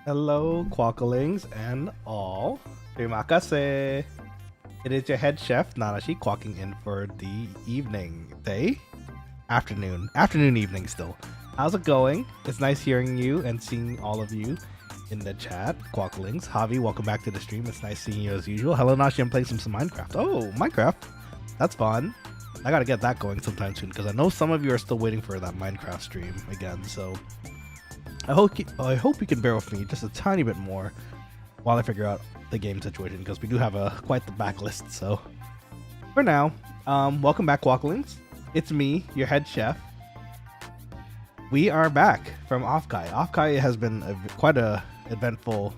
Hello, Quokkalings and all. Terima kasih. It is your head chef, Nanashi, quacking in for the afternoon, evening still. How's it going? It's nice hearing you and seeing all of you in the chat. Quokkalings, Javi, welcome back to the stream. It's nice seeing you as usual. Hello, Nashi, I'm playing some Minecraft. Oh, Minecraft. That's fun. I gotta get that going sometime soon because I know some of you are still waiting for that Minecraft stream again, so I hope you can bear with me just a tiny bit more while I figure out the game situation because we do have quite the backlist. So for now, welcome back, Quokkalings. It's me, your head chef. We are back from Offkai. Offkai has been quite an eventful.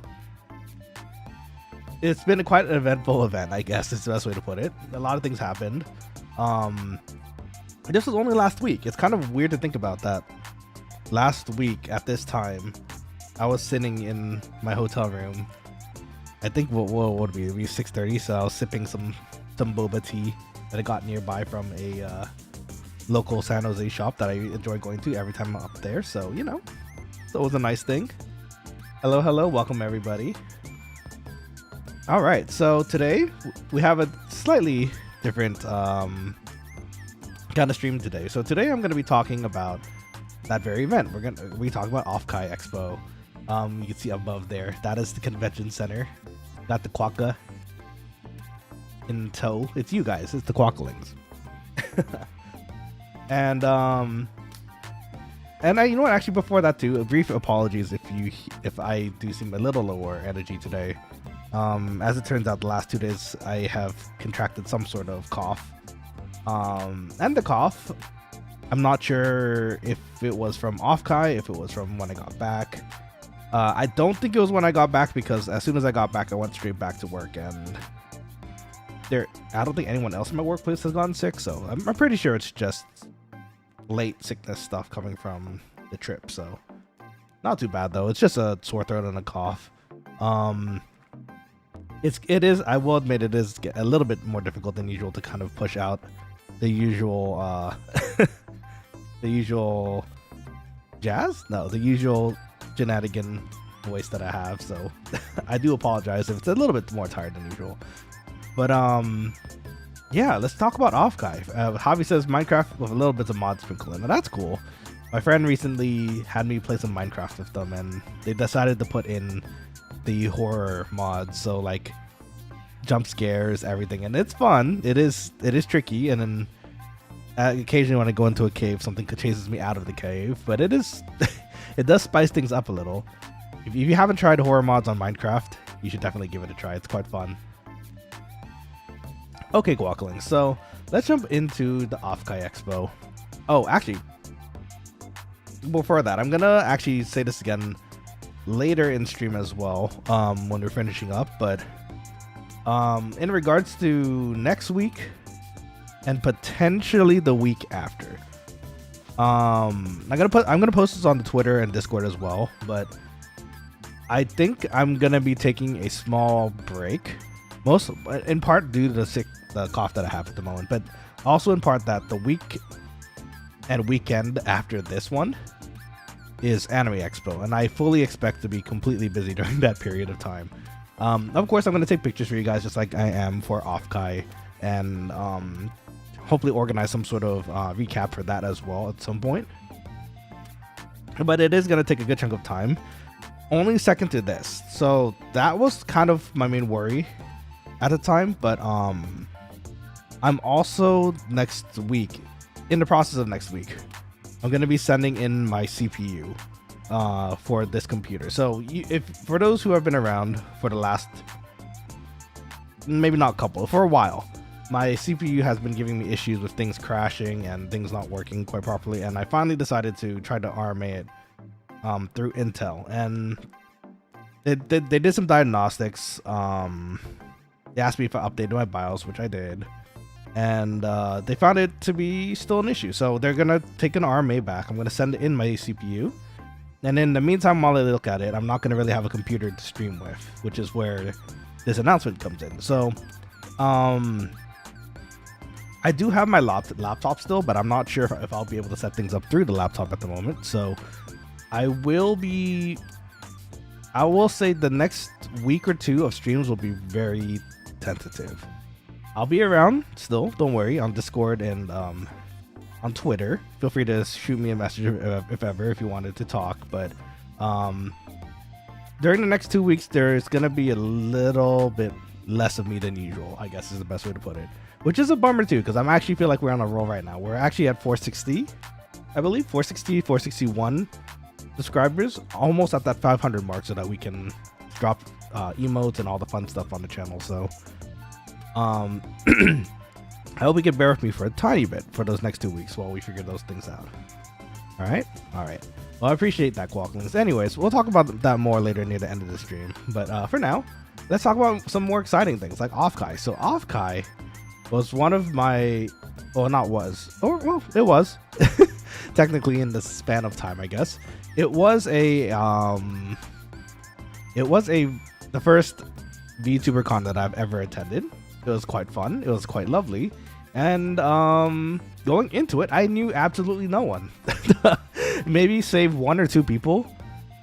It's been quite an eventful event, I guess is the best way to put it. A lot of things happened. This was only last week. It's kind of weird to think about that. Last week at this time, I was sitting in my hotel room. I think what would it be 6:30, so I was sipping some boba tea that I got nearby from a local San Jose shop that I enjoy going to every time I'm up there. So you know, so it was a nice thing. Hello, welcome everybody. All right, so today we have a slightly different kind of stream today. So today I'm going to be talking about that very event. We talk about Offkai Expo. You can see above there, that is the convention center. Got the quokka in tow. It's you guys. It's the Quokkalings. and you know what? Actually, before that too, a brief apologies if I do seem a little lower energy today. As it turns out, the last 2 days I have contracted some sort of cough. And the cough, I'm not sure if it was from Offkai, if it was from when I got back. I don't think it was when I got back because as soon as I got back, I went straight back to work, and I don't think anyone else in my workplace has gotten sick, so I'm pretty sure it's just late sickness stuff coming from the trip. So not too bad though. It's just a sore throat and a cough. It is. I will admit it is a little bit more difficult than usual to kind of push out the usual the usual shenanigan voice that I have, so I do apologize if it's a little bit more tired than usual. But yeah, let's talk about Offkai. Javi says Minecraft with a little bit of mod sprinkle in, and that's cool. My friend recently had me play some Minecraft with them, and they decided to put in the horror mods, so like jump scares, everything, and it's fun. It is tricky, and then occasionally when I go into a cave, something chases me out of the cave, but it is it does spice things up a little. If you haven't tried horror mods on Minecraft, you should definitely give it a try. It's quite fun. Okay, Quokkalings, so let's jump into the Offkai Expo. Oh, actually, before that, I'm gonna actually say this again later in stream as well, when we're finishing up, but in regards to next week and potentially the week after, I'm gonna post this on the Twitter and Discord as well, but I think I'm gonna be taking a small break, most in part due to the cough that I have at the moment, but also in part that the week and weekend after this one is Anime Expo, and I fully expect to be completely busy during that period of time. Of course, I'm going to take pictures for you guys just like I am for Offkai, and hopefully organize some sort of recap for that as well at some point. But it is going to take a good chunk of time. Only second to this, so that was kind of my main worry at the time, but I'm also in the process of next week, I'm going to be sending in my CPU for this computer. So for those who have been around for the last, maybe not for a while, my CPU has been giving me issues with things crashing and things not working quite properly. And I finally decided to try to RMA it through Intel. And they did some diagnostics. They asked me if I updated my BIOS, which I did. And they found it to be still an issue, so they're gonna take an RMA back. I'm gonna send in my CPU, and in the meantime, while I look at it, I'm not gonna really have a computer to stream with, which is where this announcement comes in. So I do have my laptop still, but I'm not sure if I'll be able to set things up through the laptop at the moment. So I will be I will say the next week or two of streams will be very tentative. I'll be around still, don't worry, on Discord and on Twitter. Feel free to shoot me a message if ever, if you wanted to talk. But during the next 2 weeks, there's going to be a little bit less of me than usual, I guess is the best way to put it. Which is a bummer too, because I actually feel like we're on a roll right now. We're actually at 460, I believe, 460, 461 subscribers, almost at that 500 mark, so that we can drop emotes and all the fun stuff on the channel. So I hope you can bear with me for a tiny bit for those next 2 weeks while we figure those things out. All right. Well, I appreciate that, Quokkalings. Anyways, we'll talk about that more later near the end of the stream. But for now, let's talk about some more exciting things like Offkai. So Offkai was one of my, well, not was, or well, it was technically in the span of time, I guess. It was the first VTuber con that I've ever attended. It was quite fun. It was quite lovely. And going into it, I knew absolutely no one. Maybe save 1 or 2 people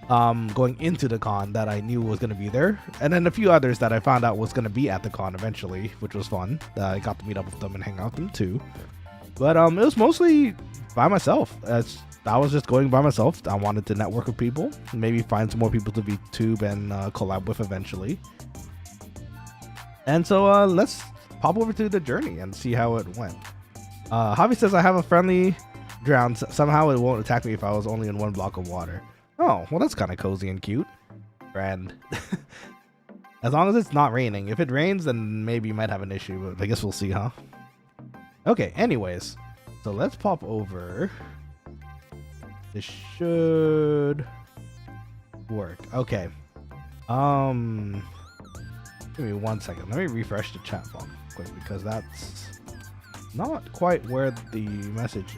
going into the con that I knew was going to be there. And then a few others that I found out was going to be at the con eventually, which was fun. I got to meet up with them and hang out with them too. But it was mostly by myself. I was just going by myself. I wanted to network with people, maybe find some more people to VTube and collab with eventually. And so let's pop over to the journey and see how it went. Javi says I have a friendly drown. Somehow it won't attack me if I was only in 1 block of water. Oh, well, that's kind of cozy and cute. Friend. As long as it's not raining. If it rains, then maybe you might have an issue, but I guess we'll see, huh? Okay, anyways. So let's pop over. This should work. Okay. Give me 1 second. Let me refresh the chat box quick because that's not quite where the message.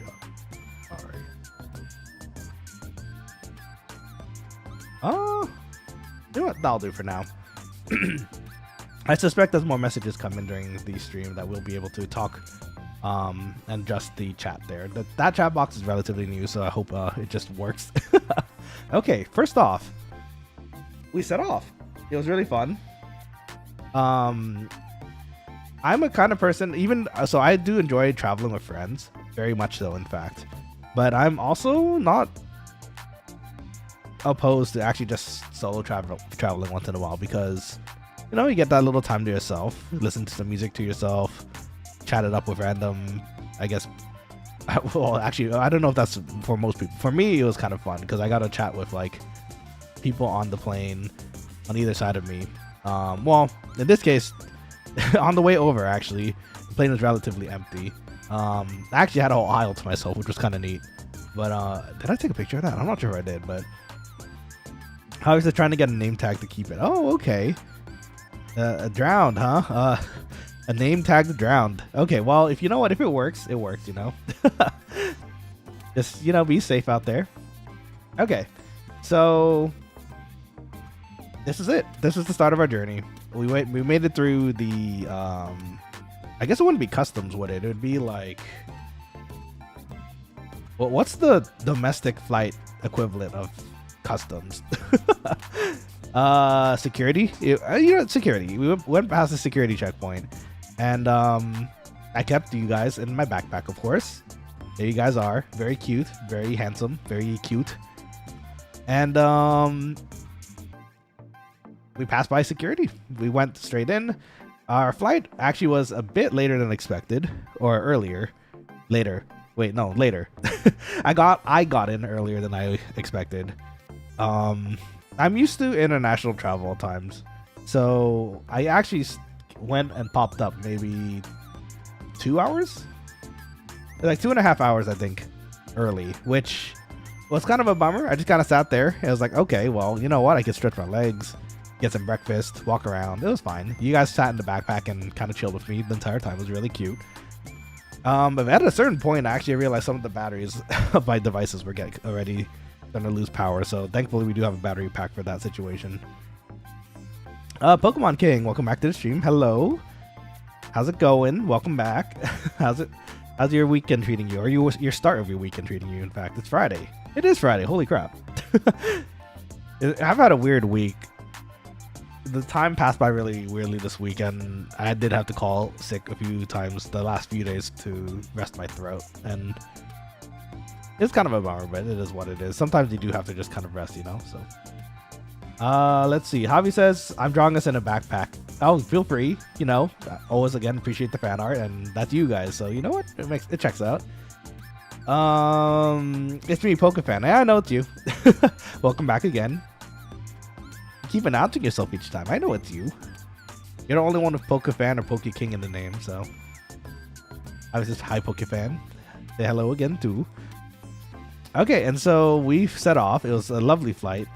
Alright. You know what? That'll do for now. I suspect as more messages come in during the stream that we'll be able to talk and just the chat there. That chat box is relatively new, so I hope it just works. Okay, first off, we set off. It was really fun. I'm a kind of person, so I do enjoy traveling with friends, very much so, in fact. But I'm also not opposed to actually just solo traveling once in a while because, you know, you get that little time to yourself, listen to some music to yourself, chat it up with random, I guess. Well, actually, I don't know if that's for most people. For me, it was kind of fun because I got to chat with like people on the plane on either side of me. Well, in this case, on the way over, actually, the plane was relatively empty. I actually had a whole aisle to myself, which was kind of neat. But did I take a picture of that? I'm not sure if I did, but I was just trying to get a name tag to keep it. Oh, okay. A drowned, huh? A name tag drowned. Okay, well, if you know what, if it works, you know. Just, you know, be safe out there. Okay, so this is it. This is the start of our journey. We made it through the I guess it wouldn't be customs, would it? It would be like, well, what's the domestic flight equivalent of customs? Security. Security. We went past the security checkpoint, and I kept you guys in my backpack, of course. There you guys are, very cute, very handsome, very cute, and we passed by security. We went straight in. Our flight actually was a bit later than expected, or earlier. Later. Wait, no, later. I got in earlier than I expected. I'm used to international travel at times, so I actually went and popped up maybe 2 hours, like 2.5 hours, I think, early, which was kind of a bummer. I just kind of sat there. I was like, okay, well, you know what? I could stretch my legs, get some breakfast, walk around. It was fine. You guys sat in the backpack and kind of chilled with me the entire time. It was really cute. But at a certain point, I actually realized some of the batteries of my devices were already going to lose power. So thankfully, we do have a battery pack for that situation. Pokemon King, welcome back to the stream. Hello. How's it going? Welcome back. How's your weekend treating you? Or your start of your weekend treating you? In fact, it's Friday. It is Friday. Holy crap. I've had a weird week. The time passed by really weirdly this weekend. I did have to call sick a few times the last few days to rest my throat, and it's kind of a bummer, but it is what it is. Sometimes you do have to just kind of rest, you know. So, let's see. Javi says I'm drawing us in a backpack. Oh, feel free. You know, always again appreciate the fan art, and that's you guys. So you know what? It checks out. It's me, Pokefan. Yeah, I know it's you. Welcome back again. Keep announcing yourself each time. I know it's you. You're the only one with Pokefan or Pokeking in the name, so I was just hi Pokefan. Say hello again too. Okay, and so we set off. It was a lovely flight.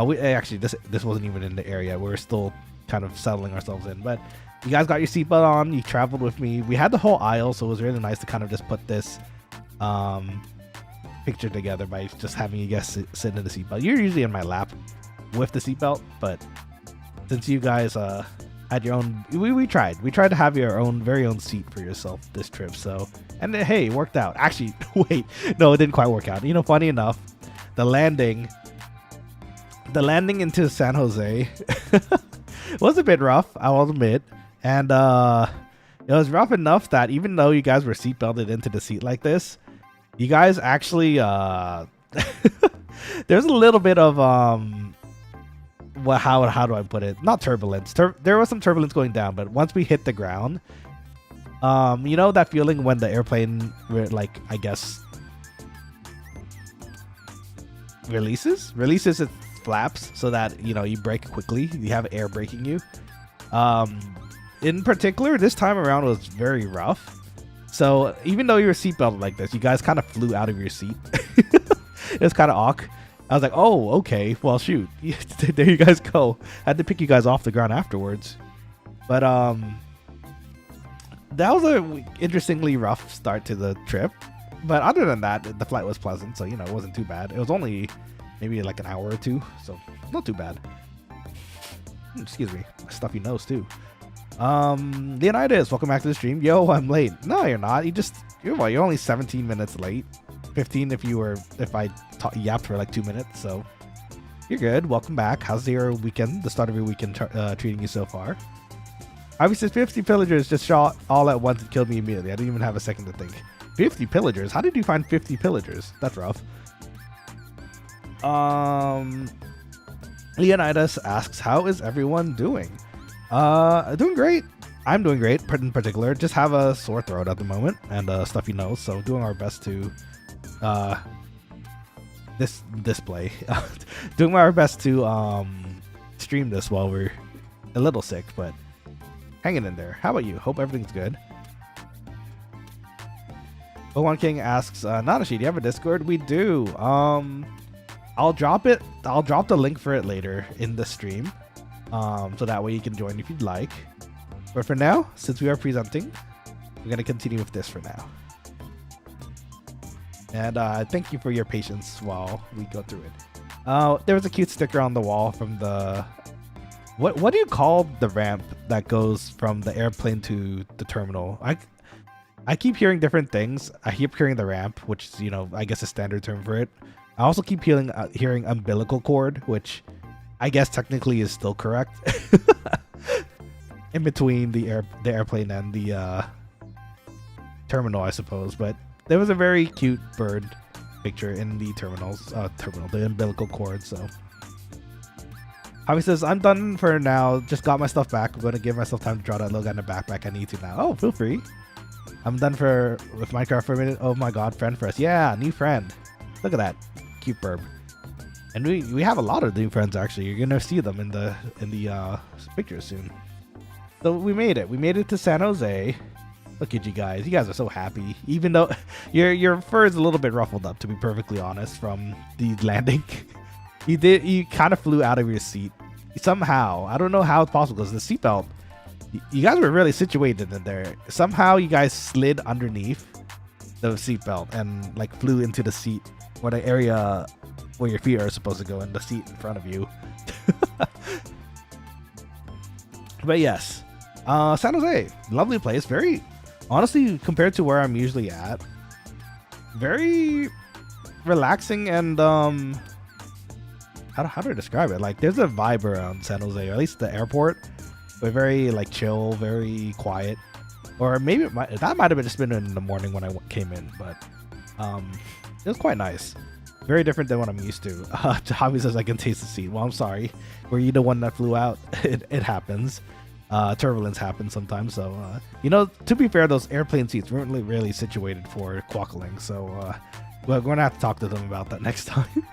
We actually this wasn't even in the area. We were still kind of settling ourselves in, but you guys got your seatbelt on. You traveled with me. We had the whole aisle, so it was really nice to kind of just put this picture together by just having you guys sit in the seatbelt. You're usually in my lap with the seatbelt, but since you guys had your own, we tried to have your own very own seat for yourself this trip. So, and hey, it worked out. Actually, wait, no, it didn't quite work out. You know, funny enough, the landing into San Jose was a bit rough, I will admit, and it was rough enough that even though you guys were seatbelted into the seat like this, you guys actually there's a little bit of how do I put it? Not turbulence. There was some turbulence going down, but once we hit the ground, you know that feeling when the airplane, like, I guess, releases its flaps so that, you know, you brake quickly. You have air braking you. In particular, this time around was very rough. So even though you were seatbelted like this, you guys kind of flew out of your seat. It was kind of awkward. I was like, oh, okay, well, shoot. There you guys go. I had to pick you guys off the ground afterwards. But that was a interestingly rough start to the trip. But other than that, the flight was pleasant, so, you know, it wasn't too bad. It was only maybe like an hour or two, so not too bad. Excuse me, my stuffy nose too. Leonidas, welcome back to the stream. Yo, I'm late. No, you're not. You're only 17 minutes late. 15 if I yapped for like 2 minutes, so you're good. Welcome back. How's your weekend, the start of your weekend, treating you so far? Obviously, 50 pillagers just shot all at once and killed me immediately. I didn't even have a second to think. 50 pillagers? How did you find 50 pillagers? That's rough. Leonidas asks, how is everyone doing? Doing great. I'm doing great, in particular. Just have a sore throat at the moment and a stuffy nose, so doing our best to this display. Doing our best to stream this while we're a little sick, but hanging in there. How about you? Hope everything's good. One King asks, Nanashi, do you have a Discord? We do. I'll drop the link for it later in the stream, so that way you can join if you'd like. But for now, since we are presenting, we're gonna continue with this for now. And thank you for your patience while we go through it. There was a cute sticker on the wall from the what do you call the ramp that goes from the airplane to the terminal? I keep hearing different things. I keep hearing the ramp, which is, you know, I guess a standard term for it. I also keep hearing umbilical cord, which I guess technically is still correct. In between the airplane and the terminal, I suppose. But there was a very cute bird picture in the the umbilical cord. So Javi says, I'm done for now. Just got my stuff back. I'm going to give myself time to draw that logo in the backpack. I need to now. Oh, feel free. I'm done with Minecraft for a minute. Oh my god, friend for us. Yeah, new friend. Look at that. Cute burb. And we have a lot of new friends, actually. You're going to see them in the pictures soon. So we made it. We made it to San Jose. Look at you guys. You guys are so happy. Even though your fur is a little bit ruffled up, to be perfectly honest, from the landing. You kind of flew out of your seat. Somehow. I don't know how it's possible, because the seatbelt, you guys were really situated in there. Somehow you guys slid underneath the seatbelt and like flew into the seat, or the area where your feet are supposed to go, in the seat in front of you. But yes, San Jose, lovely place. Very, honestly, compared to where I'm usually at, very relaxing and how how do I describe it? Like, there's a vibe around San Jose, or at least the airport. We're very like chill, very quiet. Or maybe that might have just been in the morning when I came in, but it was quite nice. Very different than what I'm used to. Javi says I can taste the seat. Well, I'm sorry. Were you the one that flew out? It happens. Turbulence happens sometimes. So, you know, to be fair, those airplane seats weren't really situated for Quokkalings. So, we're going to have to talk to them about that next time.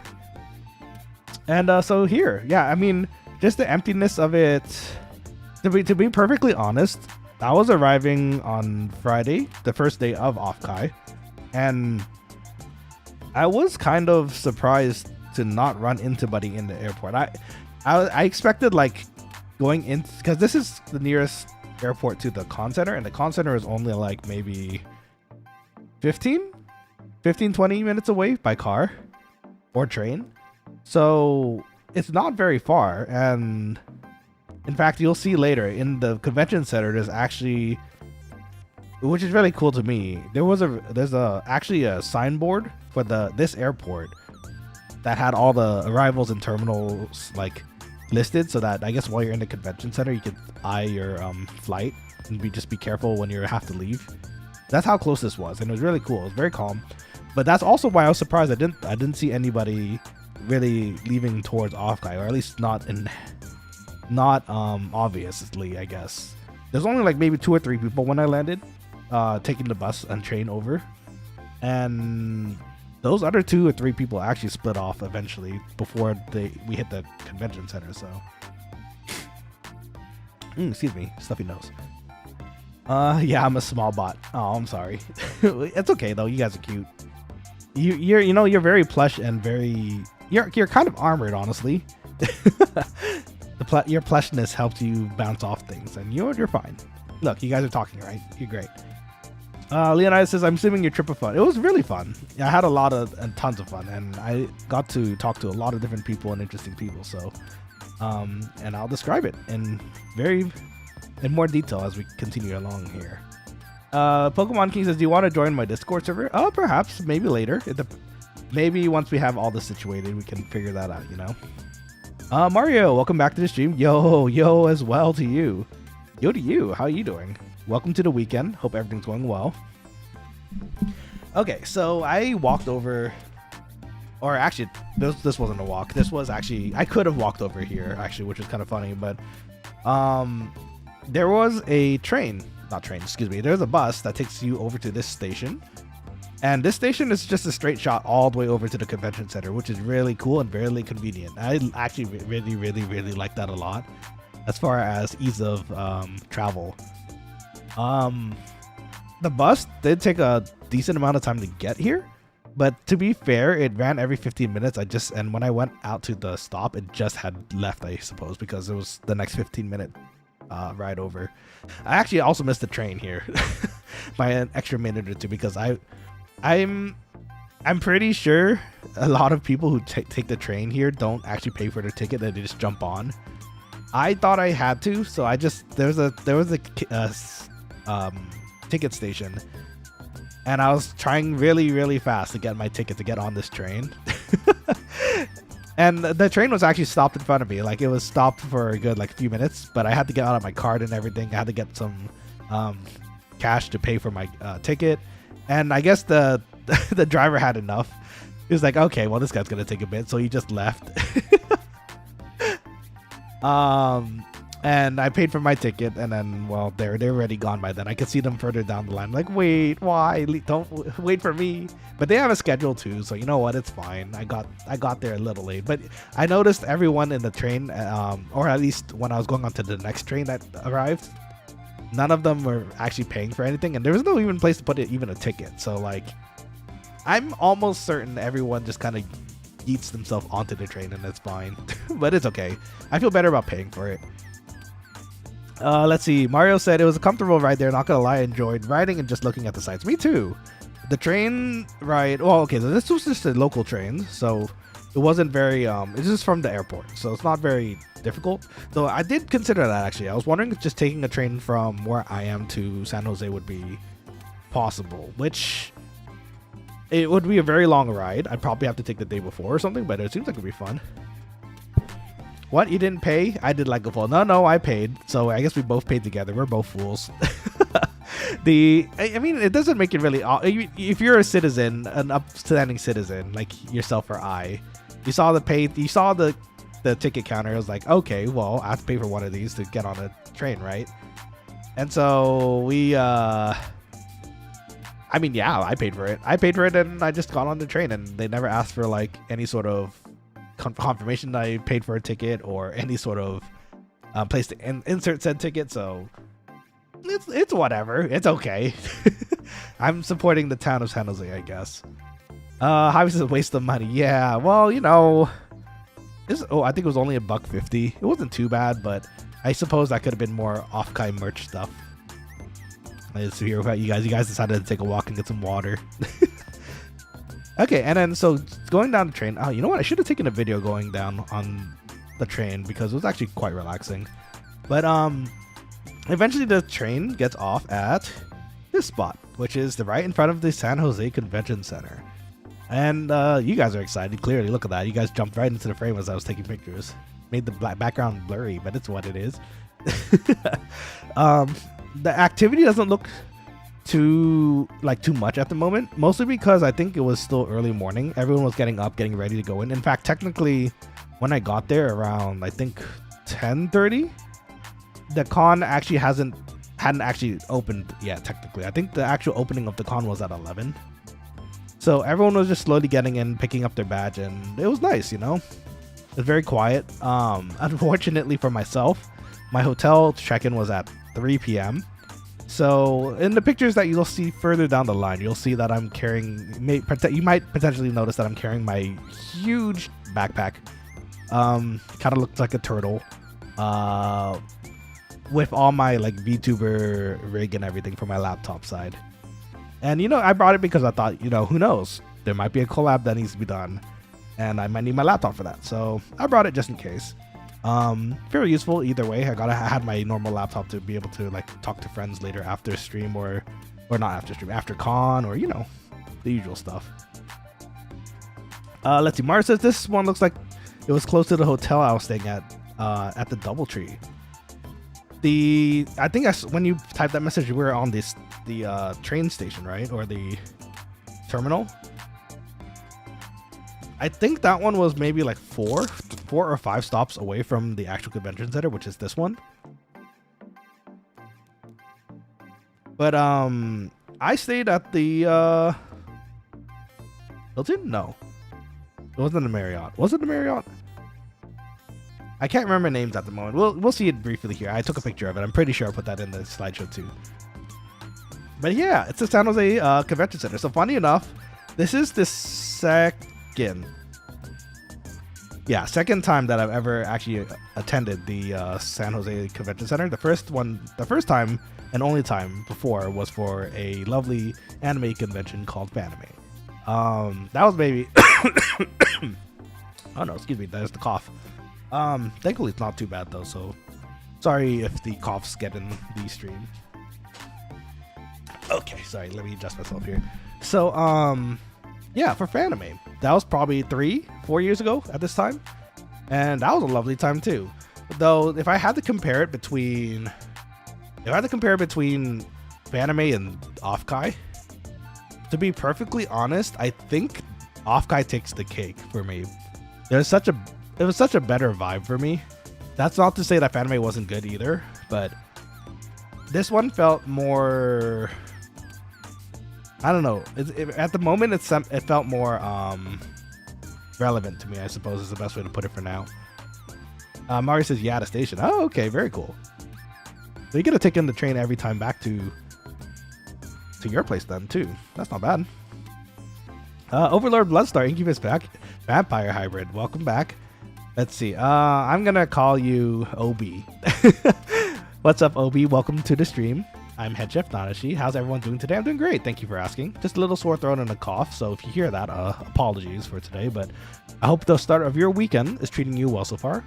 And so here, yeah, I mean, just the emptiness of it. To be perfectly honest, I was arriving on Friday, the first day of Offkai, and I was kind of surprised to not run into Buddy in the airport. I expected like going in, because this is the nearest airport to the con center, and the con center is only like maybe 15, 20 minutes away by car or train. So it's not very far, and in fact, you'll see later in the convention center, there's actually, which is really cool to me, there's actually a signboard for this airport that had all the arrivals and terminals like listed, so that I guess while you're in the convention center, you could eye your flight and just be careful when you have to leave. That's how close this was, and it was really cool. It was very calm, but that's also why I was surprised I didn't see anybody really leaving towards Offkai, or at least not obviously, I guess. There's only like maybe 2 or 3 people when I landed, taking the bus and train over, and those other 2 or 3 people actually split off eventually before we hit the convention center. So excuse me, stuffy nose. Yeah, I'm a small bot. Oh, I'm sorry. It's okay though, you guys are cute. You're very plush and you're kind of armored, honestly. Your plushness helps you bounce off things, and you're fine. Look, you guys are talking, right? You're great. Leonidas says, I'm assuming your trip was fun. It was really fun. I had tons of fun, and I got to talk to a lot of different people and interesting people. So, and I'll describe it in more detail as we continue along here. Pokemon King says, do you want to join my Discord server? Oh, perhaps, maybe later. Maybe once we have all this situated, we can figure that out, you know? Mario, welcome back to the stream. Yo as well to you. Yo to you. How are you doing? Welcome to the weekend. Hope everything's going well. Okay, so I walked over, or actually, this wasn't a walk. This was actually, I could have walked over here, actually, which is kind of funny, but there was a there's a bus that takes you over to this station. And this station is just a straight shot all the way over to the convention center, which is really cool and really convenient. I actually really like that a lot as far as ease of travel. The bus did take a decent amount of time to get here, but to be fair, it ran every 15 minutes. And when I went out to the stop, it just had left, I suppose, because it was the next 15-minute ride over. I actually also missed the train here by an extra minute or two, because I'm pretty sure a lot of people who take the train here don't actually pay for their ticket, they just jump on. I thought I had to, so there was a ticket station, and I was trying really fast to get my ticket to get on this train. And the train was actually stopped in front of me. Like, it was stopped for a good few minutes, but I had to get out of my card and everything. I had to get some cash to pay for my ticket. And I guess the driver had enough. He was like, okay, well, this guy's gonna take a bit, so he just left. And I paid for my ticket, and then, well, they're already gone by then. I could see them further down the line. Like, wait, why? Don't wait for me. But they have a schedule too, so you know what? It's fine. I got there a little late, but I noticed everyone in the train, or at least when I was going on to the next train that arrived, none of them were actually paying for anything, and there was no even place to put even a ticket. So like, I'm almost certain everyone just kind of yeets themselves onto the train, and it's fine. But it's okay. I feel better about paying for it. Let's see. Mario said it was a comfortable ride there. Not gonna lie, I enjoyed riding and just looking at the sights. Me too. The train ride. Well, okay, so this was just a local train, so it wasn't very. It's just from the airport, so it's not very difficult. Though I did consider that actually. I was wondering if just taking a train from where I am to San Jose would be possible, which it would be a very long ride. I'd probably have to take the day before or something, but it seems like it'd be fun. What, you didn't pay? I did like a fool. No, I paid. So I guess we both paid together. We're both fools. I mean, it doesn't make it really. If you're a citizen, an upstanding citizen like yourself or I, you saw the ticket counter. It was like, okay, well, I have to pay for one of these to get on a train, right? And so we, I mean, yeah, I paid for it. And I just got on the train, and they never asked for like any sort of confirmation that I paid for a ticket or any sort of place to insert said ticket. So it's whatever. It's okay. I'm supporting the town of San Jose, I guess. How is it a waste of money? Yeah, well, you know, I think it was only $1.50. It wasn't too bad, but I suppose that could have been more Offkai merch stuff. Let's hear about you guys. You guys decided to take a walk and get some water. Okay, and then so going down the train. Oh, you know what? I should have taken a video going down on the train because it was actually quite relaxing. But eventually the train gets off at this spot, which is right in front of the San Jose Convention Center. And you guys are excited. Clearly, look at that. You guys jumped right into the frame as I was taking pictures. Made the black background blurry, but it's what it is. The activity doesn't look too much at the moment, mostly because I think it was still early morning. Everyone was getting up, getting ready to go in. In fact, technically, when I got there around, I think 10:30, the con actually hadn't actually opened yet. Technically, I think the actual opening of the con was at 11. So everyone was just slowly getting in, picking up their badge, and it was nice, you know. It was very quiet. Unfortunately for myself, my hotel check-in was at 3 p.m. So in the pictures that you'll see further down the line, you'll see that I'm carrying. You might potentially notice that I'm carrying my huge backpack. Kind of looks like a turtle. With all my like VTuber rig and everything for my laptop side. And you know, I brought it because I thought, you know, who knows? There might be a collab that needs to be done, and I might need my laptop for that. So I brought it just in case. Very useful either way. I had my normal laptop to be able to like talk to friends later after stream or not after stream, after con, or you know, the usual stuff. Let's see. Mara says this one looks like it was close to the hotel I was staying at the DoubleTree. I think when you typed that message, we were on the train station, right, or the terminal. I think that one was maybe like four or five stops away from the actual convention center, which is this one. But I stayed at the Hilton? No, it wasn't the Marriott. Was it the Marriott? I can't remember names at the moment. We'll see it briefly here. I took a picture of it. I'm pretty sure I put that in the slideshow too. But yeah, it's the San Jose Convention Center. So funny enough, this is the second time that I've ever actually attended the San Jose Convention Center. The first time and only time before was for a lovely anime convention called Fanime. That was maybe oh no, excuse me, there's the cough. Thankfully it's not too bad though, so sorry if the coughs get in the stream. Okay, sorry, let me adjust myself here. So yeah, for Fanime, that was probably 3-4 years ago at this time, and that was a lovely time too. Though if I had to compare it between Fanime and Offkai, to be perfectly honest, I think Offkai takes the cake for me. It was such a better vibe for me. That's not to say that Fanime wasn't good either, but this one felt more, I don't know. At the moment, it felt more relevant to me, I suppose is the best way to put it for now. Mario says, yeah, the station. Oh, okay, very cool. So you get to take in the train every time back to your place then, too. That's not bad. Overlord Bloodstar, Incubus back. Vampire Hybrid, welcome back. Let's see. I'm going to call you OB. What's up, OB? Welcome to the stream. I'm Head Chef Nanashi. How's everyone doing today? I'm doing great. Thank you for asking. Just a little sore throat and a cough. So if you hear that, apologies for today. But I hope the start of your weekend is treating you well so far.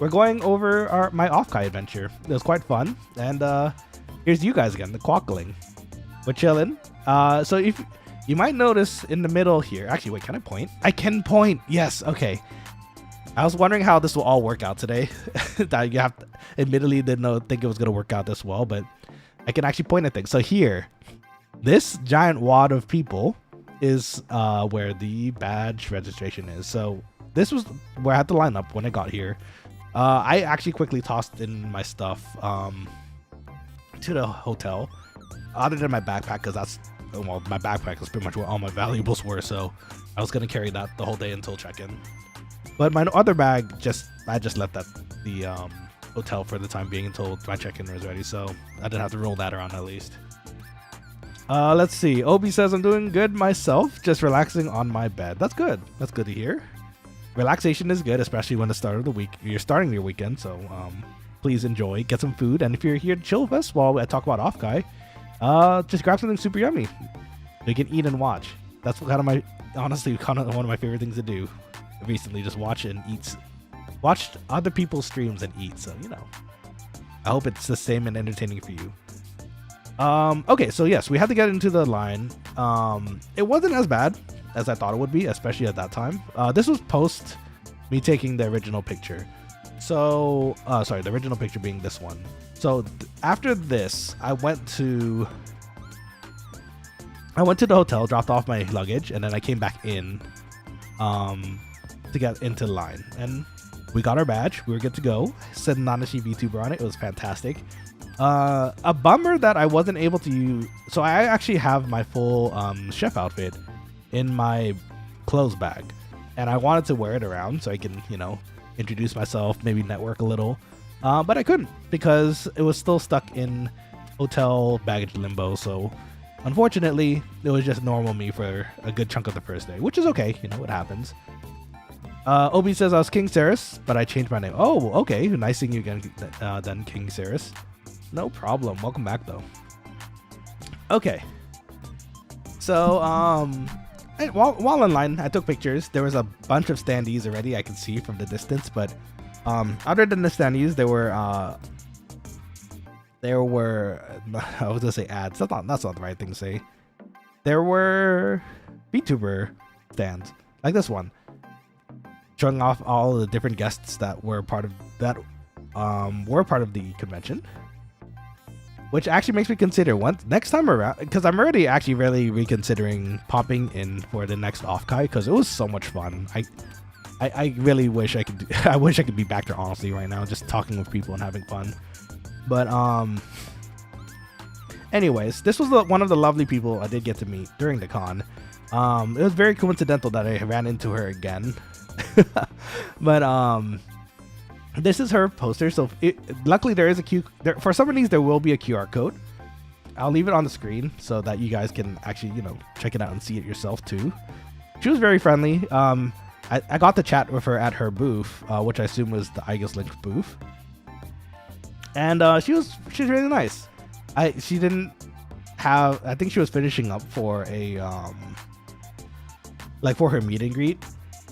We're going over my Offkai adventure. It was quite fun. And here's you guys again, the Quokkaling. We're chilling. So if you might notice in the middle here. Actually, wait, can I point? I can point. Yes. Okay. I was wondering how this will all work out today. That you have to, admittedly didn't think it was gonna work out this well, but I can actually point at things. So here, this giant wad of people is where the badge registration is. So this was where I had to line up when I got here. I actually quickly tossed in my stuff to the hotel, other than my backpack, because that's, well, my backpack is pretty much where all my valuables were, so I was gonna carry that the whole day until check-in. But my other bag, I just left at the hotel for the time being until my check-in was ready, so I didn't have to roll that around at least. Let's see. Obi says, I'm doing good myself, just relaxing on my bed. That's good. That's good to hear. Relaxation is good, especially when the start of the week. You're starting your weekend, so please enjoy. Get some food, and if you're here to chill with us while I talk about Offkai, just grab something super yummy. You can eat and watch. That's honestly kind of one of my favorite things to do recently. Just watch and eat. Watch other people's streams and eat. So, you know, I hope it's the same and entertaining for you. Okay, so yes, we had to get into the line. It wasn't as bad as I thought it would be, especially at that time. This was post me taking the original picture. So, sorry, the original picture being this one. So after this, I went to the hotel, dropped off my luggage, and then I came back in to get into the line. And we got our badge. We were good to go. Said Nanashi VTuber on it. It was fantastic. A bummer that I wasn't able to use. So I actually have my full chef outfit in my clothes bag, and I wanted to wear it around so I can, you know, introduce myself, maybe network a little. But I couldn't because it was still stuck in hotel baggage limbo. So unfortunately, it was just normal me for a good chunk of the first day, which is okay. You know, it happens. Obi says I was King Ceres, but I changed my name. Oh, okay. Nice seeing you again, then King Ceres. No problem. Welcome back, though. Okay. So, while in line, I took pictures. There was a bunch of standees already I could see from the distance, but other than the standees, there were I was gonna say ads. That's not the right thing to say. There were VTuber stands like this one, showing off all the different guests that were part of the convention, which actually makes me consider next time around, because I'm already actually really reconsidering popping in for the next Offkai because it was so much fun. I really wish I could I wish I could be back there honestly right now, just talking with people and having fun. But anyways, this was one of the lovely people I did get to meet during the con. It was very coincidental that I ran into her again. But this is her poster. So luckily there is for some of these there will be a QR code. I'll leave it on the screen so that you guys can actually, you know, check it out and see it yourself too. She was very friendly. I got to chat with her at her booth, which I assume was the Aegis Link booth, and she's really nice. She didn't have. I think she was finishing up for a for her meet and greet.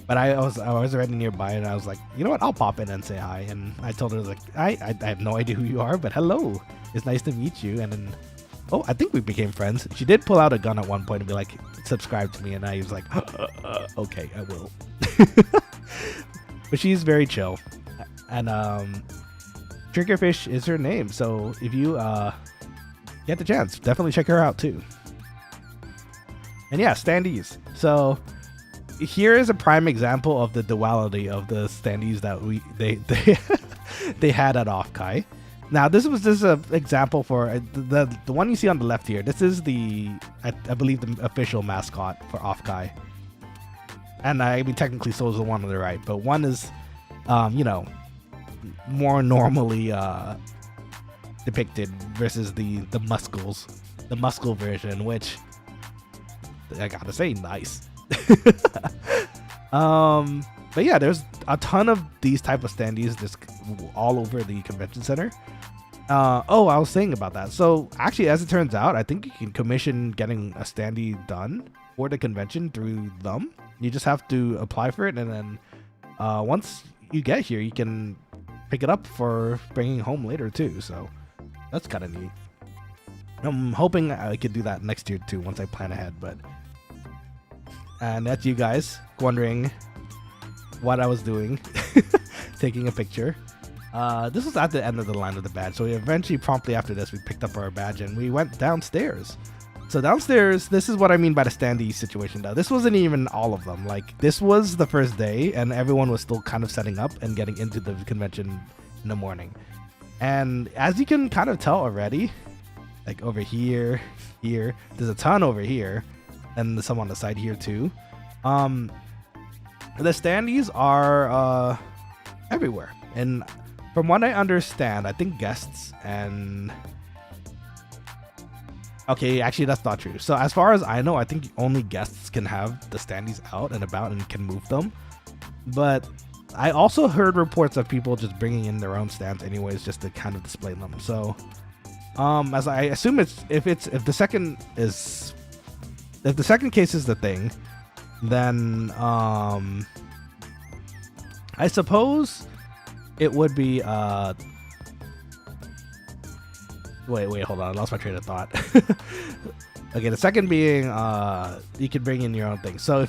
But I was already nearby, and I was like, you know what? I'll pop in and say hi. And I told her, like, I have no idea who you are, but hello, it's nice to meet you. And then, I think we became friends. She did pull out a gun at one point and be like, subscribe to me, and I was like, okay, I will. But she's very chill, and Triggerfish is her name. So if you get the chance, definitely check her out too. And yeah, standees. So here is a prime example of the duality of the standees that they had at Offkai. Now this is an example for the one you see on the left here. This is I believe the official mascot for Offkai, and I mean technically so is the one on the right, but one is you know, more normally depicted versus the muscle version, which I gotta say nice. But yeah, there's a ton of these type of standees just all over the convention center. I was saying about that. So actually, as it turns out, I think you can commission getting a standee done for the convention through them. You just have to apply for it, and then once you get here, you can pick it up for bringing home later too. So that's kind of neat. I'm hoping I could do that next year too once I plan ahead. And that's you guys wondering what I was doing. taking a picture. This was at the end of the line of the badge, so we eventually, promptly after this, we picked up our badge and we went downstairs. So downstairs, this is what I mean by the standee situation though. This wasn't even all of them. Like, this was the first day and everyone was still kind of setting up and getting into the convention in the morning. And as you can kind of tell already, like over here, there's a ton over here and some on the side here too. The standees are everywhere. And from what I understand, I think guests and... Okay, actually that's not true. So as far as I know, I think only guests can have the standees out and about and can move them. But I also heard reports of people just bringing in their own stands anyways, just to kind of display them. So as I assume if the second case is the thing, then I suppose it would be wait, hold on, I lost my train of thought. Okay, the second being you can bring in your own thing. So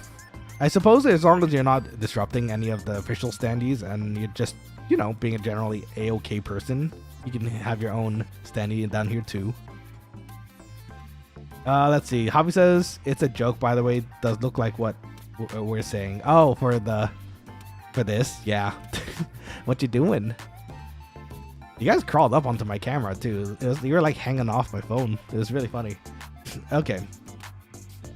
I suppose as long as you're not disrupting any of the official standees and you're just, you know, being a generally a-okay person, you can have your own standee down here too. Let's see, Hobby says it's a joke, by the way. It does look like what we're saying. Oh, for this, yeah. What you doing? You guys crawled up onto my camera too. You were like hanging off my phone. It was really funny. Okay.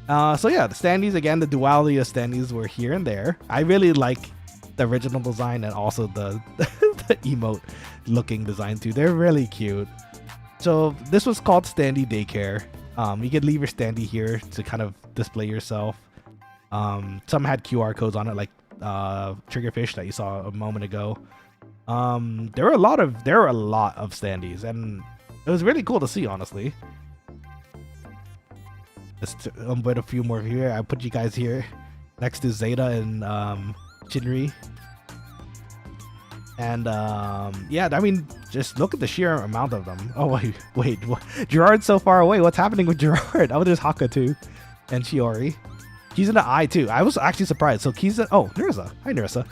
So yeah, the standees again, the duality of standees were here and there. I really like the original design and also the the emote looking design too. They're really cute. So this was called standee daycare. You could leave your standee here to kind of display yourself. Some had QR codes on it, like Triggerfish that you saw a moment ago. There were a lot of standees, and it was really cool to see, honestly. Let's put a few more here. I put you guys here next to Zeta and Shinri. And yeah, I mean, just look at the sheer amount of them. Oh wait, what? Gerard's so far away. What's happening with Gerard? Oh, there's Haka too, and Shiori. He's in the eye too. I was actually surprised. So Kiza. Oh, Nerissa. Hi, Nerissa.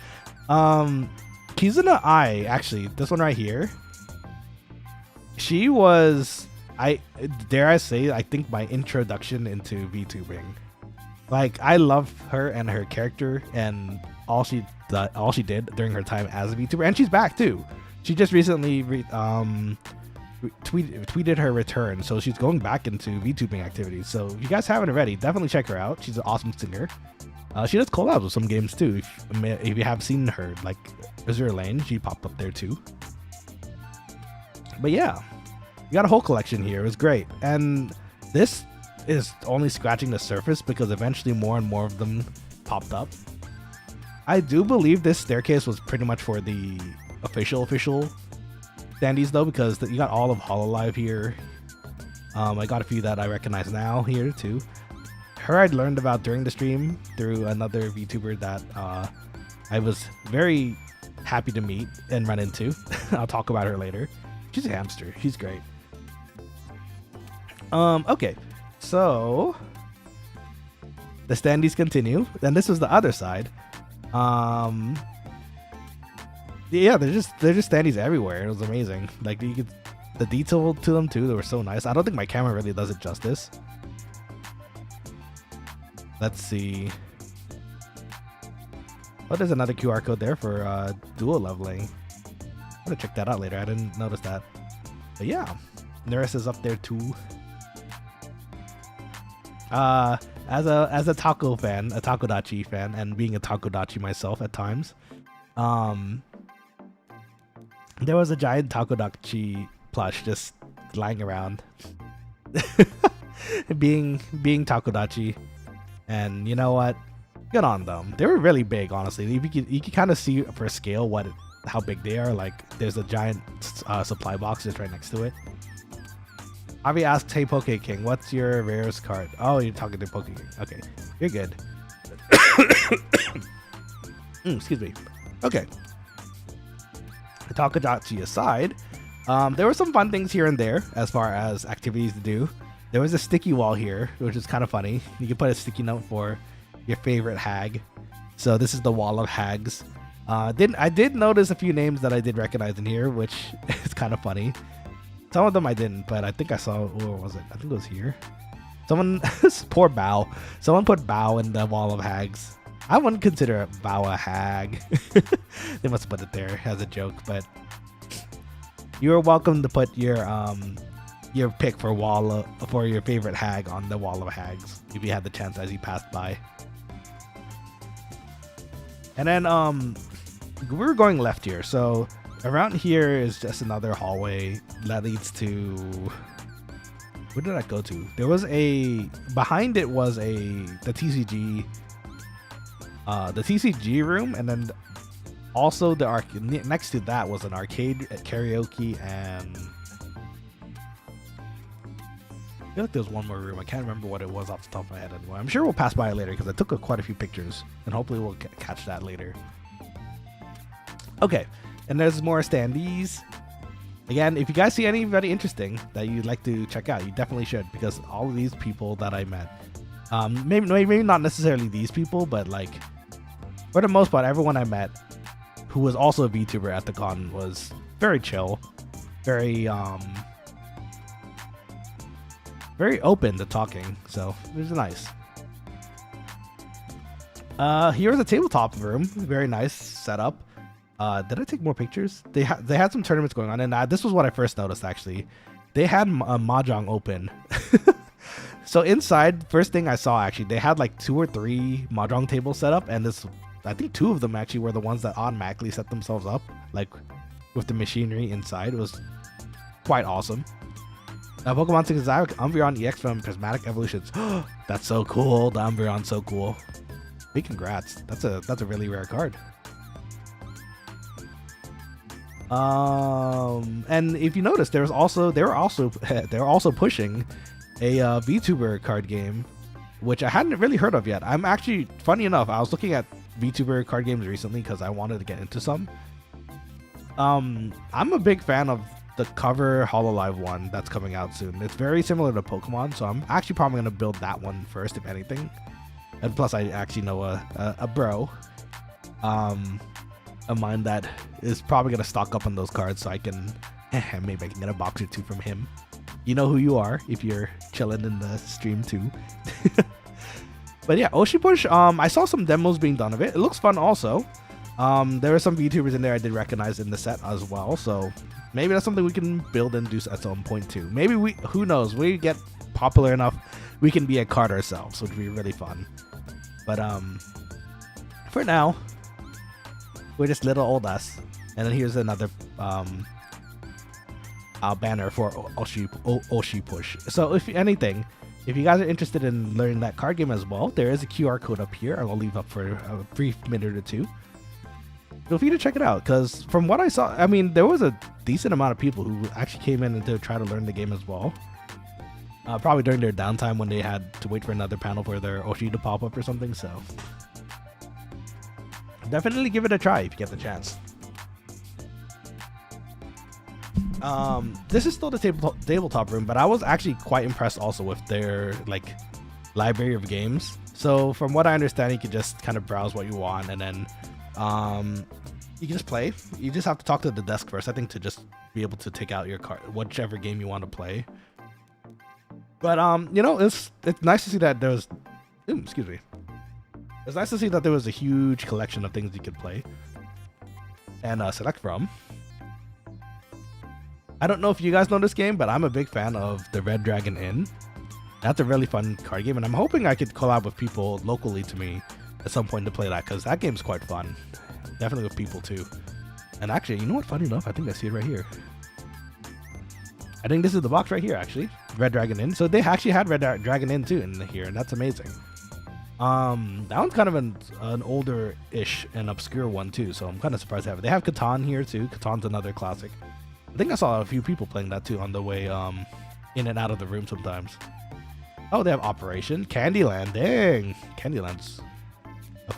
Keys in the Eye, actually, this one right here, she was, dare I say, I think my introduction into VTubering. Like, I love her and her character and all she did during her time as a VTuber, and she's back too. She just recently tweeted her return, so she's going back into VTubing activities. So if you guys haven't already, definitely check her out. She's an awesome singer. She does collabs with some games too. If you have seen her, like Azure Lane, she popped up there too. But yeah, you got a whole collection here. It was great, and this is only scratching the surface because eventually more and more of them popped up. I do believe this staircase was pretty much for the official standees though, because you got all of Hololive here. I got a few that I recognize now here too. Her I'd learned about during the stream through another VTuber that I was very happy to meet and run into. I'll talk about her later. She's a hamster. She's great. Okay, so the standees continue, and this was the other side. Yeah, they're just standees everywhere. It was amazing. Like, you could, the detail to them too, they were so nice. I don't think my camera really does it justice. Let's see. Oh, there's another QR code there for dual leveling. I'm gonna check that out later. I didn't notice that. But yeah, Nurse is up there too. As a taco fan, a takodachi fan, and being a takodachi myself at times, there was a giant takodachi plush just lying around, being takodachi. And you know what? Good on them. They were really big, honestly. You can kind of see for scale how big they are. Like, there's a giant supply box just right next to it. Avi asks, "Hey, Poke King, what's your rarest card?" Oh, you're talking to Poke King. Okay, you're good. Excuse me. Okay. Takodachi aside, there were some fun things here and there as far as activities to do. There was a sticky wall here, which is kind of funny. You can put a sticky note for your favorite hag. So this is the wall of hags. I did notice a few names that I did recognize in here, which is kind of funny. Some of them I didn't, but I think I saw. Where was it? I think it was here. Someone, poor Bao. Someone put Bao in the wall of hags. I wouldn't consider Bao a hag. They must have put it there as a joke, but you're welcome to put your pick for your favorite hag on the wall of hags if you had the chance as you passed by. And then we're going left here, so around here is just another hallway that leads to, where did I go to? There was behind it was the TCG room, and then also next to that was an arcade, karaoke, and I feel like there's one more room. I can't remember what it was off the top of my head anymore. I'm sure we'll pass by it later because I took quite a few pictures, and hopefully we'll catch that later. Okay, and there's more standees. Again, if you guys see anybody interesting that you'd like to check out, you definitely should, because all of these people that I met, maybe not necessarily these people, but like for the most part, everyone I met who was also a VTuber at the con was very chill, very open to talking, so it was nice. Here's a tabletop room, very nice setup. Did I take more pictures? They had some tournaments going on, and this was what I first noticed actually. They had a mahjong open. So inside, first thing I saw actually, they had like 2 or 3 mahjong tables set up, and I think 2 of them actually were the ones that automatically set themselves up, like with the machinery inside. It was quite awesome. Pokemon 6 Umbreon EX from Prismatic Evolutions. That's so cool. The Umbreon's so cool. Big congrats. That's a really rare card. And if you notice, they were also pushing a VTuber card game, which I hadn't really heard of yet. I'm actually, funny enough, I was looking at VTuber card games recently because I wanted to get into some. I'm a big fan of the cover Hololive one that's coming out soon. It's very similar to Pokemon, so I'm actually probably going to build that one first, if anything. And plus, I actually know a bro of mine that is probably going to stock up on those cards, so I can maybe I can get a box or 2 from him. You know who you are if you're chilling in the stream too. But yeah, Oshi Push, I saw some demos being done of it. It looks fun also. There are some VTubers in there I did recognize in the set as well, so maybe that's something we can build and do at some point too. Maybe who knows, we get popular enough, we can be a card ourselves, which would be really fun. But for now, we're just little old us. And then here's another banner for Oshi Push. So if anything, if you guys are interested in learning that card game as well, there is a QR code up here. I'll leave up for a brief minute or 2. Feel free to check it out, because from what I saw, I mean, there was a decent amount of people who actually came in to try to learn the game as well. Probably during their downtime when they had to wait for another panel for their Oshi to pop up or something, so definitely give it a try if you get the chance. This is still the tabletop room, but I was actually quite impressed also with their like library of games. So from what I understand, you can just kind of browse what you want, and then you can just play. You just have to talk to the desk first, I think, to just be able to take out your card, whichever game you want to play. But you know, it's nice to see that there was excuse me. It's nice to see that there was a huge collection of things you could play and select from. I don't know if you guys know this game, but I'm a big fan of the Red Dragon Inn. That's a really fun card game, and I'm hoping I could collab with people locally to me at some point to play that, because that game's quite fun. Definitely with people too. And actually, you know what? Funny enough, I think I see it right here. I think this is the box right here, actually. Red Dragon Inn. So they actually had Red Dragon Inn too in here, and that's amazing. That one's kind of an older-ish and obscure one too, so I'm kind of surprised to have it. They have Catan here too. Catan's another classic. I think I saw a few people playing that too on the way in and out of the room sometimes. Oh, they have Operation Candyland. Dang, Candyland's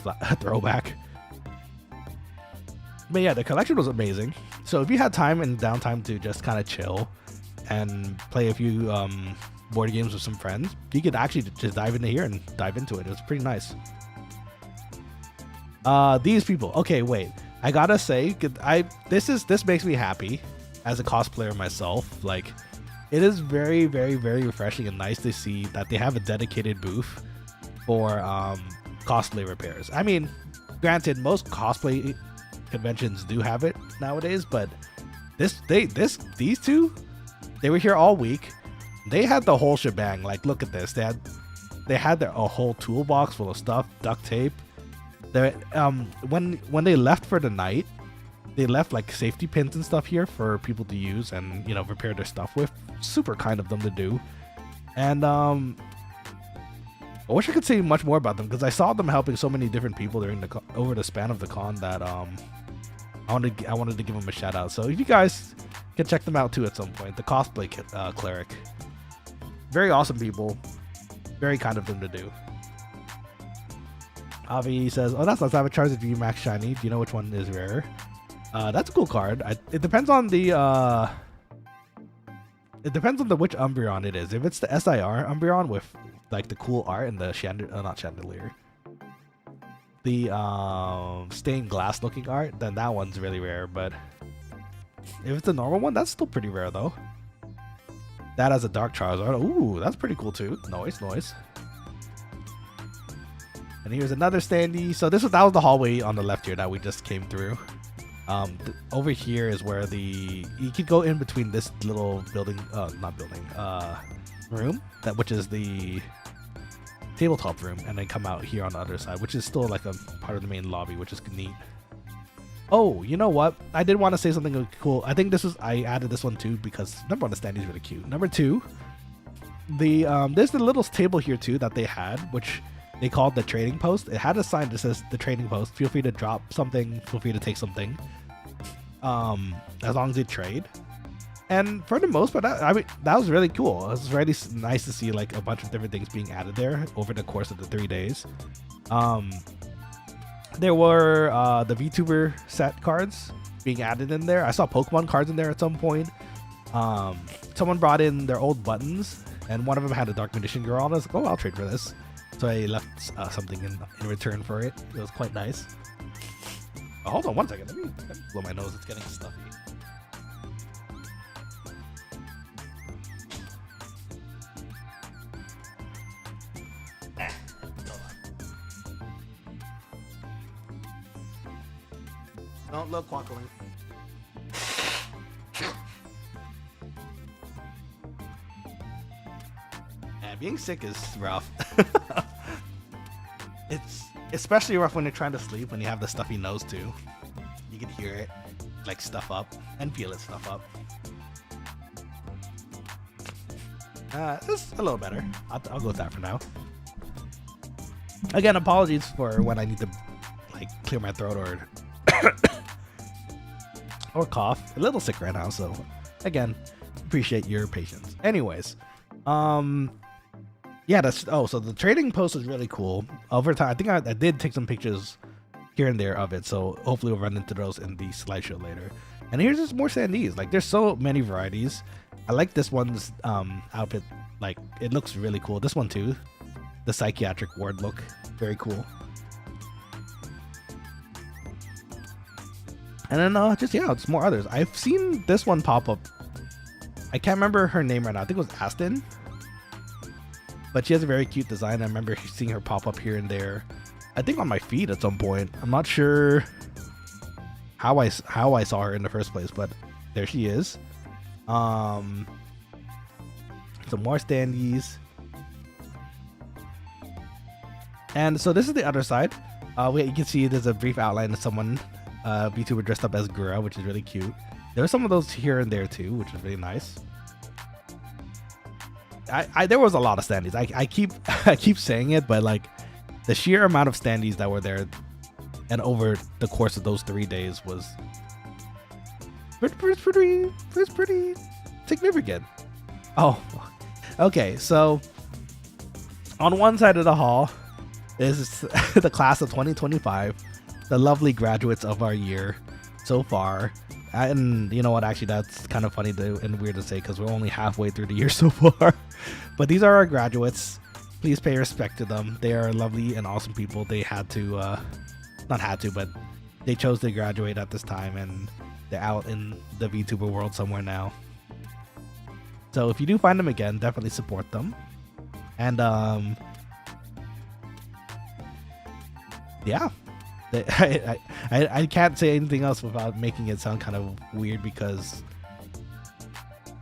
a throwback. But yeah, the collection was amazing. So if you had time and downtime to just kind of chill and play a few board games with some friends, you could actually just dive into here and dive into it. It was pretty nice. These people. Okay, wait. I gotta say, this makes me happy as a cosplayer myself. Like, it is very, very, very refreshing and nice to see that they have a dedicated booth for cosplay repairs. I mean, granted, most cosplay conventions do have it nowadays, but these two, they were here all week. They had the whole shebang. Like, look at this. They had a whole toolbox full of stuff, duct tape. They when they left for the night, they left like safety pins and stuff here for people to use and, you know, repair their stuff with. Super kind of them to do. And I wish I could say much more about them, because I saw them helping so many different people during over the span of the con that I wanted to give them a shout out. So if you guys can check them out too at some point, the cosplay cleric, very awesome people, very kind of them to do. Avi says, "Oh, that's nice. I have a Charizard V Max Shiny. Do you know which one is rare?" That's a cool card. It depends on the which Umbreon it is. If it's the SIR Umbreon with like the cool art and the not chandelier, the stained glass looking art, then that one's really rare. But if it's a normal one, that's still pretty rare though. That has a Dark Charizard. Ooh, that's pretty cool too. Noise. And here's another standee. So that was the hallway on the left here that we just came through. Over here is where you could go in between this little room, which is the tabletop room, and then come out here on the other side, which is still like a part of the main lobby, which is neat. Oh, you know what? I did want to say something cool. I think I added this one too because number one, the standee is really cute. Number two, there's the little table here too that they had, which they called the trading post. It had a sign that says the trading post. Feel free to drop something. Feel free to take something. As long as you trade. And for the most part, I mean, that was really cool. It was really nice to see like a bunch of different things being added there over the course of the 3 days. There were the VTuber set cards being added in there. I saw Pokemon cards in there at some point. Someone brought in their old buttons, and one of them had a Dark Magician girl on. I was like, oh, I'll trade for this. So I left something in return for it. It was quite nice. Oh, hold on one second. Let me blow my nose. It's getting stuffy. Don't look, Quokkaling. Yeah, being sick is rough. It's especially rough when you're trying to sleep, when you have the stuffy nose too. You can hear it like stuff up and feel it stuff up. It's a little better. I'll go with that for now. Again, apologies for when I need to like clear my throat or cough. A little sick right now, so again, appreciate your patience. Anyways, yeah, so the trading post is really cool. Over time, I think I did take some pictures here and there of it, so hopefully we'll run into those in the slideshow later. And here's just more standees. Like, there's so many varieties. I like this one's outfit. Like, it looks really cool. This one too, the psychiatric ward look, very cool. And then it's more others. I've seen this one pop up. I can't remember her name right now. I think it was Aston. But she has a very cute design. I remember seeing her pop up here and there. I think on my feed at some point. I'm not sure how I saw her in the first place, but there she is. Some more standees. And so this is the other side. You can see there's a brief outline of someone, VTuber dressed up as Gura, which is really cute. There were some of those here and there too, which is really nice. There was a lot of standees. I keep saying it, but like the sheer amount of standees that were there and over the course of those 3 days was pretty significant. Oh, okay. So on one side of the hall is the class of 2025, the lovely graduates of our year so far. And you know what, actually that's kind of funny and weird to say because we're only halfway through the year so far. But these are our graduates. Please pay respect to them. They are lovely and awesome people. They had to, not had to, but they chose to graduate at this time, and they're out in the VTuber world somewhere now. So if you do find them again, definitely support them. And yeah, I can't say anything else without making it sound kind of weird, because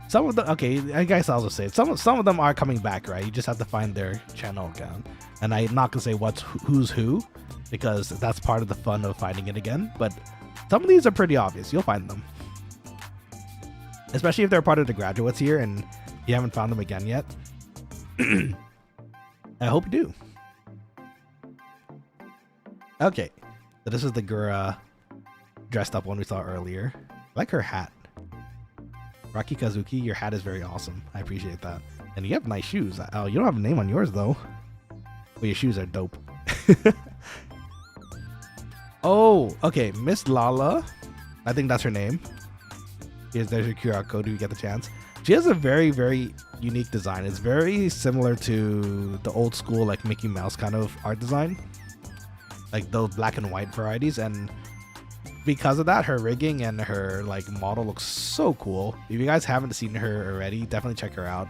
some of them, okay, I guess I'll just say it. Some of them are coming back, right? You just have to find their channel account, and I'm not gonna say who's who, because that's part of the fun of finding it again. But some of these are pretty obvious. You'll find them, especially if they're part of the graduates here and you haven't found them again yet. I hope you do. Okay, so this is the girl dressed up one we saw earlier. I like her hat. Rocky Kazuki, your hat is very awesome. I appreciate that. And you have nice shoes. Oh, you don't have a name on yours though. But your shoes are dope. Oh, okay. Miss Lala. I think that's her name. There's your QR code if you get the chance. She has a very, very unique design. It's very similar to the old school like Mickey Mouse kind of art design. Like those black and white varieties, and because of that, her rigging and her like model looks so cool. If you guys haven't seen her already, definitely check her out.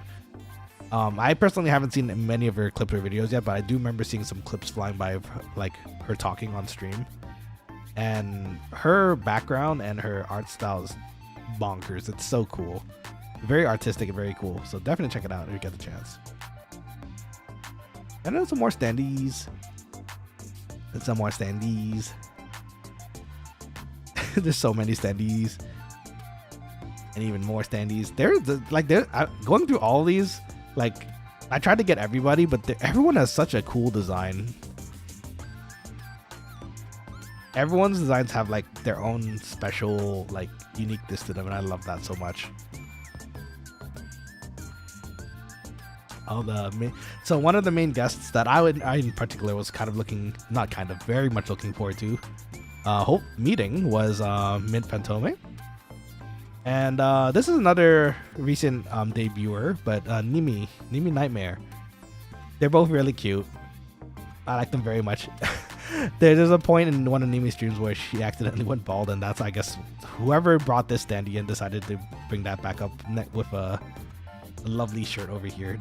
I personally haven't seen many of her clips or videos yet, but I do remember seeing some clips flying by of like her talking on stream, and her background and her art style is bonkers. It's so cool, very artistic and very cool. So definitely check it out if you get the chance. And then some more standees. And some more standees. There's so many standees, and even more standees. They're going through all of these. Like, I tried to get everybody, but everyone has such a cool design. Everyone's designs have like their own special, like, uniqueness to them, and I love that so much. So one of the main guests that I in particular was very much looking forward to meeting was Mint Fantome. And this is another recent debuter, but Nimi Nightmare. They're both really cute. I like them very much. There's a point in one of Nimi's streams where she accidentally went bald, and that's, I guess, whoever brought this standee in decided to bring that back up with a lovely shirt over here.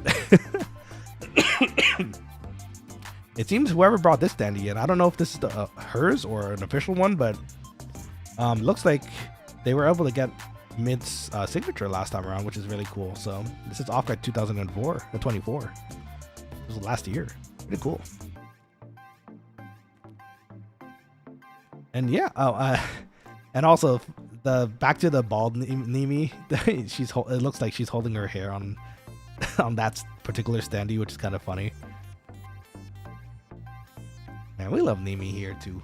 It seems whoever brought this standee in, I don't know if this is hers or an official one, but looks like they were able to get Mint's signature last time around, which is really cool. So this is Offkai 2024. This was last year. Pretty cool. And yeah, and also back to the bald Nimi. It looks like she's holding her hair on that particular standee, which is kind of funny. Man, we love Nimi here too.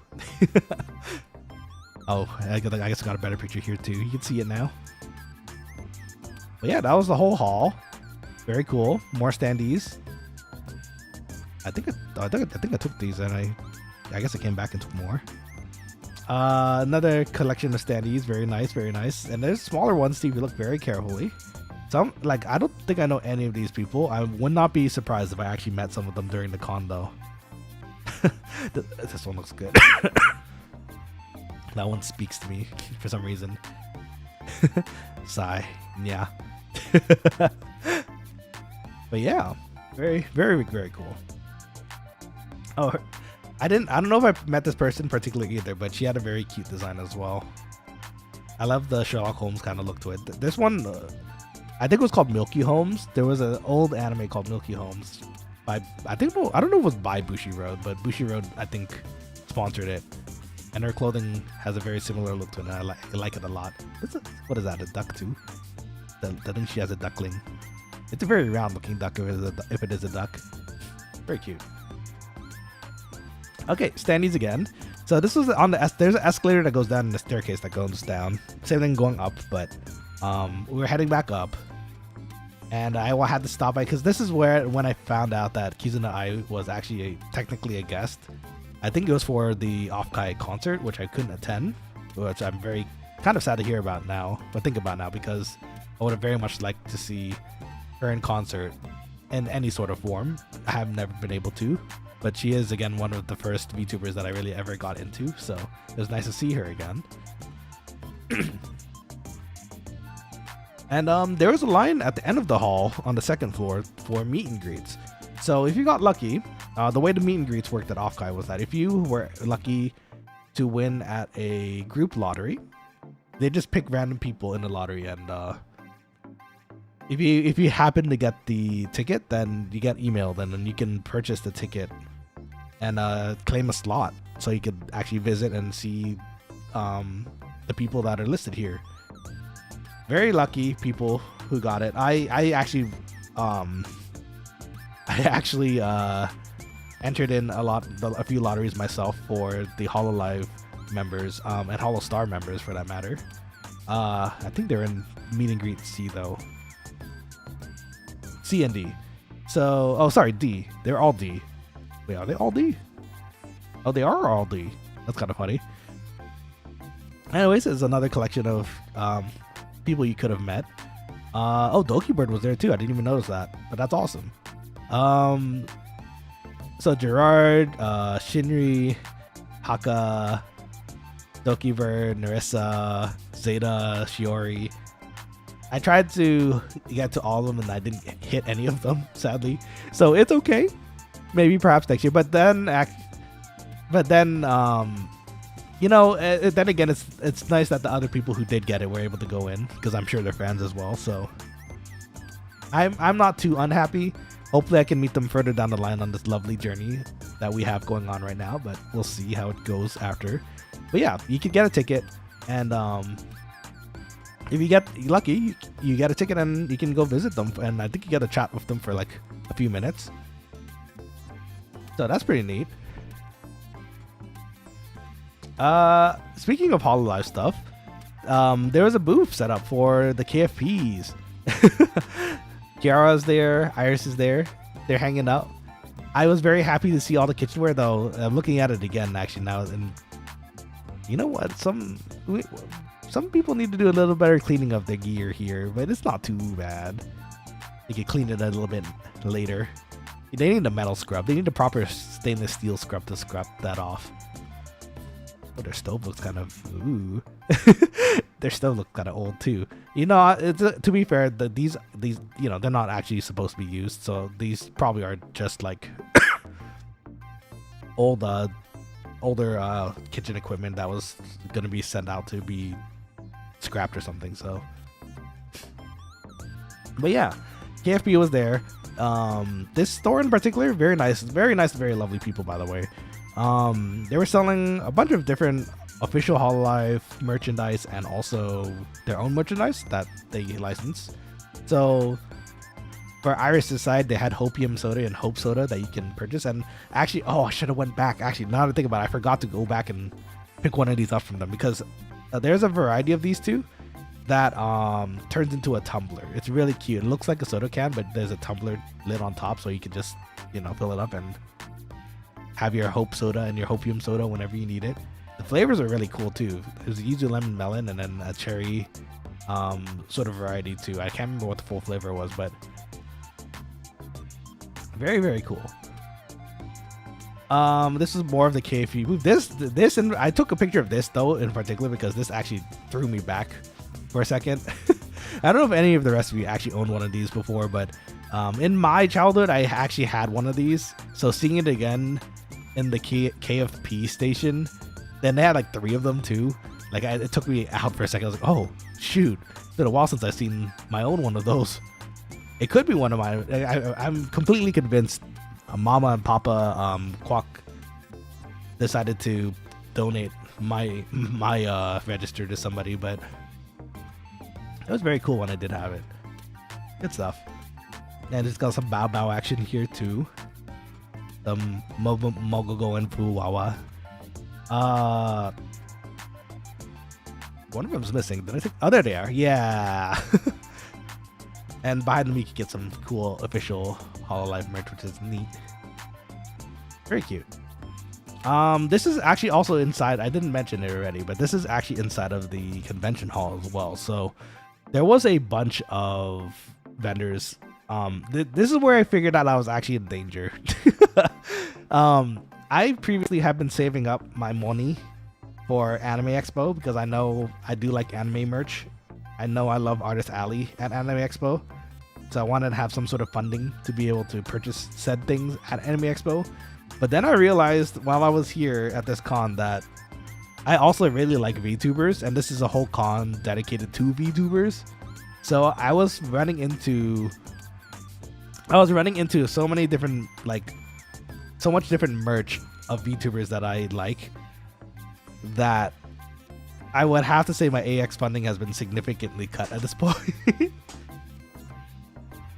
Oh, I guess I got a better picture here too. You can see it now. But yeah, that was the whole haul. Very cool. More standees. I think I took these, and I guess I came back and took more. Another collection of standees. Very nice, very nice. And there's smaller ones too if you look very carefully. Some, like, I don't think I know any of these people. I would not be surprised if I actually met some of them during the con though. This one looks good. That one speaks to me for some reason. Sigh. Yeah. But yeah, very, very, very cool. Oh, I don't know if I met this person particularly either, but she had a very cute design as well. I love the Sherlock Holmes kind of look to it. This one, I think it was called Milky Holmes. There was an old anime called Milky Holmes by, I don't know if it was by Bushiroad, but Bushiroad, I think, sponsored it. And her clothing has a very similar look to it, and I like it a lot. What is that, a duck too? I think she has a duckling. It's a very round looking duck if it is a duck. Very cute. Okay, standees again. So this was on there's an escalator that goes down and a staircase that goes down. Same thing going up, but we were heading back up. And I had to stop by, because this is when I found out that Kizuna Ai was actually technically a guest. I think it was for the Offkai concert, which I couldn't attend, which I'm very kind of sad to hear about now, but think about now, because I would have very much liked to see her in concert in any sort of form. I have never been able to. but she is again one of the first VTubers that I really ever got into, so it was nice to see her again. And there was a line at the end of the hall on the second floor for meet and greets. So if you got lucky, the way the meet and greets worked at Offkai was that if you were lucky to win at a group lottery, they just pick random people in the lottery, and if you happen to get the ticket, then you get emailed, and then you can purchase the ticket and claim a slot, so you could actually visit and see the people that are listed here. Very lucky people who got it. I actually entered in a few lotteries myself for the HoloLive members and HoloStar members for that matter. I think they're in meet and greet C though. C and D. So, oh sorry, D. They're all D. Wait, are they all D? Oh, they are all D. That's kind of funny. Anyways, it's another collection of people you could have met. Oh, Dokibird was there too. I didn't even notice that, but that's awesome. So Gerard, Shinri, Haka, Dokibird, Narissa, Zeta, Shiori. I tried to get to all of them and I didn't hit any of them, sadly. So it's okay. Maybe perhaps next year. But then, you know, then again, it's nice that the other people who did get it were able to go in, because I'm sure they're fans as well. So I'm not too unhappy. Hopefully I can meet them further down the line on this lovely journey that we have going on right now, but we'll see how it goes after. But yeah, you can get a ticket, and if you get lucky, you get a ticket and you can go visit them, and I think you get to chat with them for like a few minutes. So that's pretty neat. Speaking of HoloLive stuff, there was a booth set up for the KFPs. Kiara's there, Iris is there, they're hanging out. I was very happy to see all the kitchenware though. I'm looking at it again actually now, and you know what? Some people need to do a little better cleaning of their gear here, but it's not too bad. They can clean it a little bit later. They need a metal scrub. They need a proper stainless steel scrub to scrub that off. Oh, their stove looks kind of ooh. Their stove looks kind of old too. You know, to be fair, these you know, they're not actually supposed to be used, so these probably are just like older kitchen equipment that was gonna be sent out to be scrapped or something. So, but yeah, KFP was there. This store in particular, very nice, very lovely people, by the way. They were selling a bunch of different official HoloLive merchandise and also their own merchandise that they license. So for Iris' side, they had Hopium soda and Hope soda that you can purchase. And actually, oh, I should have went back. Actually, now that I think about it, I forgot to go back and pick one of these up from them, because there's a variety of these two that turns into a tumbler. It's really cute. It looks like a soda can, but there's a tumbler lid on top, so you can just, you know, fill it up and have your Hope soda and your Hopium soda whenever you need it. The flavors are really cool too. There's usually lemon melon and then a cherry sort of variety too. I can't remember what the full flavor was, but very cool. This is more of the KFP booth. This and I took a picture of this though in particular because this actually threw me back for a second. I don't know if any of the rest of you actually owned one of these before, but in my childhood I actually had one of these. So seeing it again in the KFP station, then they had like 3 of them too. Like it took me out for a second. I was like, oh shoot, it's been a while since I've seen my own one of those. It could be one of mine. I'm completely convinced Mama and Papa Quack decided to donate my register to somebody, but it was very cool when I did have it. Good stuff. And it's got some bow bow action here too. Mogogo and Fuwawa. One of them's missing. Did I think? Oh, there they are. Yeah. And behind them you can get some cool official HoloLive merch, which is neat. Very cute. This is actually also inside. I didn't mention it already, but this is actually inside of the convention hall as well. So there was a bunch of vendors. This is where I figured out I was actually in danger. I previously have been saving up my money for Anime Expo because I know I do like anime merch. I know I love Artist Alley at Anime Expo, so I wanted to have some sort of funding to be able to purchase said things at Anime Expo. But then I realized while I was here at this con that I also really like VTubers, and this is a whole con dedicated to VTubers. So I was running into so many different, like, so much different merch of VTubers that I like that I would have to say my AX funding has been significantly cut at this point.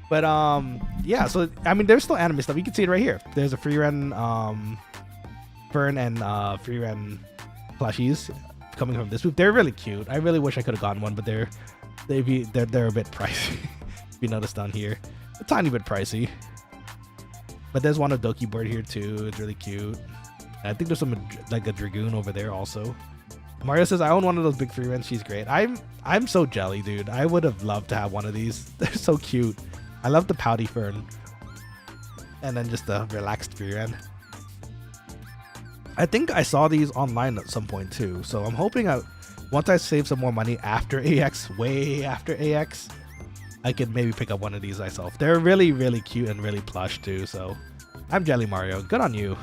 But yeah, so I mean, there's still anime stuff. You can see it right here. There's a Freeren, Fern and Freeren plushies coming from this booth. They're really cute. I really wish I could have gotten one, but they're a bit pricey. If you notice down here, a tiny bit pricey. But there's one of Doki Bird here too. It's really cute. And I think there's some like a Dragoon over there also. Mario says I own one of those big Freeren. She's great. I'm so jelly, dude. I would have loved to have one of these. They're so cute. I love the pouty Fern. And then just the relaxed Freeren. I think I saw these online at some point too. So I'm hoping once I save some more money after AX, way after AX, I could maybe pick up one of these myself. They're really, really cute and really plush too. So I'm Jelly Mario. Good on you.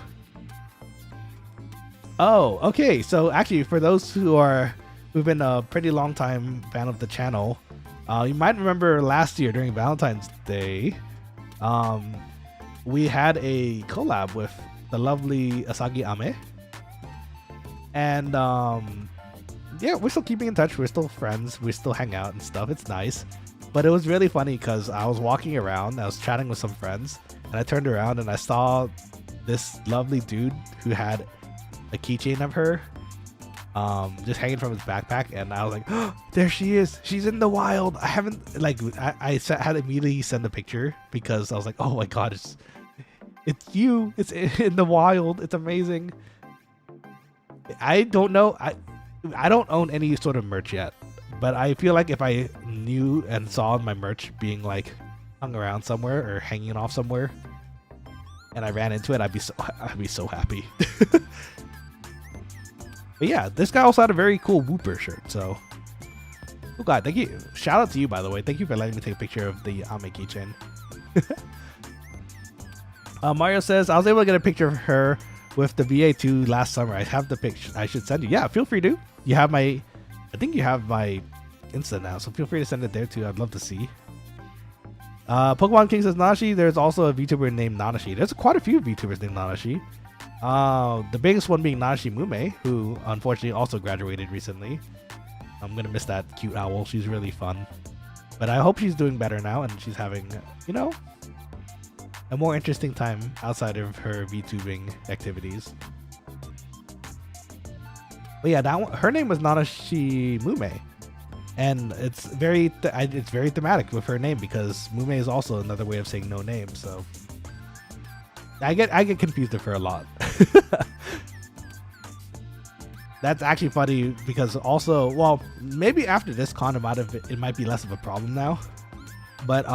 Oh, okay. So actually, for those who've been a pretty long time fan of the channel, you might remember last year during Valentine's Day, we had a collab with the lovely Asagi Ame. And yeah, we're still keeping in touch. We're still friends. We still hang out and stuff. It's nice. But it was really funny because I was walking around, I was chatting with some friends, and I turned around and I saw this lovely dude who had a keychain of her just hanging from his backpack, and I was like, oh, there she is. She's in the wild. I haven't, like, I had to immediately send a picture because I was like, oh my god, it's you. It's in the wild. It's amazing. I don't know. I don't own any sort of merch yet, but I feel like if I knew and saw my merch being like hung around somewhere or hanging off somewhere, and I ran into it, I'd be so happy. But yeah, this guy also had a very cool Whooper shirt. So, oh god, thank you. Shout out to you, by the way. Thank you for letting me take a picture of the Ame keychain. Mario says I was able to get a picture of her with the VA2 last summer. I have the picture. I should send you. Yeah, feel free to. You have my, I think you have my Insta now, so feel free to send it there too. I'd love to see. Pokemon King says Nanashi. There's also a VTuber named Nanashi. There's quite a few VTubers named Nanashi. The biggest one being Nanashi Mume, who unfortunately also graduated recently. I'm gonna miss that cute owl. She's really fun. But I hope she's doing better now and she's having, you know, a more interesting time outside of her VTubing activities. But yeah, that one, her name was Nanashi Mume, and it's very thematic with her name because Mume is also another way of saying no name. So I get confused with her a lot. That's actually funny because also, well, maybe after this con it might be less of a problem now, but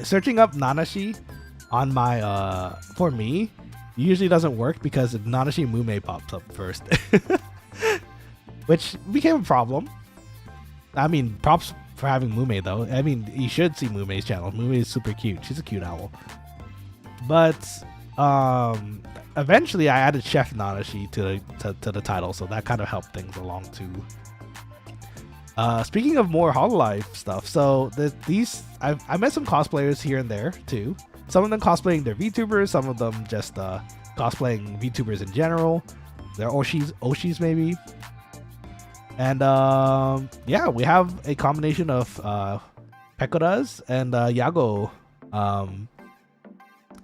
searching up Nanashi on my for me usually doesn't work because Nanashi Mume pops up first. Which became a problem. I mean, props for having Mume though. I mean, you should see Mume's channel. Mume is super cute. She's a cute owl. But eventually I added Chef Nanashi to the title, so that kind of helped things along too. Speaking of more Hololive stuff, so I met some cosplayers here and there too. Some of them cosplaying their VTubers, some of them just cosplaying VTubers in general. They're Oshis maybe. And yeah, we have a combination of Pekoras and Yago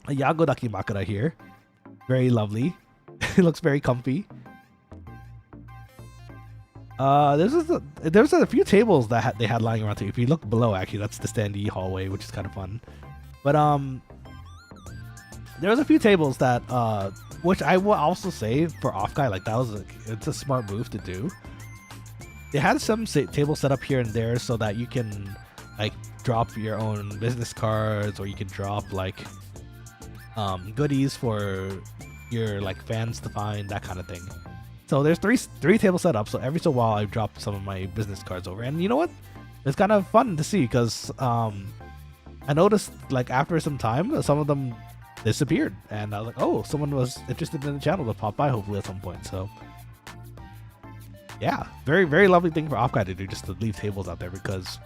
Dakimakura here. Very lovely. It looks very comfy. There's a few tables that they had lying around too. If you look below, actually, that's the standee hallway, which is kind of fun. But there was a few tables that which I will also say for Offkai, like it's a smart move to do. They had some tables set up here and there so that you can like drop your own business cards, or you can drop like goodies for your like fans to find, that kind of thing. So there's three tables set up. So every so while I drop some of my business cards over, and you know what? It's kind of fun to see because I noticed like after some time, some of them disappeared, and I was like, oh, someone was interested in the channel to pop by hopefully at some point. So yeah, very, very lovely thing for Offkai to do, just to leave tables out there, because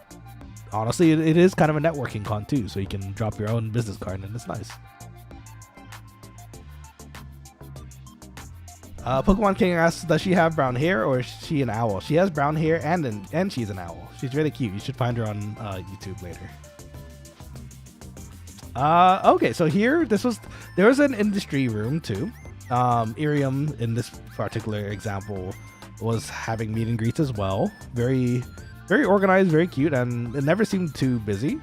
honestly it is kind of a networking con too, so you can drop your own business card and it's nice. Pokemon King asks, does she have brown hair or is she an owl? She has brown hair and she's an owl. She's really cute. You should find her on YouTube later. Okay, so here there was an industry room too. Irium in this particular example was having meet and greets as well. Very, very organized, very cute, and it never seemed too busy.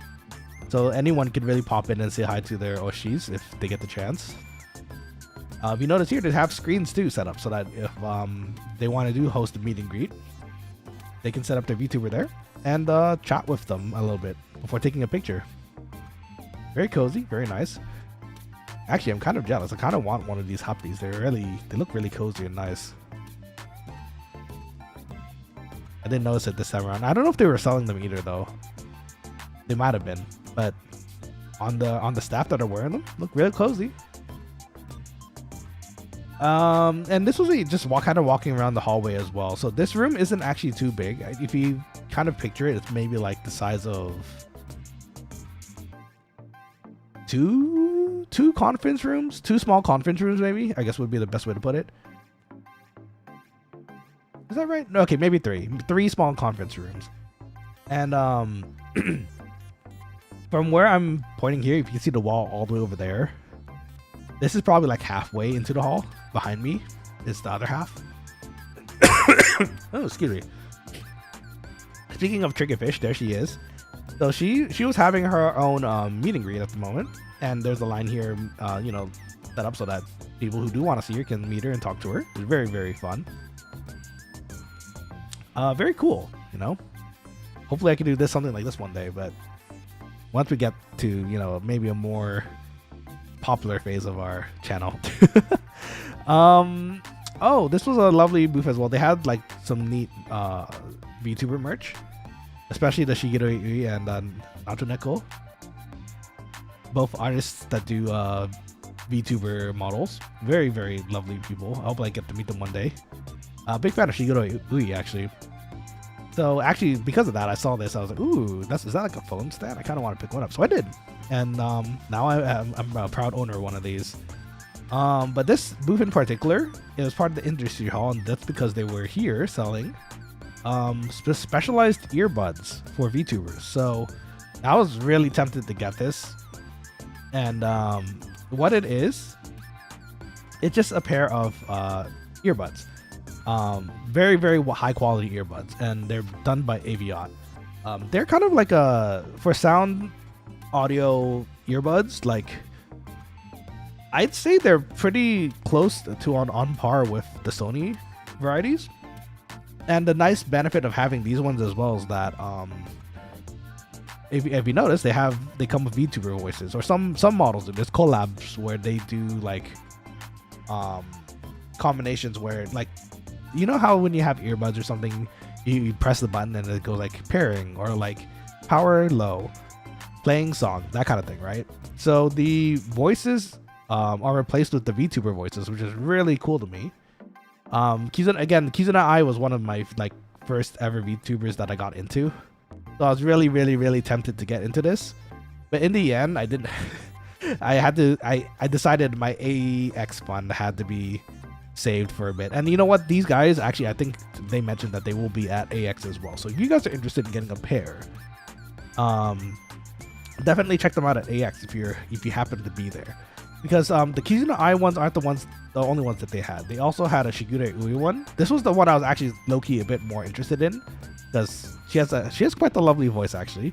So anyone could really pop in and say hi to their Oshis if they get the chance. If you notice here, they have screens too set up so that if they want to host a meet and greet, they can set up their VTuber there and chat with them a little bit before taking a picture. Very cozy, very nice. Actually, I'm kind of jealous. I kind of want one of these huppies. They look really cozy and nice. I didn't notice it this time around. I don't know if they were selling them either though. They might have been, but on the staff that are wearing them, look really cozy. And this was just kind of walking around the hallway as well. So this room isn't actually too big. If you kind of picture it, it's maybe like the size of two conference rooms, two small conference rooms, maybe, I guess would be the best way to put it. Is that right? Okay, maybe three small conference rooms. And from where I'm pointing here, if you can see the wall all the way over there, this is probably like halfway into the hall. Behind me is the other half. Oh, excuse me. Speaking of Triggerfish, there she is. So she was having her own meet and greet at the moment, and there's a line here, you know, set up so that people who do want to see her can meet her and talk to her. It's very, very fun. Very cool, you know. Hopefully I can do something like this one day, but once we get to, you know, maybe a more popular phase of our channel. Oh, this was a lovely booth as well. They had like some neat VTuber merch, especially the Shigeru Ui and Natuneko, both artists that do VTuber models. Very, very lovely people. I hope I get to meet them one day. Big fan of Shigeru Ui actually. So actually, because of that, I saw this. I was like, ooh, is that like a phone stand? I kind of want to pick one up. So I did. And now I'm a proud owner of one of these. But this booth in particular, it was part of the industry hall, and that's because they were here selling specialized earbuds for VTubers. So I was really tempted to get this. And what it is, it's just a pair of earbuds. Very, very high quality earbuds, and they're done by Aviat. They're kind of like for sound audio earbuds, like I'd say they're pretty close to on par with the Sony varieties. And the nice benefit of having these ones as well is that if you notice, they come with VTuber voices, or some models do. There's collabs where they do like combinations where, like, you know how when you have earbuds or something, you press the button and it goes like pairing or like power low, playing song, that kind of thing, right? So the voices are replaced with the VTuber voices, which is really cool to me. Kizuna Ai was one of my like first ever VTubers that I got into, so I was really, really, really tempted to get into this, but in the end I didn't. I decided my AEX fund had to be saved for a bit. And you know what, these guys actually, I think they mentioned that they will be at AX as well, so if you guys are interested in getting a pair, definitely check them out at AX if you happen to be there, because the Kizuna Ai ones aren't the only ones that they had. They also had a Shigeru Ui one. This was the one I was actually low-key a bit more interested in, because she has quite the lovely voice actually,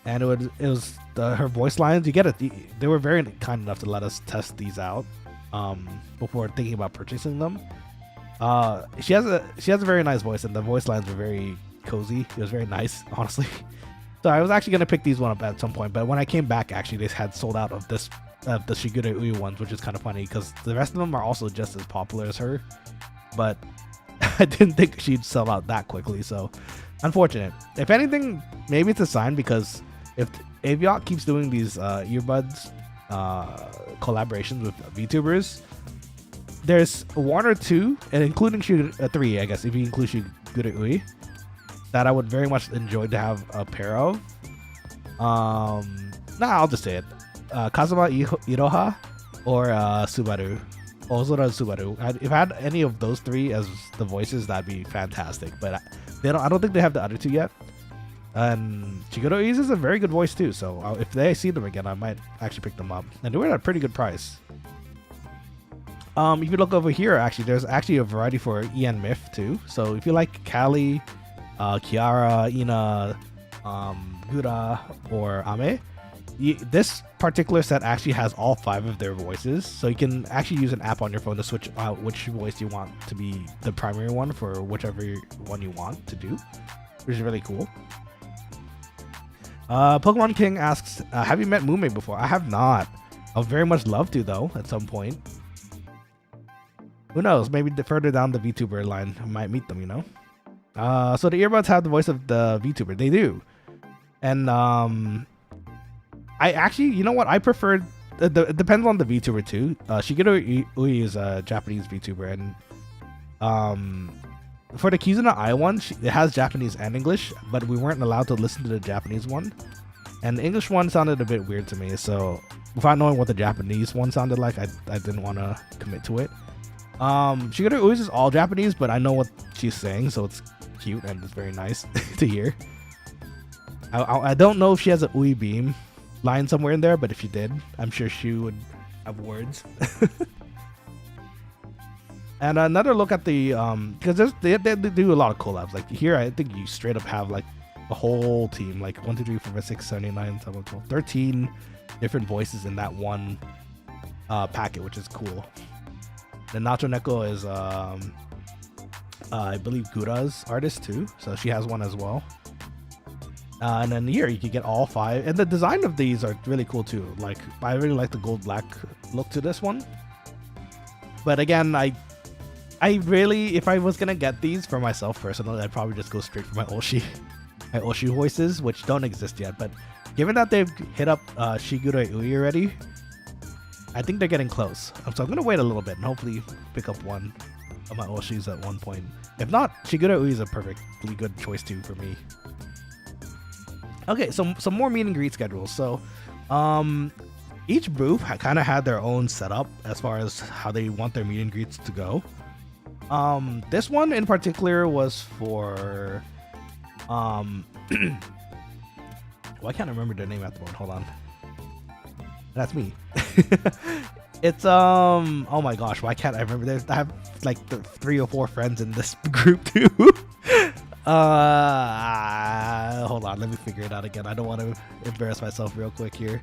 and it was her voice lines. You get it. They were very kind enough to let us test these out before thinking about purchasing them. She has a very nice voice, and the voice lines were very cozy. It was very nice, honestly. So I was actually gonna pick these one up at some point, but when I came back, actually they had sold out of this the Shigure Ui ones, which is kind of funny because the rest of them are also just as popular as her, but I didn't think she'd sell out that quickly. So unfortunate. If anything, maybe it's a sign, because if Aviot keeps doing these earbuds collaborations with VTubers, there's one or two, and including three, I guess, if you include Shigure Ui, that I would very much enjoy to have a pair of. I'll just say it. Kazuma Iroha or Subaru. Ozora Subaru. If I had any of those three as the voices, that'd be fantastic. But I don't think they have the other two yet. And Shigure Ui's is a very good voice too. So if they see them again, I might actually pick them up. And they were at a pretty good price. If you look over here, actually, there's actually a variety for Ian Myth too. So if you like Callie, Kiara, Ina, Gura, or Ame, this particular set actually has all 5 of their voices. So you can actually use an app on your phone to switch out which voice you want to be the primary one for whichever one you want to do, which is really cool. Pokemon King asks, have you met Mume before? I have not. I would very much love to, though, at some point. Who knows? Maybe further down the VTuber line, I might meet them, you know? So the earbuds have the voice of the VTuber. They do. And I actually, you know what? I prefer... it depends on the VTuber, too. Shigure Ui is a Japanese VTuber. And for the Kizuna Ai one, it has Japanese and English, but we weren't allowed to listen to the Japanese one. And the English one sounded a bit weird to me. So without knowing what the Japanese one sounded like, I didn't want to commit to it. Shigure Ui's is all Japanese, but I know what she's saying, so it's cute and it's very nice to hear. I don't know if she has a Ui beam line somewhere in there, but if she did, I'm sure she would have words. And another look at the because they do a lot of collabs. Like here, I think you straight up have like a whole team, like 1, 2, 3, 4, 5, 6, 7, 8, 9, 10, 11, 12, 13 different voices in that one packet, which is cool. The Nacho Neko is I believe Gura's artist too, so she has one as well. And then here you can get all 5, and the design of these are really cool too. Like I really like the gold black look to this one. But again, I really, if I was gonna get these for myself personally, I'd probably just go straight for my Oshi voices, which don't exist yet. But given that they've hit up Shigure Ui already, I think they're getting close. So I'm gonna wait a little bit and hopefully pick up one of my Oshis at one point. If not, Shigure Ui is a perfectly good choice too for me. Okay, so some more meet and greet schedules. So each booth kind of had their own setup as far as how they want their meet and greets to go. This one in particular was for well, I can't remember their name at the moment. Hold on. That's me. It's oh my gosh, why can't I remember? I have like 3 or 4 friends in this group too. Hold on, let me figure it out again. I don't want to embarrass myself real quick here.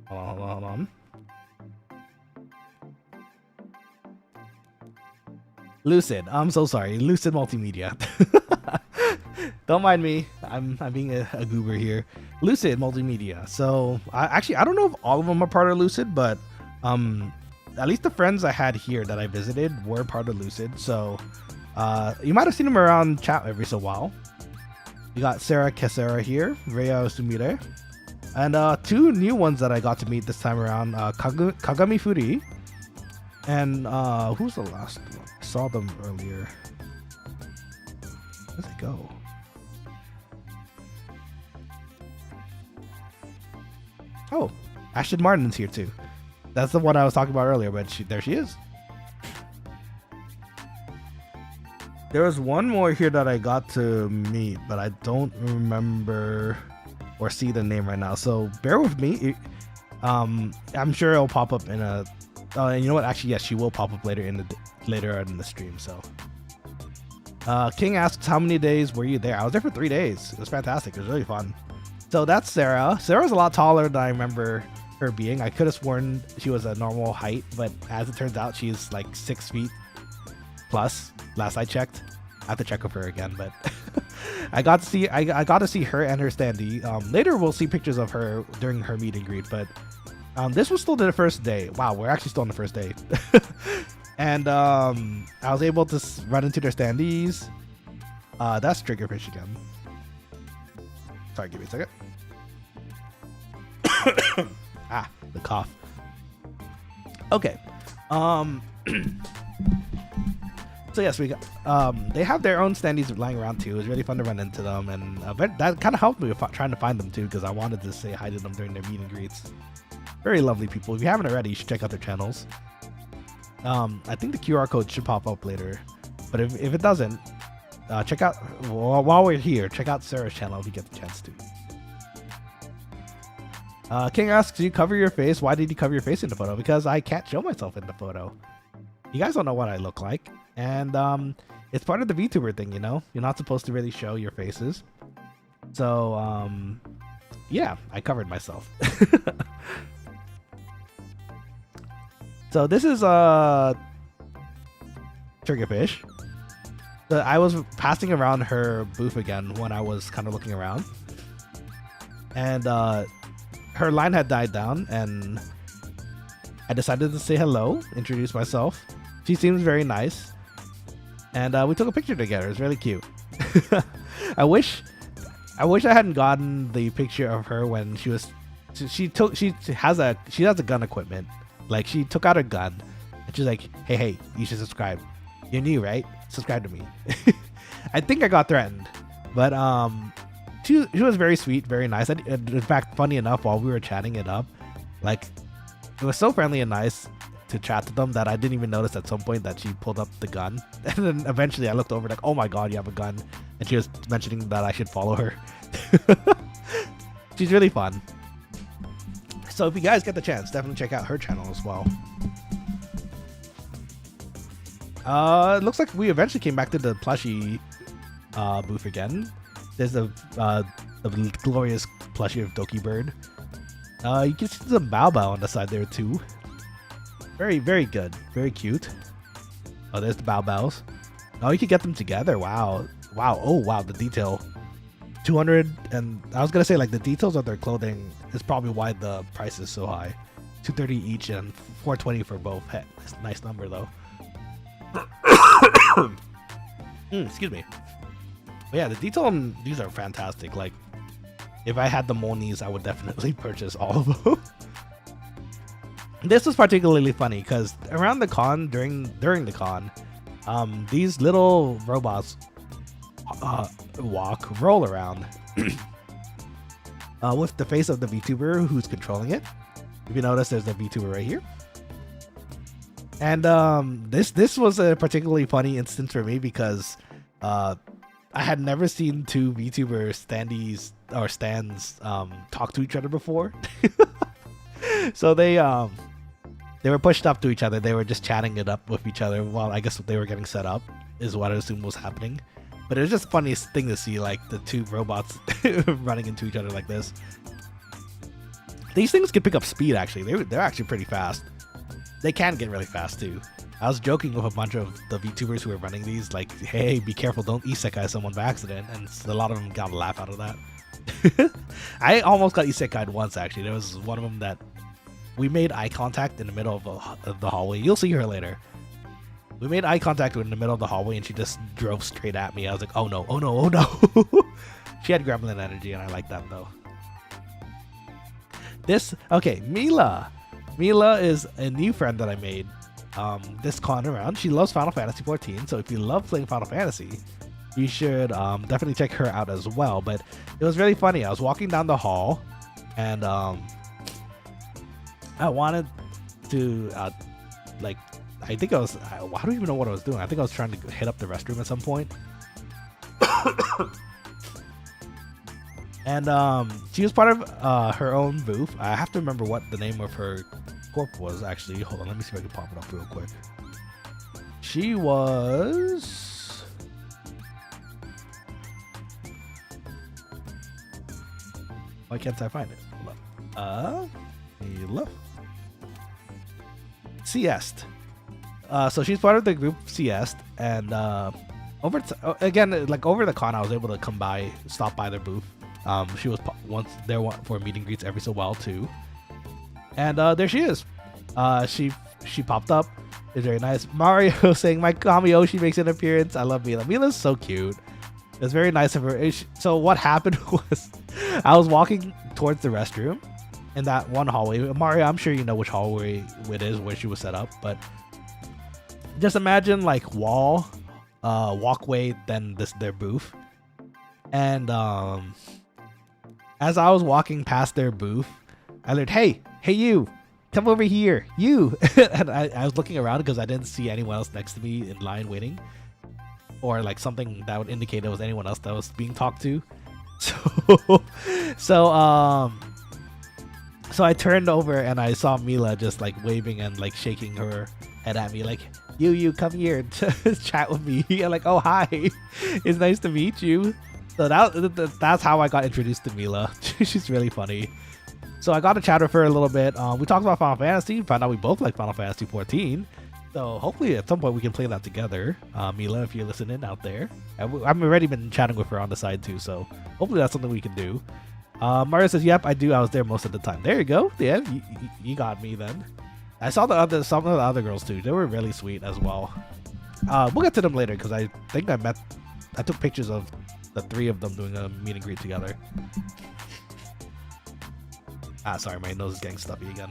Hold on. Lucid. I'm so sorry. Lucid Multimedia. Don't mind me. I'm being a goober here. Lucid Multimedia. So I don't know if all of them are part of Lucid, but at least the friends I had here that I visited were part of Lucid. So you might have seen them around chat every so while. You got Sarah Kesera here, Rhea Sumire, and 2 new ones that I got to meet this time around, Kagami Furi, and who's the last one? I saw them earlier. Where'd they go? Oh, Ashton Martin's here too. That's the one I was talking about earlier, but there she is. There was one more here that I got to meet, but I don't remember or see the name right now. So bear with me. I'm sure it'll pop up in a. And you know what? Actually, yes, she will pop up later in the stream. So, King asks, how many days were you there? I was there for 3 days. It was fantastic. It was really fun. So that's Sarah. Sarah's a lot taller than I remember her being. I could have sworn she was a normal height, but as it turns out, she's like 6 feet plus. Last I checked, I have to check with her again, but I got to see her and her standee. Later we'll see pictures of her during her meet and greet, but this was still the first day. Wow, we're actually still on the first day. And I was able to run into their standees. That's Triggerfish again. Sorry, give me a second. The cough. Okay. So yes, we got. They have their own standees lying around too. It was really fun to run into them, and that kind of helped me with trying to find them too, because I wanted to say hi to them during their meet and greets. Very lovely people. If you haven't already, you should check out their channels. I think the QR code should pop up later, but if it doesn't, check out while we're here. Check out Sarah's channel if you get the chance to. King asks, "Do you cover your face? Why did you cover your face in the photo?" Because I can't show myself in the photo. You guys don't know what I look like, and it's part of the VTuber thing, you know. You're not supposed to really show your faces, so yeah, I covered myself. So this is Triggerfish. I was passing around her booth again when I was kind of looking around, and her line had died down, and I decided to say hello, introduce myself. She seems very nice, and we took a picture together. It's really cute. I wish I hadn't gotten the picture of her when she was. She has a gun equipment. Like, she took out her gun, and she's like, hey, you should subscribe. You're new, right? Subscribe to me. I think I got threatened, but she was very sweet, very nice. In fact, funny enough, while we were chatting it up, like, it was so friendly and nice to chat to them that I didn't even notice at some point that she pulled up the gun. And then eventually I looked over like, oh my god, you have a gun. And she was mentioning that I should follow her. She's really fun. So if you guys get the chance, definitely check out her channel as well. It looks like we eventually came back to the plushie booth again. There's the glorious plushie of vtuberid. You can see some Bao Bao on the side there too. Very, very good. Very cute. Oh, there's the Bao Baos. Oh, you can get them together. Wow. Wow. Oh, wow. The detail. 200, and I was gonna say, like, the details of their clothing is probably why the price is so high. 230 each and 420 for both. Hey, that's a nice number though. Excuse me. But yeah, the detail on these are fantastic. Like, if I had the monies, I would definitely purchase all of them. This was particularly funny because around the con, during the con, these little robots roll around with the face of the VTuber who's controlling it. If you notice, there's a VTuber right here. And this was a particularly funny instance for me because I had never seen two VTuber stands talk to each other before. So they were pushed up to each other. They were just chatting it up with each other while I guess they were getting set up is what I assume was happening. But it was just the funniest thing to see, like, the two robots running into each other like this. These things can pick up speed, actually. They're actually pretty fast. They can get really fast, too. I was joking with a bunch of the VTubers who were running these, like, hey, be careful, don't isekai someone by accident. And a lot of them got a laugh out of that. I almost got isekai'd once, actually. There was one of them that we made eye contact in the middle of the hallway. You'll see her later. We made eye contact in the middle of the hallway, and she just drove straight at me. I was like, oh no, oh no, oh no. She had gremlin energy, and I like that, though. Okay, Mila. Mila is a new friend that I made this con around. She loves Final Fantasy 14, so if you love playing Final Fantasy, you should definitely check her out as well. But it was really funny. I was walking down the hall, and I wanted to, I think I don't even know what I was doing. I think I was trying to hit up the restroom at some point. And she was part of her own booth. I have to remember what the name of her corp was, actually. Hold on, let me see if I can pop it up real quick. She was... Why can't I find it? Hold on. Mila. Siest. So she's part of the group Siest, and over the con, I was able to stop by their booth. She was once there for meet and greets every so while too, and there she is. She popped up. It's very nice. Mario saying my Kamiyoshi makes an appearance. I love Mila. Mila's so cute. It's very nice of her. So what happened was, I was walking towards the restroom in that one hallway. Mario, I'm sure you know which hallway it is where she was set up, but just imagine like walkway, then their booth. And as I was walking past their booth, I learned, hey you, come over here, you. And I was looking around because I didn't see anyone else next to me in line waiting, or like something that would indicate it was anyone else that was being talked to. So I turned over and I saw Mila just like waving and like shaking her head at me like, you come here and chat with me. I'm like, oh hi, it's nice to meet you. So that's how I got introduced to Mila. She's really funny. So I got to chat with her a little bit. We talked about Final Fantasy. Found out we both like Final Fantasy 14. So hopefully at some point we can play that together. Mila, if you're listening out there. I've already been chatting with her on the side too. So hopefully that's something we can do. Mario says, yep, I do. I was there most of the time. There you go. Yeah, you got me then. I saw some of the other girls too. They were really sweet as well. We'll get to them later because I think I took pictures of the 3 of them doing a meet and greet together. Sorry, my nose is getting stuffy again.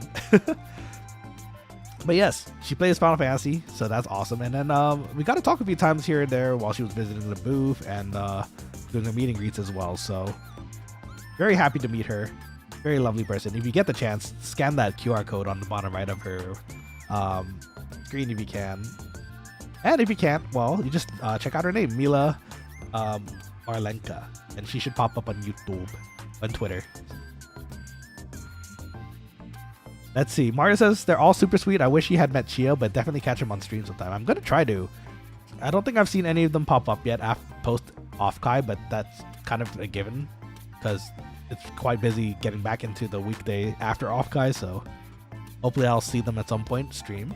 But yes, she plays Final Fantasy, so that's awesome. And then we got to talk a few times here and there while she was visiting the booth and doing the meet and greets as well. So very happy to meet her. Very lovely person. If you get the chance, scan that QR code on the bottom right of her screen if you can. And if you can't, well, you just check out her name, Mila Marlenka, and she should pop up on YouTube, on Twitter. Let's see. Mario says they're all super sweet. I wish he had met Chio, but definitely catch him on stream sometime. I'm gonna try to. I don't think I've seen any of them pop up yet post Offkai, but that's kind of a given because it's quite busy getting back into the weekday after Offkai. So hopefully I'll see them at some point stream.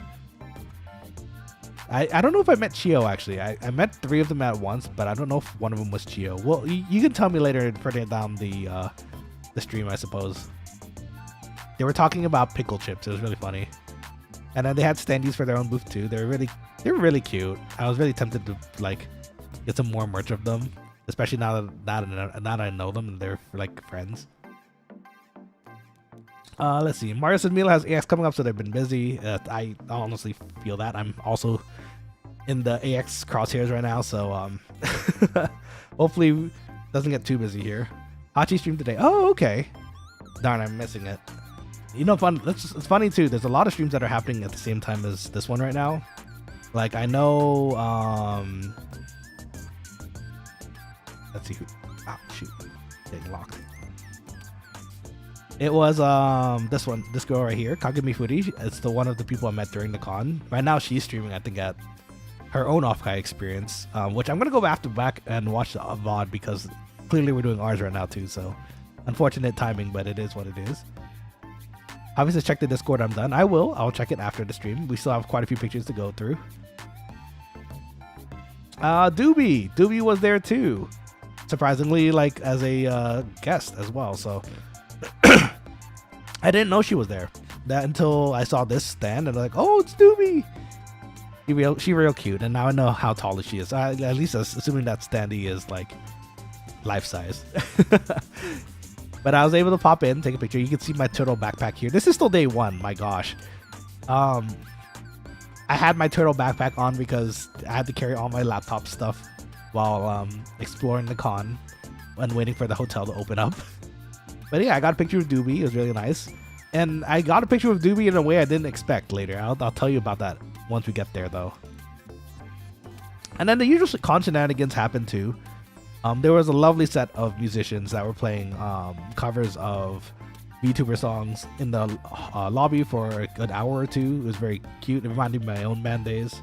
I don't know if I met Chio actually. I met 3 of them at once, but I don't know if one of them was Chio. Well, you can tell me later further down the stream, I suppose. They were talking about pickle chips. It was really funny. And then they had standees for their own booth too. They were really cute. I was really tempted to like get some more merch of them, especially now that I know them and they're like friends. Let's see. Mario says Mila has AX coming up, so they've been busy. I honestly feel that. I'm also in the AX crosshairs right now, so hopefully it doesn't get too busy here. Hachi streamed today. Oh, okay. Darn, I'm missing it. You know, it's funny too. There's a lot of streams that are happening at the same time as this one right now. Like I know, let's see who. Ah, shoot, getting locked. It was this girl right here, Kagami Furi. It's one of the people I met during the con. Right now she's streaming, I think, at her own Offkai experience, which I'm gonna go back and watch the VOD because clearly we're doing ours right now too. So unfortunate timing, but it is what it is. Obviously, check the Discord. I'm done. I'll check it after the stream. We still have quite a few pictures to go through. Doobie was there too, surprisingly, like as a guest as well. So I didn't know she was there until I saw this stand and I'm like, oh, it's Doobie. She real cute, and now I know how tall she is. At least assuming that standee is like life size. But I was able to pop in, take a picture. You can see my turtle backpack here. This is still day 1. My gosh. I had my turtle backpack on because I had to carry all my laptop stuff while exploring the con and waiting for the hotel to open up. But yeah, I got a picture of Doobie. It was really nice. And I got a picture of Doobie in a way I didn't expect later. I'll tell you about that once we get there, though. And then the usual con shenanigans happened too. There was a lovely set of musicians that were playing covers of VTuber songs in the lobby for a good hour or 2. It was very cute. It reminded me of my own band days.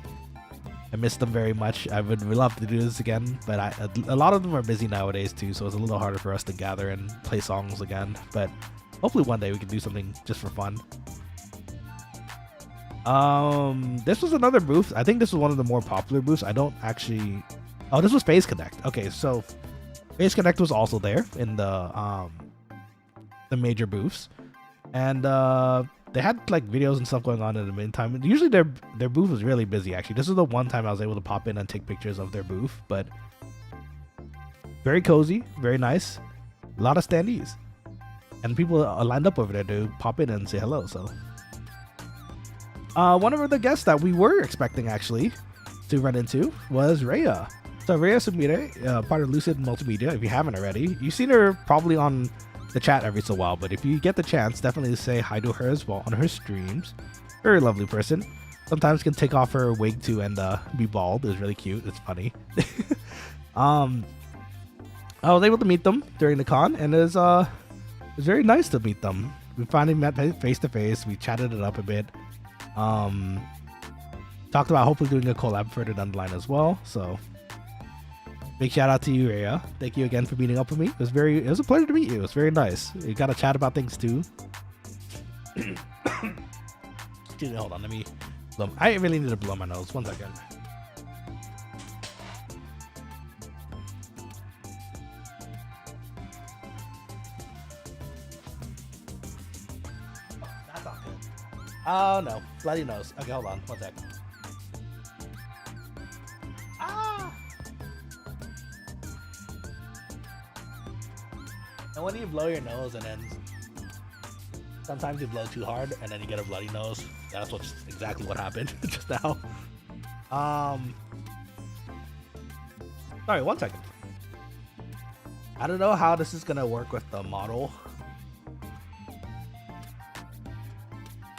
I miss them very much. I would love to do this again, but a lot of them are busy nowadays too, so it's a little harder for us to gather and play songs again. But hopefully one day we can do something just for fun. This was another booth. I think this was one of the more popular booths. I don't actually. Oh, this was Phase Connect. Okay, so Phase Connect was also there in the major booths, and they had like videos and stuff going on in the meantime. Usually their booth was really busy. Actually, this is the one time I was able to pop in and take pictures of their booth, but very cozy, very nice, a lot of standees, and people are lined up over there to pop in and say hello. So one of the guests that we were expecting actually to run into was Heya. So Heya Sumire, part of Lucid Multimedia. If you haven't already, you've seen her probably on the chat every so while, but if you get the chance, definitely say hi to her as well on her streams. Very lovely person. Sometimes can take off her wig too and be bald. It's really cute. It's funny. I was able to meet them during the con, and it was very nice to meet them. We finally met face to face. We chatted it up a bit. Talked about hopefully doing a collab further down the line as well. So big shout out to you, Heya. Thank you again for meeting up with me. It was a pleasure to meet you. It was very nice. We got to chat about things too. Hold on, let me blow. I really need to blow my nose. 1 second. That's not good. Oh no, bloody nose. Okay, hold on. 1 second. And when you blow your nose and then sometimes you blow too hard and then you get a bloody nose. That's exactly what happened just now. Sorry, 1 second. I don't know how this is gonna work with the model.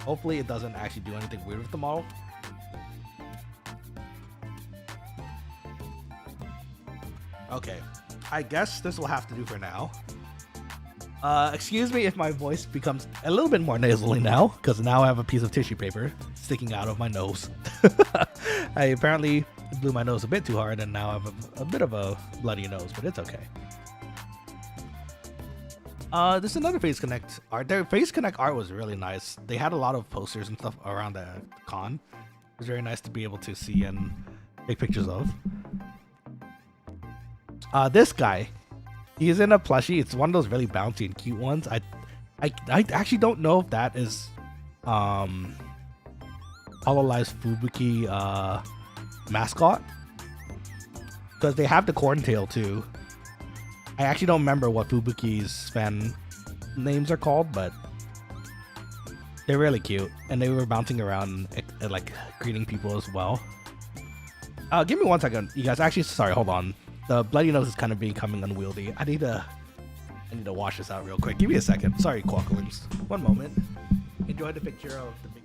Hopefully it doesn't actually do anything weird with the model. Okay, I guess this will have to do for now. Excuse me if my voice becomes a little bit more nasally now, because now I have a piece of tissue paper sticking out of my nose. I apparently blew my nose a bit too hard, and now I have a bit of a bloody nose, but it's okay. This is another Phase Connect art. Their Phase Connect art was really nice. They had a lot of posters and stuff around the con. It was very nice to be able to see and take pictures of. This guy, he's in a plushie. It's one of those really bouncy and cute ones. I actually don't know if that is Hololive's Fubuki mascot, because they have the corntail too. I actually don't remember what Fubuki's fan names are called, but they're really cute, and they were bouncing around and like greeting people as well. Give me 1 second, you guys. Actually, sorry, hold on. The bloody nose is kind of becoming unwieldy. I need to wash this out real quick. Give me a second. Sorry, Quokkalings. 1 moment. Enjoy the picture of the big.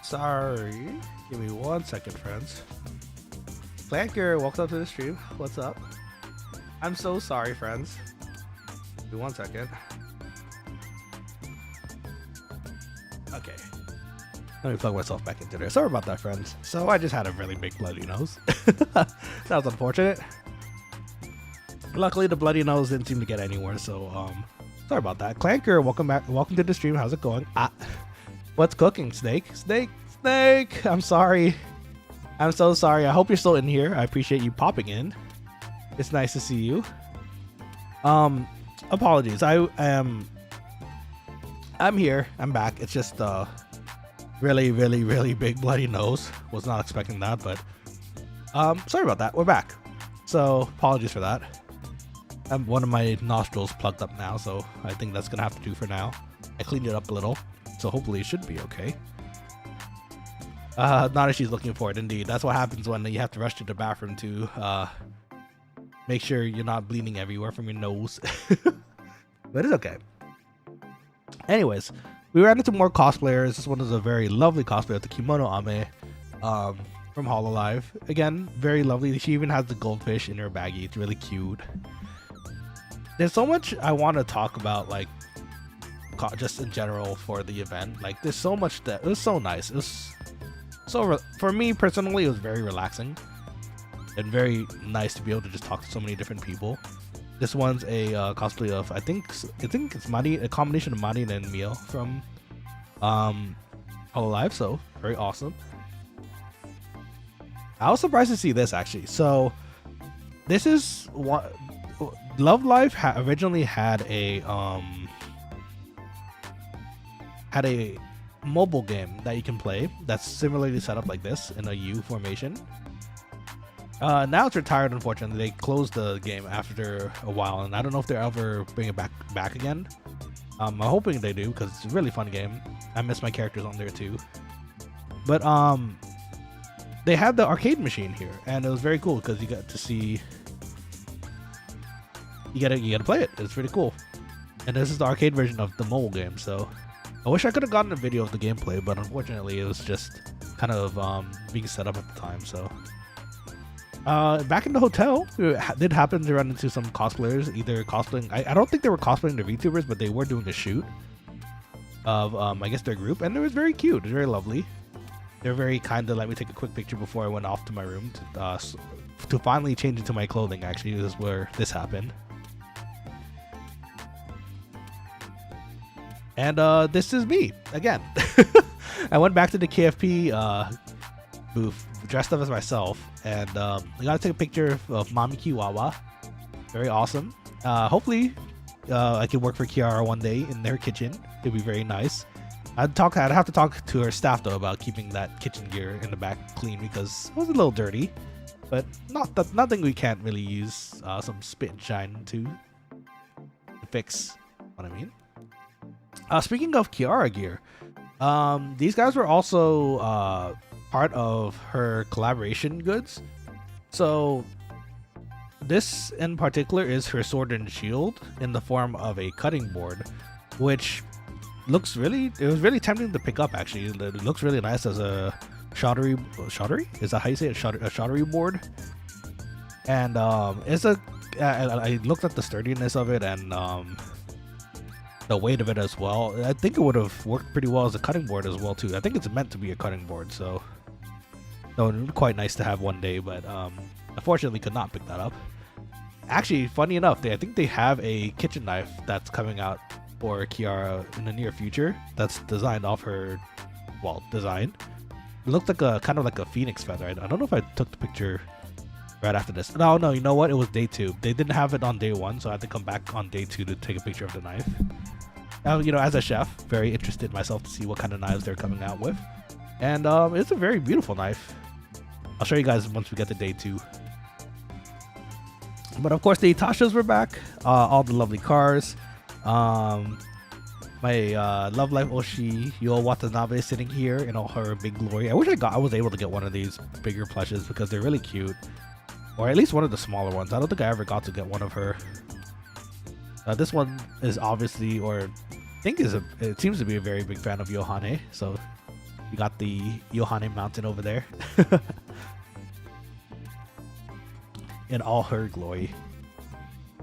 Sorry. Give me 1 second, friends. Clanker, welcome to the stream. What's up? I'm so sorry, friends. Give me 1 second. Okay. Let me plug myself back into there. Sorry about that, friends. So I just had a really big bloody nose. That was unfortunate. Luckily, the bloody nose didn't seem to get anywhere, so sorry about that. Clanker, welcome back. Welcome to the stream. How's it going? What's cooking? Snake? I'm sorry. I'm so sorry. I hope you're still in here. I appreciate you popping in. It's nice to see you. Apologies. I'm here. I'm back. It's just really big bloody nose. Was not expecting that, but sorry about that. We're back. So apologies for that. One of my nostrils plugged up now, so I think that's gonna have to do for now. I cleaned it up a little, so hopefully it should be okay. Nanashi's looking for it, indeed. That's what happens when you have to rush to the bathroom to make sure you're not bleeding everywhere from your nose. But it's okay. Anyways, we ran into more cosplayers. This one is a very lovely cosplayer with the kimono ame from Hololive. Again, very lovely. She even has the goldfish in her baggie. It's really cute. There's so much I want to talk about, like, just in general for the event. Like, there's so much that it was so nice. It was so for me personally, it was very relaxing and very nice to be able to just talk to so many different people. This one's a cosplay of I think it's Mari, a combination of Mari and Mio from Hololive, so very awesome. I was surprised to see this actually. So this is what Love Live originally had a mobile game that you can play that's similarly set up like this in a U formation. Now it's retired, unfortunately. They closed the game after a while, and I don't know if they'll ever bring it back again. I'm hoping they do, because it's a really fun game. I miss my characters on there too. But they had the arcade machine here, and it was very cool because you got to see. You gotta play it. It's pretty cool. And this is the arcade version of the mobile game, so I wish I could have gotten a video of the gameplay, but unfortunately it was just kind of being set up at the time. So back in the hotel, it did happen to run into some cosplayers, either cosplaying. I don't think they were cosplaying the VTubers, but they were doing a shoot of I guess their group, and it was very cute. It was very lovely. They're very kind to let me take a quick picture before I went off to my room to finally change into my clothing. Actually, this is where this happened. And this is me again. I went back to the KFP booth dressed up as myself, and I got to take a picture of Mami Kiwawa. Very awesome. Hopefully I can work for Kiara one day in their kitchen. It'd be very nice. I'd have to talk to her staff though about keeping that kitchen gear in the back clean, because it was a little dirty, but nothing we can't really use some spit and shine to fix. What I mean. Speaking of Kiara gear, these guys were also part of her collaboration goods. So this in particular is her sword and shield in the form of a cutting board, which looks it was really tempting to pick up actually. It looks really nice as a shottery? Is that how you say it? A shottery board? And I looked at the sturdiness of it and the weight of it as well. I think it would have worked pretty well as a cutting board as well too. I think it's meant to be a cutting board, so it would be quite nice to have one day, but unfortunately could not pick that up. Actually, funny enough, I think they have a kitchen knife that's coming out for Kiara in the near future that's designed off her design. It looked like a kind of like a phoenix feather. I don't know if I took the picture right after this. No, you know what? It was day 2. They didn't have it on day 1, so I had to come back on day 2 to take a picture of the knife. You know, as a chef, very interested myself to see what kind of knives they're coming out with. And it's a very beautiful knife. I'll show you guys once we get to day 2. But of course, the Itashas were back. All the lovely cars. My Love Life Oshi Yo Watanabe sitting here in all her big glory. I wish I was able to get one of these bigger plushes because they're really cute. Or at least one of the smaller ones. I don't think I ever got to get one of her. This one is obviously, or I think it seems to be a very big fan of Yohane. So You got the Yohane Mountain over there in all her glory.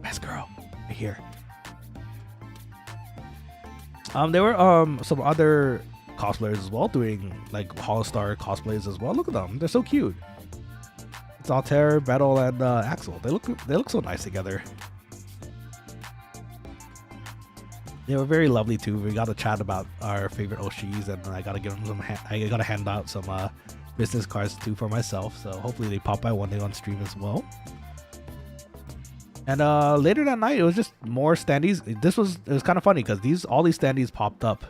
Best girl, right here. There were some other cosplayers as well doing like Hollistar cosplays as well. Look at them, they're so cute. It's Altair, Battle, and Axel. They look so nice together. They were very lovely too. We got to chat about our favorite Oshis, and I gotta give them some. I gotta hand out some business cards too for myself. So hopefully they pop by one day on stream as well. And later that night, it was just more standees. It was kind of funny because all these standees popped up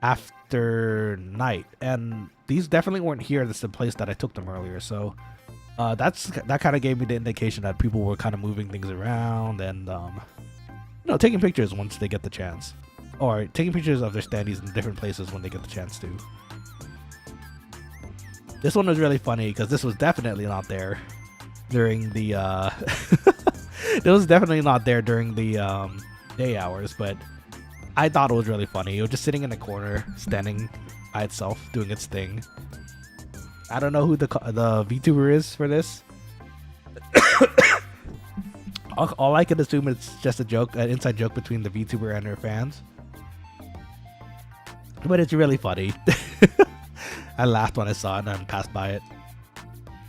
after night, and these definitely weren't here. This is the place that I took them earlier. So that kind of gave me the indication that people were kind of moving things around and taking pictures once they get the chance, or taking pictures of their standees in different places when they get the chance to. This one was really funny because this was definitely not there during the it was definitely not there during the day hours, but I thought it was really funny. It was just sitting in the corner, standing by itself, doing its thing. I don't know who the VTuber is for this. All I can assume it's just a joke, an inside joke between the VTuber and her fans. But it's really funny. I laughed when I saw it and passed by it.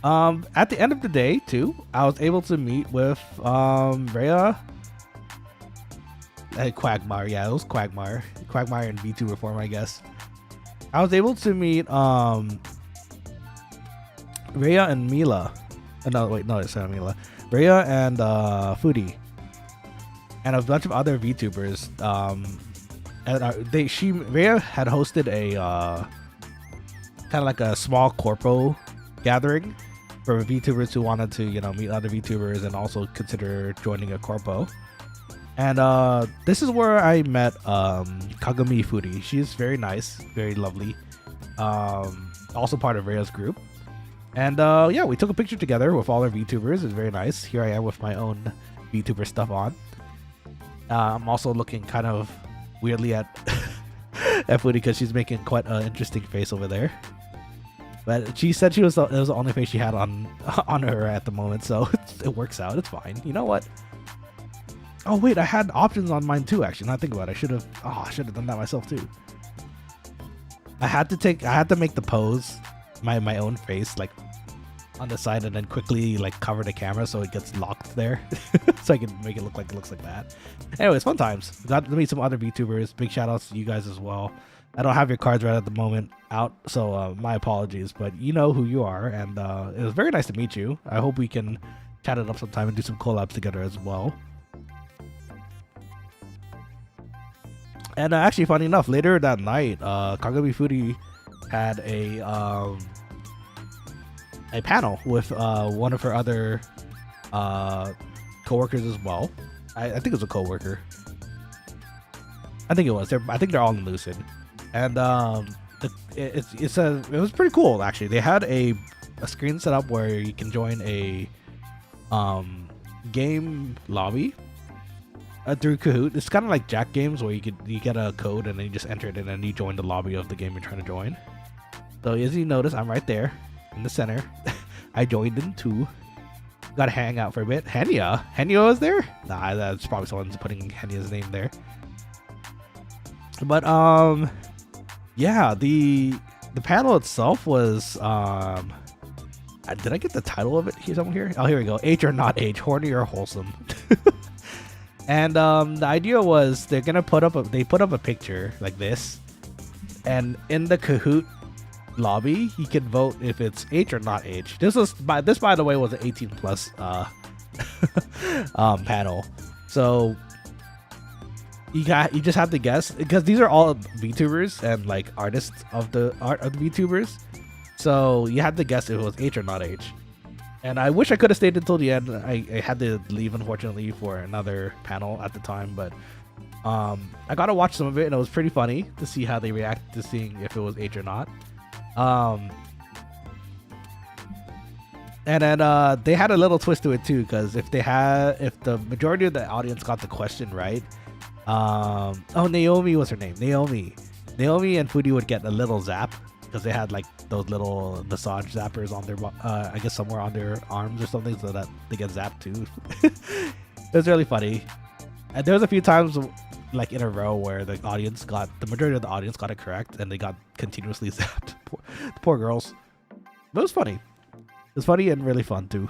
At the end of the day, too, I was able to meet with Heya Quagmire. Yeah, it was Quagmire. Quagmire in VTuber form, I guess. I was able to meet Heya and Mila. No, it's not Mila. Heya and Foodie, and a bunch of other VTubers. And Heya had hosted a kind of like a small corpo gathering for VTubers who wanted to, meet other VTubers and also consider joining a corpo. And this is where I met Kagami Foodie. She's very nice, very lovely. Also part of Heya's group. And yeah, we took a picture together with all our VTubers. It was very nice. Here I am with my own VTuber stuff on. I'm also looking kind of weirdly at Foodie because she's making quite an interesting face over there. But she said it was the only face she had on her at the moment, so it works out. It's fine. You know what? Oh wait, I had options on mine too. Actually, now I think about it, I should have done that myself too. I had to make the pose my own face like on the side and then quickly like cover the camera so it gets locked there so I can make it look like it looks like that. Anyways, fun times. Got to meet some other VTubers. Big shout outs to you guys as well. I don't have your cards right at the moment out, so my apologies, but you know who you are, and it was very nice to meet you. I hope we can chat it up sometime and do some collabs together as well. And actually, funny enough, later that night, Kagami Foodie had a panel with one of her other co-workers as well. I think it was a co-worker. I think it was. I think they're all in Lucid, and it was pretty cool actually. They had a screen set up where you can join a game lobby through Kahoot. It's kind of like Jack games where you get a code and then you just enter it and then you join the lobby of the game you're trying to join. So as you notice, I'm right there in the center. I joined in too. Got to hang out for a bit. Heya was there? Nah, that's probably someone's putting Henya's name there. But yeah, the panel itself was did I get the title of it here? Oh, here we go. Age or not age, horny or wholesome. And the idea was they put up a picture like this, and in the Kahoot lobby you can vote if it's age or not age. This by the way was an 18 plus panel, so you just have to guess, because these are all VTubers and like artists of the VTubers, so you had to guess if it was age or not age. And I wish I could have stayed until the end. I had to leave, unfortunately, for another panel at the time. But I got to watch some of it, and it was pretty funny to see how they react to seeing if it was age or not. And then they had a little twist to it, too, because if the majority of the audience got the question right, Naomi was her name. Naomi and Foodie would get a little zap because they had like those little massage zappers on their I guess somewhere on their arms or something, so that they get zapped too. It was really funny, and there was a few times like in a row where the majority of the audience got it correct, and they got continuously zapped. Poor girls. But it was funny. It was funny and really fun too.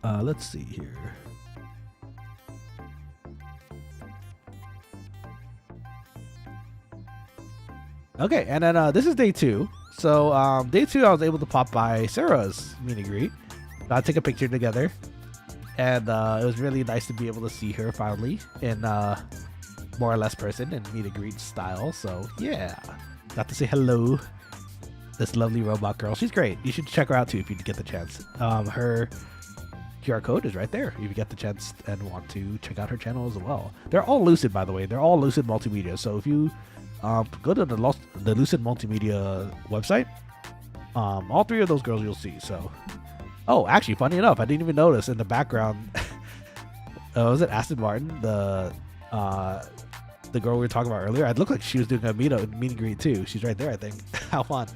Let's see here. Okay, and then this is day 2. So day 2, I was able to pop by Sarah's meet and greet. Got to take a picture together, and it was really nice to be able to see her finally in more or less person and meet and greet style. So yeah, got to say hello. This lovely robot girl, she's great. You should check her out too if you get the chance. Her QR code is right there if you get the chance and want to check out her channel as well. They're all Lucid, by the way. They're all Lucid Multimedia. So if you go to the Lucid Multimedia website, all 3 of those girls you'll see. So, oh, actually, funny enough, I didn't even notice in the background. Was it Aston Martin, the girl we were talking about earlier? It looked like she was doing a meet and greet too. She's right there, I think. How fun.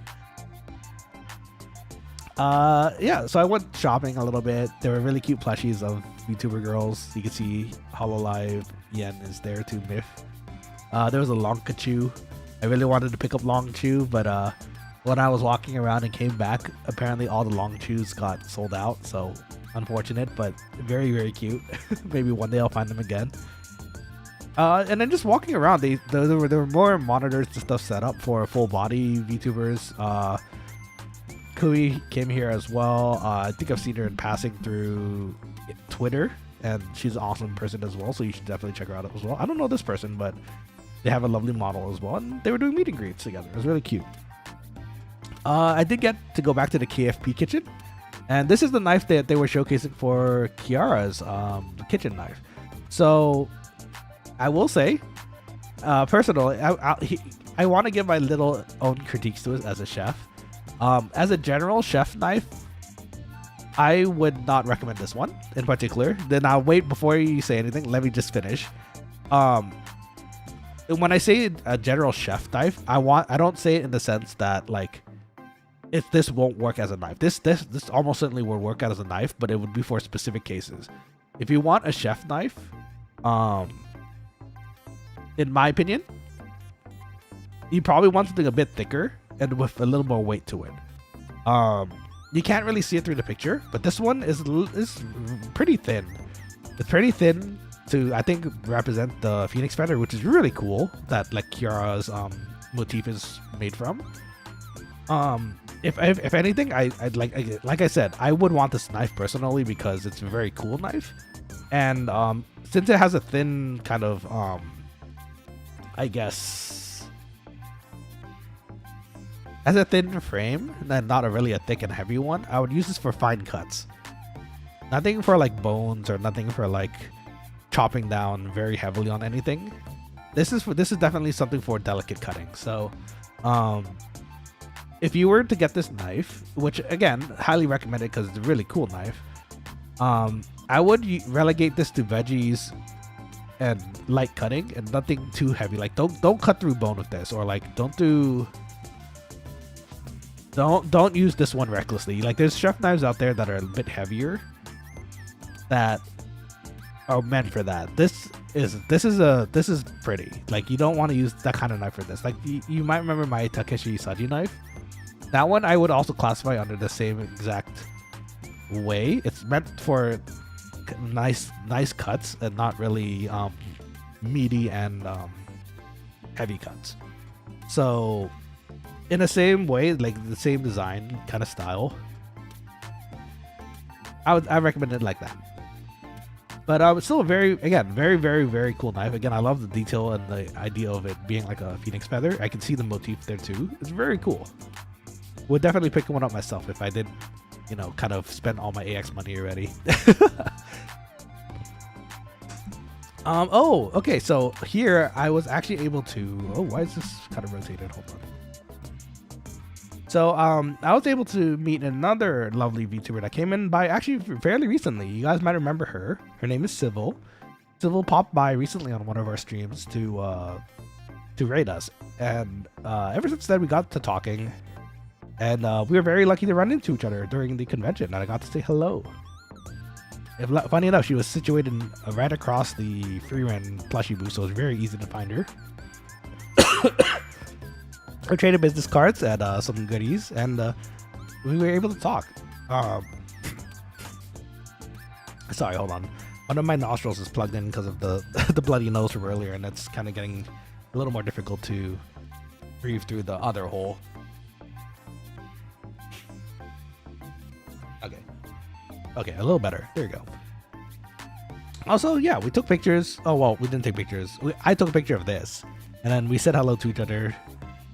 Yeah, so I went shopping a little bit. There were really cute plushies of VTuber girls. You can see Hololive Yen is there too, Myth. There was a Lonkachu. I really wanted to pick up Longchu, but when I was walking around and came back, apparently all the Longchus got sold out. So unfortunate, but very, very cute. Maybe one day I'll find them again. And then just walking around, there were more monitors and stuff set up for full body VTubers. Kui came here as well. I think I've seen her in passing through Twitter, and she's an awesome person as well, so you should definitely check her out as well. I don't know this person, but they have a lovely model as well, and they were doing meet and greets together. It was really cute. I did get to go back to the KFP kitchen, and this is the knife that they were showcasing for Kiara's kitchen knife. So I will say, personally, I want to give my little own critiques to it as a chef. As a general chef knife, I would not recommend this one in particular. Then I'll wait before you say anything. Let me just finish. When I say a general chef knife, I don't say it in the sense that like if this won't work as a knife. This almost certainly will work out as a knife, but it would be for specific cases. If you want a chef knife, in my opinion, you probably want something a bit thicker and with a little more weight to it. You can't really see it through the picture, but this one is pretty thin. It's pretty thin to, I think, represent the Phoenix feather, which is really cool. That like Kiara's motif is made from. If anything, I'd like I said, I would want this knife personally because it's a very cool knife, and since it has a thin kind of I guess. As a thin frame, and not really a thick and heavy one, I would use this for fine cuts. Nothing for like bones or nothing for like chopping down very heavily on anything. This is definitely something for delicate cutting. So, if you were to get this knife, which again, highly recommend it because it's a really cool knife, I would relegate this to veggies and light cutting and nothing too heavy. Like don't cut through bone with this, or like don't use this one recklessly. Like there's chef knives out there that are a bit heavier that are meant for that. This is pretty. Like you don't want to use that kind of knife for this. Like you might remember my Takeshi Saji knife. That one I would also classify under the same exact way. It's meant for nice cuts and not really meaty and heavy cuts. So in the same way, like the same design kind of style, I recommend it like that. But it's still a very cool knife. Again, I love the detail and the idea of it being like a phoenix feather. I can see the motif there too. It's very cool. Would definitely pick one up myself if I did, kind of spend all my AX money already. Oh, okay. So here I was actually able to. Oh, why is this kind of rotated? Hold on. So I was able to meet another lovely VTuber that came in by actually fairly recently. You guys might remember her. Her name is Civil. Civil popped by recently on one of our streams to to raid us. And ever since then, we got to talking. And we were very lucky to run into each other during the convention. And I got to say hello. Funny enough, she was situated right across the Vtubered plushie booth, so it was very easy to find her. We traded business cards and some goodies, and we were able to talk. Sorry, hold on. One of my nostrils is plugged in because of the the bloody nose from earlier, and that's kind of getting a little more difficult to breathe through the other hole. Okay, a little better. There you go. Also, yeah, we took pictures. Oh, well, we didn't take pictures. I took a picture of this, and then we said hello to each other.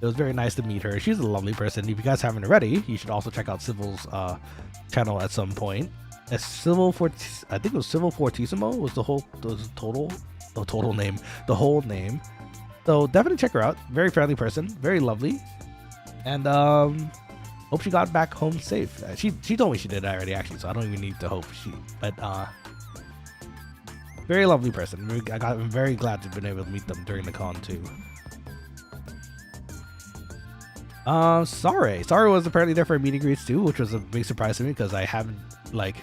It was very nice to meet her. She's a lovely person. If you guys haven't already, you should also check out Civil's channel at some point. It's Civil I think it was Civil Fortissimo was the whole name. So definitely check her out. Very friendly person, very lovely, and hope she got back home safe. She told me she did already, actually, so I don't even need to hope but very lovely person. I'm very glad to have been able to meet them during the con too. Sorry was apparently there for meet and greets too, which was a big surprise to me because I haven't, like,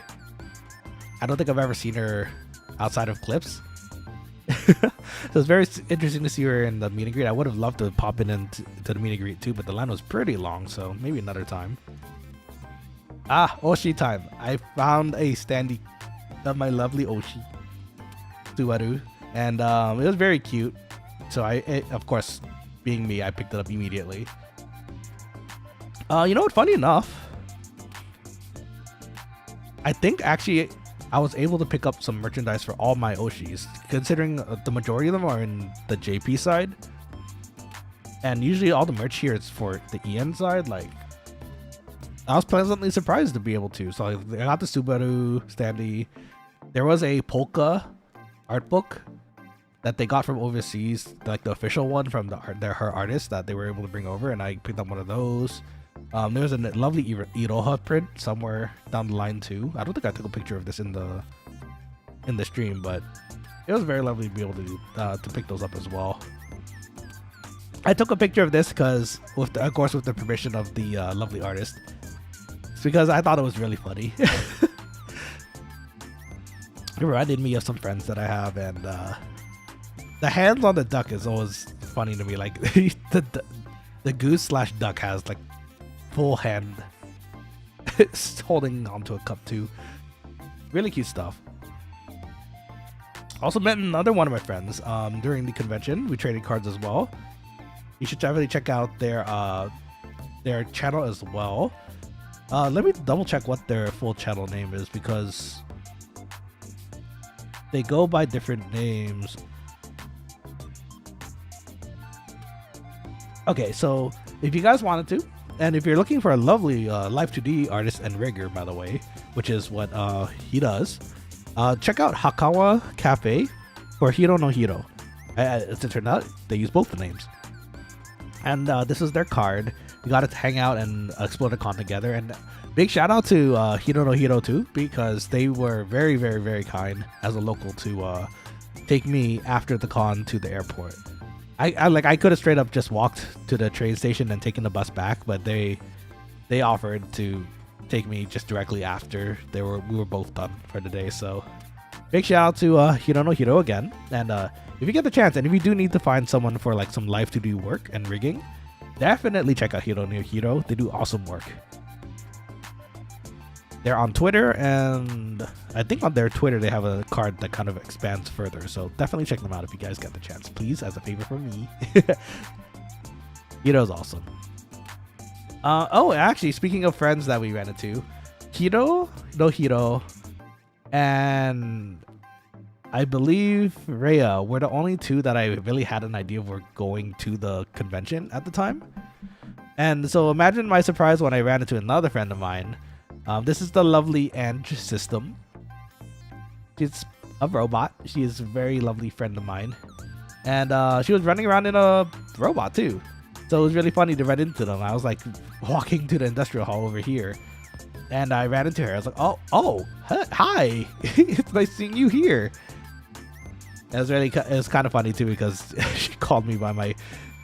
I don't think I've ever seen her outside of clips. So it's very interesting to see her in the meet and greet. I would have loved to pop into the meet and greet too, but the line was pretty long, so maybe another time. Oshi time. I found a standee of my lovely Oshi Subaru, and it was very cute. So of course, being me, I picked it up immediately. You know what? Funny enough, I think actually I was able to pick up some merchandise for all my Oshis, considering the majority of them are in the JP side, and usually all the merch here is for the EN side. Like, I was pleasantly surprised to be able to. So I got the Subaru standee. There was a polka art book that they got from overseas, like the official one from her artist that they were able to bring over, and I picked up one of those. There was a lovely Iroha print somewhere down the line too. I don't think I took a picture of this in the stream, but it was very lovely to be able to pick those up as well. I took a picture of this because, of course, with the permission of the lovely artist. It's because I thought it was really funny. It reminded me of some friends that I have, and the hands on the duck is always funny to me. Like the goose / duck has like full hand holding onto a cup too. Really cute stuff. Also met another one of my friends during the convention. We traded cards as well. You should definitely check out their channel as well. Let me double check what their full channel name is, because they go by different names. Okay, so if you guys wanted to, and if you're looking for a lovely Live 2D artist and rigger, by the way, which is what he does, check out Hakawa Cafe for Hiro no Hiro. As it turned out, they use both the names. And this is their card. We got to hang out and explore the con together. And big shout out to Hiro no Hiro too, because they were very, very, very kind as a local to take me after the con to the airport. I could have straight up just walked to the train station and taken the bus back, but they offered to take me just directly after we were both done for the day. So big shout out to Hiro no Hiro again. And if you get the chance, and if you do need to find someone for like some Live 2D work and rigging, definitely check out Hiro no Hiro. They do awesome work. They're on Twitter, and I think on their Twitter they have a card that kind of expands further. So definitely check them out if you guys get the chance, please, as a favor from me. Hiro's awesome. Oh, actually, speaking of friends that we ran into, Hiro no Hiro and I believe Rhea were the only two that I really had an idea were going to the convention at the time. And so imagine my surprise when I ran into another friend of mine. This is the lovely Ange System. She's a robot. She is a very lovely friend of mine. And she was running around in a robot too. So it was really funny to run into them. I was like walking to the industrial hall over here, and I ran into her. I was like, oh, hi. It's nice seeing you here. It was kind of funny too, because she called me by my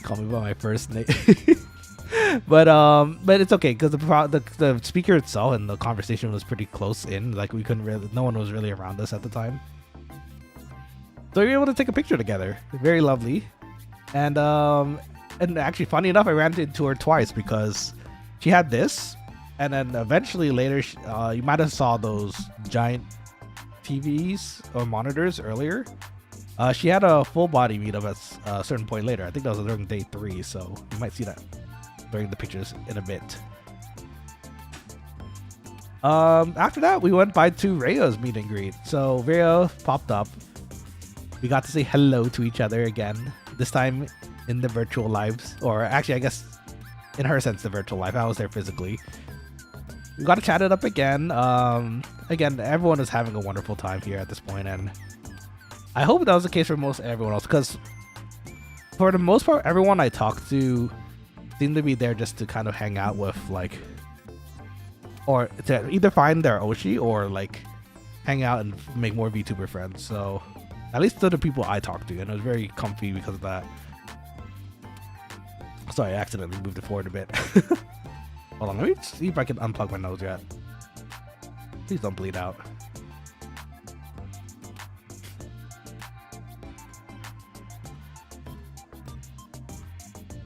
Call me by my first name. But it's okay because the speaker itself and the conversation was pretty close in. Like we couldn't really, no one was really around us at the time. So we were able to take a picture together. Very lovely. And actually, funny enough, I ran into her twice because she had this, and then eventually later, you might have saw those giant TVs or monitors earlier. She had a full body meetup at a certain point later. I think that was during day 3, so you might see that during the pictures in a bit. After that, we went by to Rhea's meet and greet. So Rhea popped up. We got to say hello to each other again. This time in the virtual lives, or actually, I guess in her sense, the virtual life. I was there physically. We got to chat it up again. Again, everyone is having a wonderful time here at this point, and I hope that was the case for most everyone else, because for the most part, everyone I talked to seemed to be there just to kind of hang out with, like, or to either find their Oshi or like hang out and make more VTuber friends. So at least to the people I talked to, and it was very comfy because of that. Sorry, I accidentally moved it forward a bit. Hold on, let me see if I can unplug my nose yet. Please don't bleed out.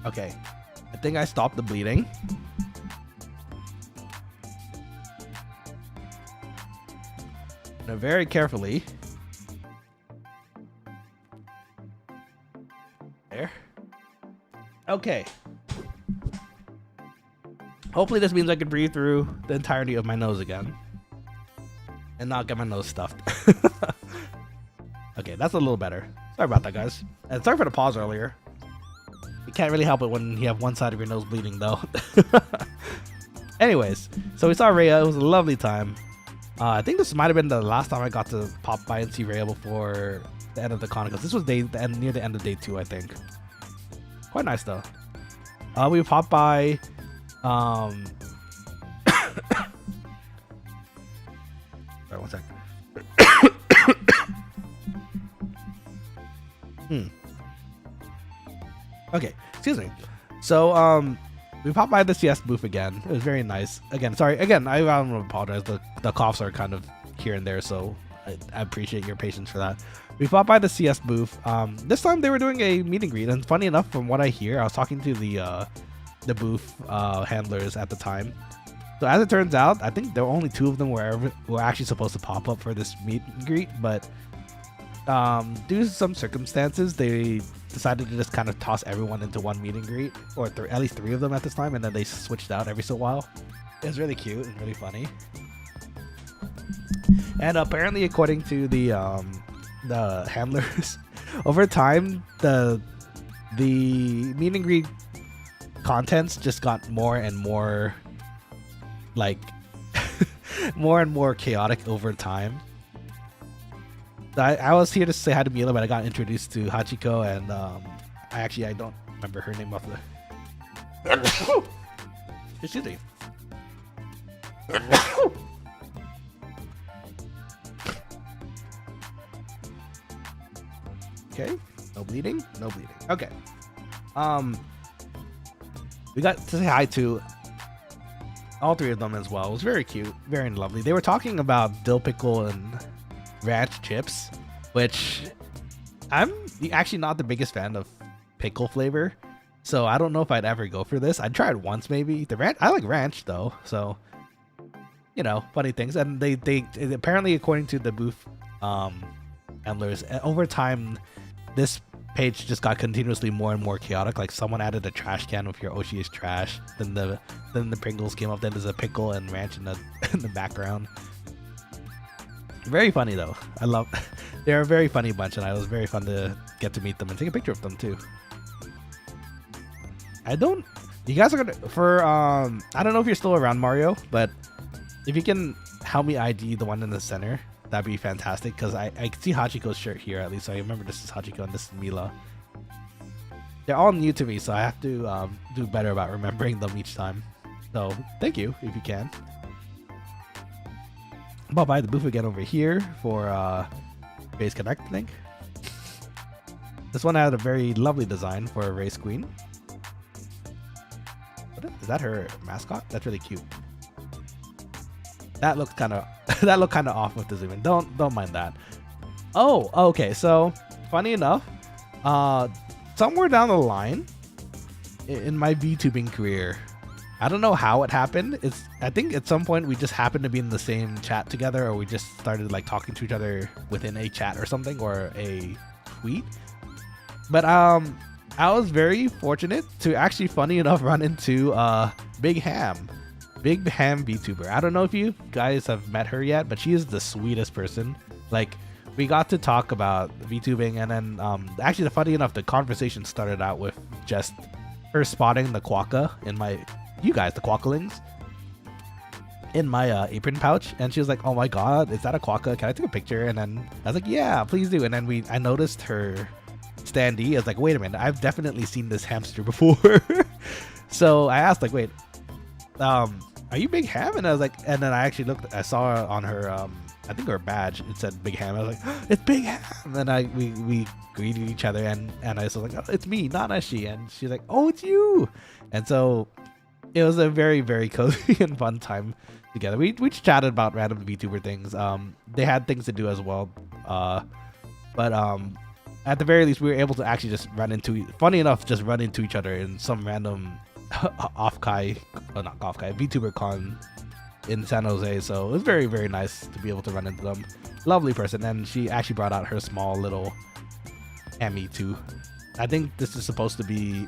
Okay, I think I stopped the bleeding. Now, very carefully. There. Okay. Hopefully this means I can breathe through the entirety of my nose again and not get my nose stuffed. Okay, that's a little better. Sorry about that, guys. And sorry for the pause earlier. You can't really help it when you have one side of your nose bleeding, though. Anyways, so we saw Rhea. It was a lovely time. I think this might have been the last time I got to pop by and see Rhea before the end of the con, because this was near the end of day 2, I think. Quite nice, though. We popped by. Sorry, one sec. Okay, excuse me. So, we popped by the CS booth again. It was very nice. Again, sorry. Again, I don't want to apologize. The coughs are kind of here and there, so I appreciate your patience for that. We popped by the CS booth. This time they were doing a meet and greet, and funny enough, from what I hear, I was talking to the booth handlers at the time. So as it turns out, I think there were only 2 of them were actually supposed to pop up for this meet and greet, but due to some circumstances, they decided to just kind of toss everyone into one meet and greet, or at least 3 of them at this time, and then they switched out every so while. It was really cute and really funny. And apparently, according to the handlers, over time the meet and greet contents just got more and more like more and more chaotic over time. I was here to say hi to Mila, but I got introduced to Hachiko, and I don't remember her name off the. Excuse me. Okay, no bleeding, no bleeding. Okay. We got to say hi to all 3 of them as well. It was very cute, very lovely. They were talking about dill pickle and ranch chips, which I'm actually not the biggest fan of pickle flavor, so I don't know if I'd ever go for this. I'd try it once maybe. The ranch, I like ranch though, so you know, funny things. And they apparently, according to the booth handlers, over time this page just got continuously more and more chaotic. Like someone added a trash can with your Oshi is trash, then the Pringles came up, then there's a pickle and ranch in the background. Very funny though. They're a very funny bunch, and it was very fun to get to meet them and take a picture of them too. You guys are gonna I don't know if you're still around, Mario, but if you can help me ID the one in the center, that'd be fantastic, because I can see Hachiko's shirt here at least, so I remember this is Hachiko and this is Mila. They're all new to me, so I have to do better about remembering them each time. So thank you if you can. I'll buy the booth again over here for Race Connect, I think. This one had a very lovely design for a race queen. Is that her mascot? That's really cute. That looks kind of that looked kind of off with the zoom in. Don't mind that. Oh, okay. So funny enough, somewhere down the line in my VTubing career, I don't know how it happened. I think at some point we just happened to be in the same chat together, or we just started like talking to each other within a chat or something, or a tweet. But I was very fortunate to actually, funny enough, run into Big Ham VTuber. I don't know if you guys have met her yet, but she is the sweetest person. Like, we got to talk about VTubing, and then actually, funny enough, the conversation started out with just her spotting the quokka in my, the quokkalings in my apron pouch, and she was like, "Oh my god, is that a quokka? Can I take a picture?" And then I was like, "Yeah, please do." And then I noticed her standee. I was like, "Wait a minute, I've definitely seen this hamster before." So I asked, like, "Wait, are you Big Ham?" And I was like, and then I actually looked, I saw on her I think her badge, it said Big Ham. I was like, "It's Big Ham!" And then we greeted each other, and I was like, "Oh, it's me, Nanashi." And she's like, "Oh, it's you." And so it was a very, very cozy and fun time together. We just chatted about random VTuber things. They had things to do as well, but at the very least, we were able to actually just run into each other in some random VTuber con in San Jose. So it was very, very nice to be able to run into them. Lovely person, and she actually brought out her small little Emmy too. I think this is supposed to be.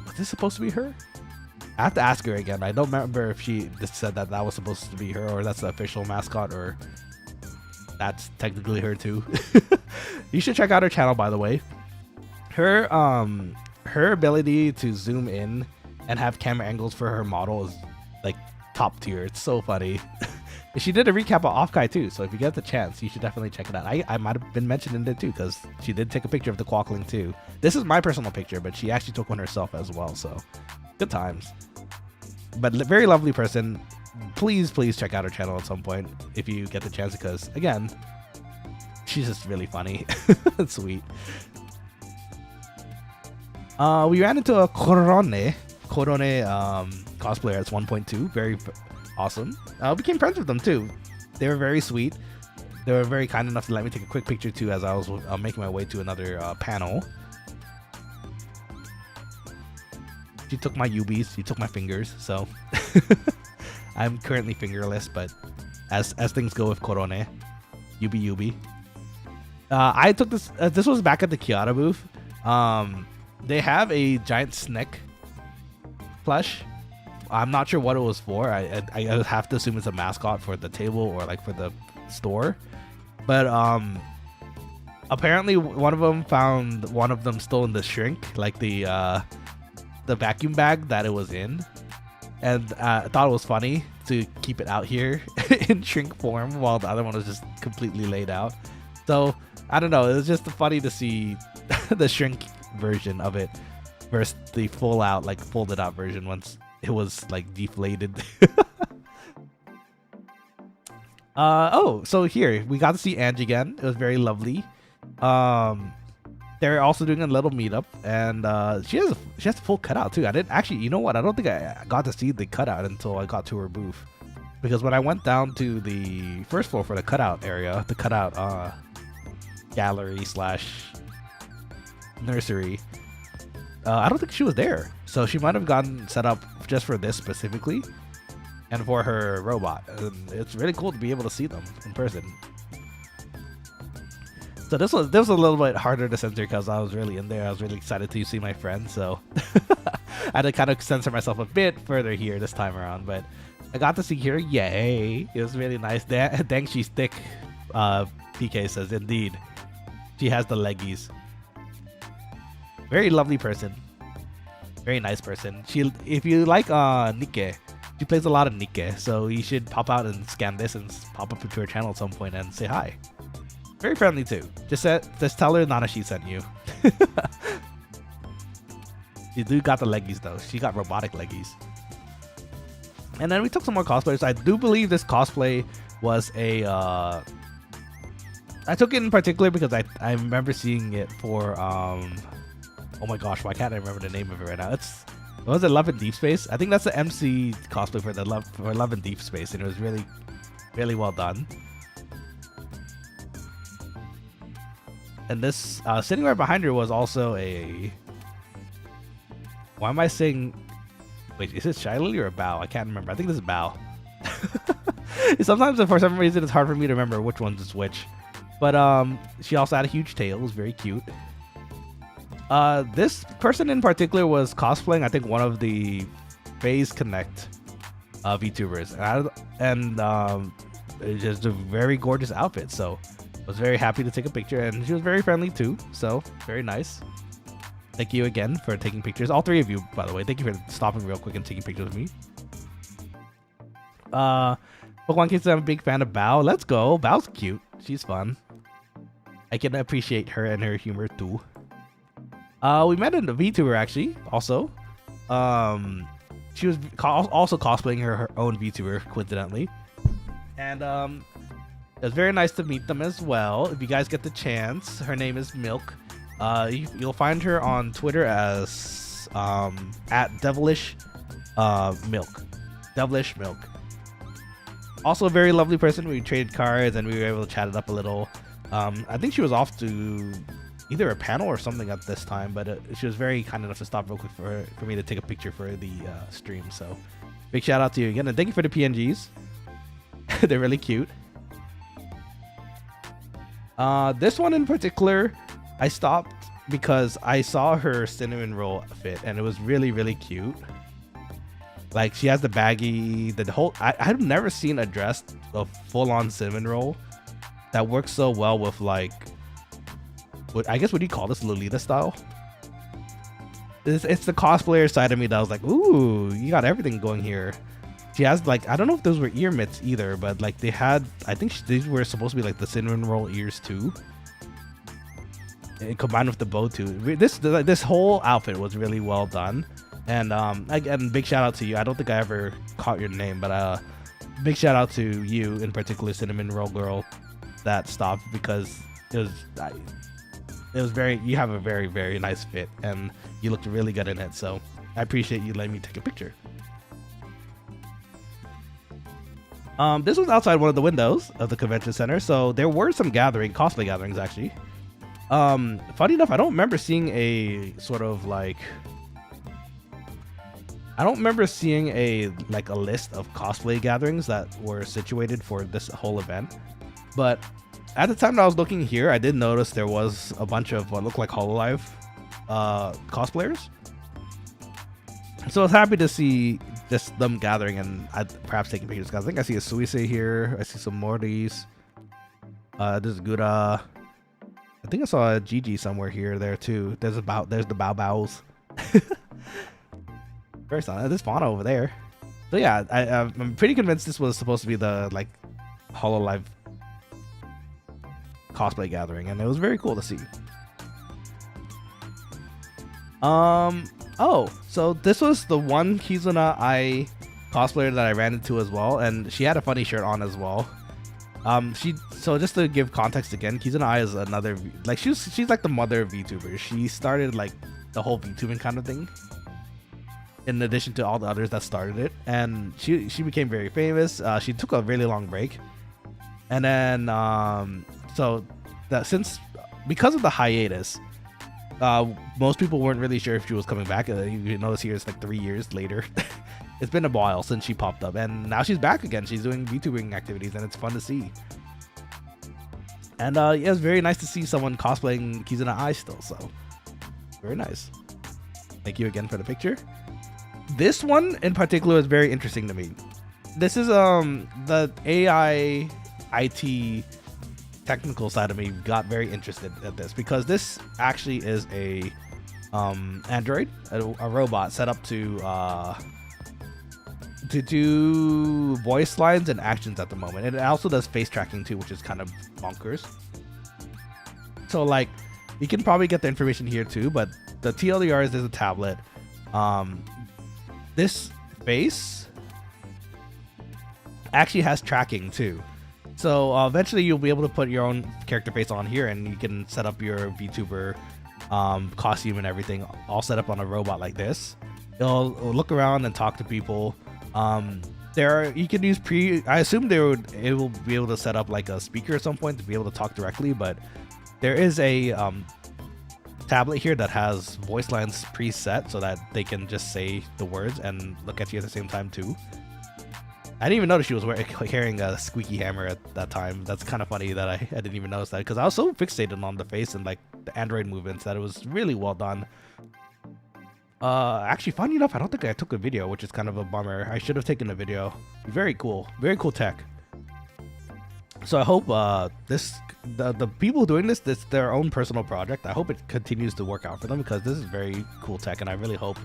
Was this supposed to be her? I have to ask her again. I don't remember if she just said that was supposed to be her, or that's the official mascot, or that's technically her too. You should check out her channel, by the way. Her ability to zoom in and have camera angles for her model is like top tier. It's so funny. She did a recap of Offkai too, so if you get the chance, you should definitely check it out. I might have been mentioned in it too, because she did take a picture of the Quokkaling too. This is my personal picture, but she actually took one herself as well, so good times. But very lovely person. Please check out her channel at some point if you get the chance, because again, she's just really funny. Sweet. We ran into a Korone cosplayer at 1.2. Very awesome. Became friends with them too. They were very sweet. They were very kind enough to let me take a quick picture too as I was making my way to another panel. She took my UBs. She took my fingers. So I'm currently fingerless, but as things go with Korone, UB. I took this. This was back at the Kiara booth. They have a giant snake plush. I'm not sure what it was for. I have to assume it's a mascot for the table or like for the store. But apparently one of them found one of them still in the shrink, like the vacuum bag that it was in, and I thought it was funny to keep it out here in shrink form while the other one was just completely laid out. So I don't know, it was just funny to see the shrink version of it versus the full out, like folded out version once it was like deflated. Oh, so here we got to see Angie again. It was very lovely. They're also doing a little meetup, and she has a full cutout too. I didn't actually, you know what? I don't think I got to see the cutout until I got to her booth, because when I went down to the first floor for the cutout area, the cutout gallery / nursery, I don't think she was there. So she might have gotten set up just for this specifically, and for her robot. And it's really cool to be able to see them in person. So this was a little bit harder to censor because I was really in there. I was really excited to see my friends, so I had to kind of censor myself a bit further here this time around. But I got to see her. Yay! It was really nice. Dang, she's thick. PK says, indeed, she has the leggies. Very lovely person. Very nice person. If you like Nikke, she plays a lot of Nikke, so you should pop out and scan this and pop up into her channel at some point and say hi. Very friendly too. Just tell her Nanashi sent you. You do got the leggies though. She got robotic leggies. And then we took some more cosplayers. I do believe this cosplay was a I took it in particular because I remember seeing it for oh my gosh, why can't I remember the name of it right now? It's What was it, Love in Deep Space? I think that's the MC cosplay for Love in Deep Space, and it was really, really well done. And this sitting right behind her was also a. Why am I saying? Wait, is it Shy Lily or a Bao? I can't remember. I think this is Bao. Sometimes, for some reason, it's hard for me to remember which one's which. But she also had a huge tail. It was very cute. This person in particular was cosplaying, I think, one of the Phase Connect VTubers, and it was just a very gorgeous outfit. So I was very happy to take a picture, and she was very friendly too. So very nice. Thank you again for taking pictures. All three of you, by the way. Thank you for stopping real quick and taking pictures with me. Pokemon Kids, I'm a big fan of Bao. Let's go. Bao's cute. She's fun. I can appreciate her and her humor too. We met in the VTuber actually. Also, she was also cosplaying her own VTuber coincidentally, and it was very nice to meet them as well. If you guys get the chance, her name is Milk. You'll find her on Twitter as at Devilish Milk. Devilish Milk. Also a very lovely person. We traded cards and we were able to chat it up a little. I think she was off to either a panel or something at this time, but she was very kind enough to stop real quick for me to take a picture for the stream. So big shout out to you again, and thank you for the PNGs. They're really cute. This one in particular, I stopped because I saw her cinnamon roll fit, and it was really, really cute. Like, she has the baggy, the whole. I've never seen a dress, a full-on cinnamon roll that works so well with, like, what do you call this, Lolita style? It's the cosplayer side of me that was like, ooh, you got everything going here. She has, like, I don't know if those were ear mitts either, but like they had, I think these were supposed to be like the cinnamon roll ears too. Combined with the bow too. This whole outfit was really well done. And again, big shout out to you. I don't think I ever caught your name, but big shout out to you in particular, Cinnamon Roll Girl, that stopped, because it was very. You have a very, very nice fit, and you looked really good in it. So I appreciate you letting me take a picture. This was outside one of the windows of the convention center, so there were some cosplay gatherings actually. Funny enough, I don't remember seeing a sort of like. I don't remember seeing a list of cosplay gatherings that were situated for this whole event, but at the time that I was looking here, I did notice there was a bunch of what looked like HoloLive cosplayers. So I was happy to see just them gathering and perhaps taking pictures. I think I see a Suisei here. I see some Mortys. There's Gura. I think I saw a Gigi somewhere here, there too. There's the Bao Baos. Very solid. There's Fauna over there. So yeah, I'm pretty convinced this was supposed to be the like HoloLive cosplay gathering, and it was very cool to see. Oh, so this was the one Kizuna Ai cosplayer that I ran into as well, and she had a funny shirt on as well. So just to give context again, Kizuna Ai is another, like, she's like the mother of VTubers. She started like the whole VTubing kind of thing, in addition to all the others that started it, and she became very famous. She took a really long break, and then so that because of the hiatus, most people weren't really sure if she was coming back. You notice here it's like 3 years later. It's been a while since she popped up, and now she's back again. She's doing VTubing activities, and it's fun to see. And yeah, it was very nice to see someone cosplaying Kizuna Ai still. So very nice. Thank you again for the picture. This one in particular is very interesting to me. This is the AI IT technical side of me got very interested at this, because this actually is a android, a robot set up to do voice lines and actions at the moment, and it also does face tracking too, which is kind of bonkers. So like, you can probably get the information here too, but the TLDR is there's a tablet. This face actually has tracking too. So eventually you'll be able to put your own character face on here, and you can set up your VTuber costume and everything all set up on a robot like this. It'll look around and talk to people. You can use I assume it will be able to set up like a speaker at some point to be able to talk directly, but there is a tablet here that has voice lines preset so that they can just say the words and look at you at the same time too. I didn't even notice she was carrying a squeaky hammer at that time. That's kind of funny that I didn't even notice that, because I was so fixated on the face and like the Android movements that it was really well done. Actually, funny enough, I don't think I took a video, which is kind of a bummer. I should have taken a video. Very cool tech. So I hope the people doing this their own personal project. I hope it continues to work out for them, because this is very cool tech, and I really hope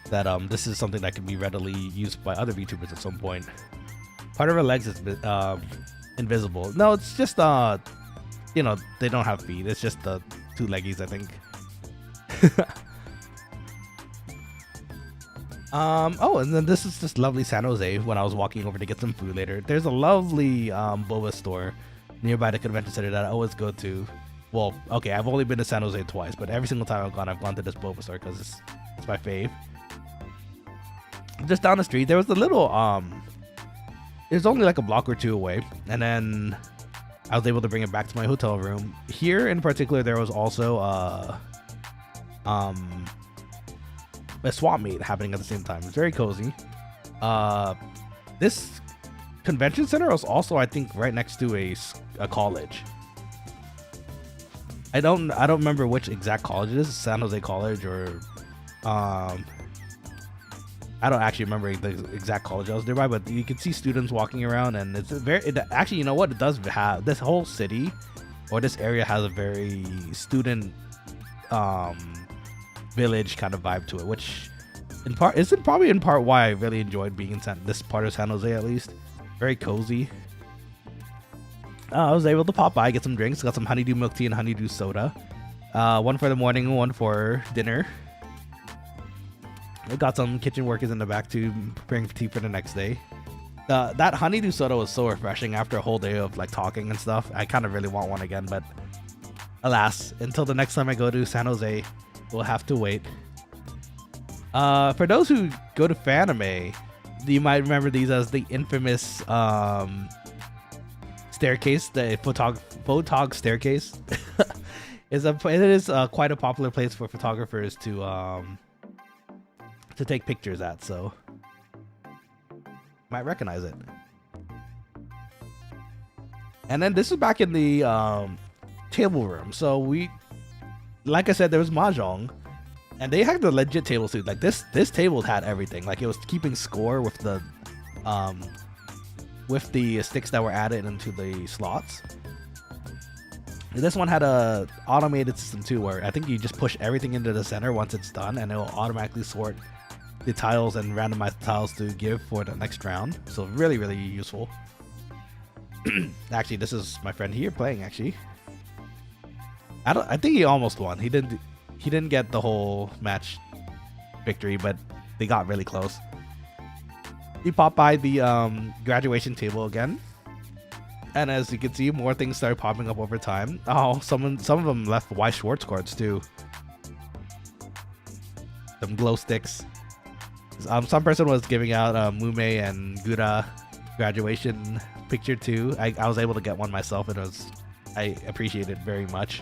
that this is something that can be readily used by other VTubers at some point. Part of her legs is invisible. No, it's just you know, they don't have feet. It's just the two leggies, I think. Oh, and then this is just lovely San Jose when I was walking over to get some food later. There's a lovely boba store nearby the convention center that I always go to. Well, okay, I've only been to San Jose twice, but every single time I've gone to this boba store because it's my fave. Just down the street, there was a little it was only like a block or two away, and then I was able to bring it back to my hotel room. Here in particular, there was also a swap meet happening at the same time. It's very cozy. This convention center was also, I think, right next to a college. I don't remember which exact college it is. San Jose College or I don't actually remember the exact college I was nearby, but you can see students walking around, and actually, you know what, it does have, this whole city or this area has a very student village kind of vibe to it, which in part probably in part why I really enjoyed being in this part of San Jose, at least. Very cozy. I was able to pop by, get some drinks. Got some honeydew milk tea and honeydew soda. One for the morning, one for dinner. I got some kitchen workers in the back to preparing tea for the next day. That honeydew soda was so refreshing after a whole day of like talking and stuff. I kind of really want one again, but alas, until the next time I go to San Jose, we'll have to wait. For those who go to Fanime, you might remember these as the infamous staircase, the photog staircase. It is quite a popular place for photographers to take pictures at, so might recognize it. And then this is back in the table room. So like I said, there was mahjong, and they had the legit table suit. Like this table had everything. Like it was keeping score with the sticks that were added into the slots. And this one had a automated system too, where I think you just push everything into the center once it's done, and it will automatically sort the tiles and randomize the tiles to give for the next round. So really, really useful. Actually, this is my friend here playing. Actually, I think he almost won. He didn't get the whole match victory, but they got really close. He popped by the graduation table again, and as you can see, more things started popping up over time. Oh, some of them left white Schwartz cards too. Some glow sticks. Some person was giving out Mume and Gura graduation picture too. I was able to get one myself, and I appreciate it very much.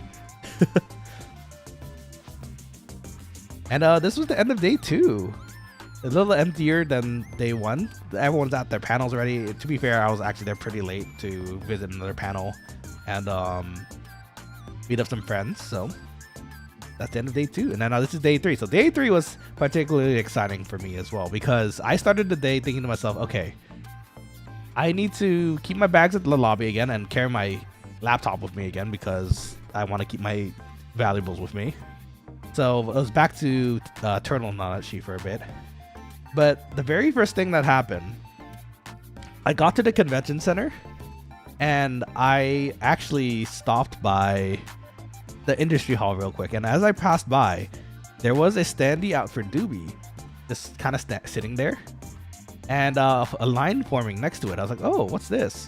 And this was the end of day 2. A little emptier than day 1. Everyone's at their panels already. To be fair, I was actually there pretty late to visit another panel and meet up some friends. So that's the end of day 2. And then this is day 3. So day 3 was particularly exciting for me as well, because I started the day thinking to myself, okay, I need to keep my bags at the lobby again and carry my laptop with me again, because I want to keep my valuables with me. So I was back to Turtle Nanashi for a bit. But the very first thing that happened, I got to the convention center, and I actually stopped by the industry hall real quick. And as I passed by, there was a standee out for Doobie, just kind of sitting there, and a line forming next to it. I was like, oh, what's this?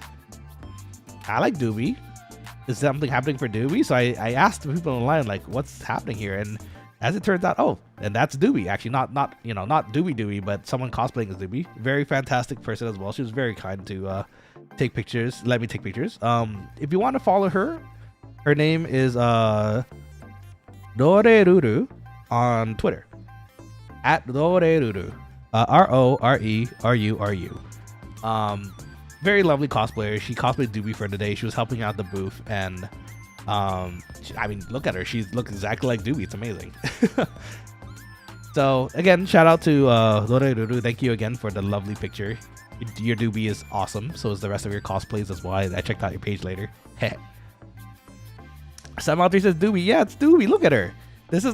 I like Doobie. Is something happening for Doobie? So I asked the people in line, like, what's happening here? And as it turns out, oh, and that's Doobie. Actually, not Doobie, but someone cosplaying as Doobie. Very fantastic person as well. She was very kind to take pictures. Let me take pictures. If you want to follow her, her name is Doreruru on Twitter. At Doreruru. RORERURU. Very lovely cosplayer. She cosplayed Doobie for today. She was helping out the booth, and I mean, look at her. She looks exactly like Doobie. It's amazing. So again, shout out to Doreruru. Thank you again for the lovely picture. Your Doobie is awesome. So is the rest of your cosplays as well. I checked out your page later. Sam out there says Doobie. Yeah, it's Doobie. Look at her. This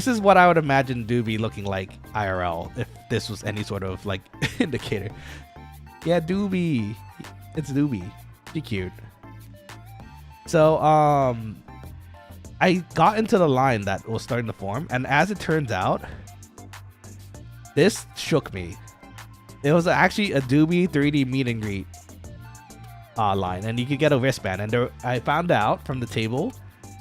is what I would imagine Doobie looking like IRL if this was any sort of like indicator. Yeah, Doobie. It's Doobie. She cute. So I got into the line that was starting to form, and as it turns out, this shook me. It was actually a Doobie 3D meet and greet line, and you could get a wristband. And there, I found out from the table,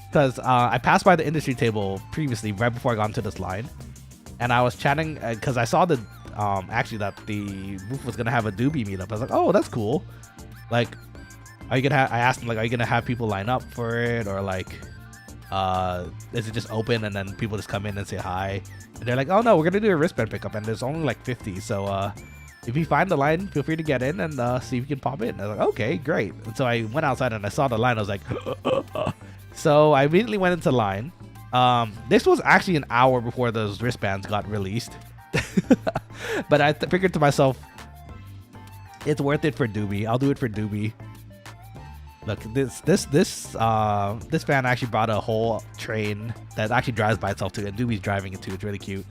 because I passed by the industry table previously, right before I got into this line, and I was chatting because I saw the actually that the booth was gonna have a Doobie meetup. I was like, oh, that's cool. Like, are you gonna I asked them, like, are you gonna have people line up for it, or like is it just open and then people just come in and say hi? And they're like, oh no, we're gonna do a wristband pickup, and there's only like 50, so if you find the line, feel free to get in and see if you can pop in. And I was like, okay, great. And so I went outside and I saw the line. I was like so I immediately went into line. This was actually an hour before those wristbands got released. But I figured to myself, it's worth it for Doobie. I'll do it for Doobie. Look, this fan actually brought a whole train that actually drives by itself too, and Doobie's driving it too. It's really cute.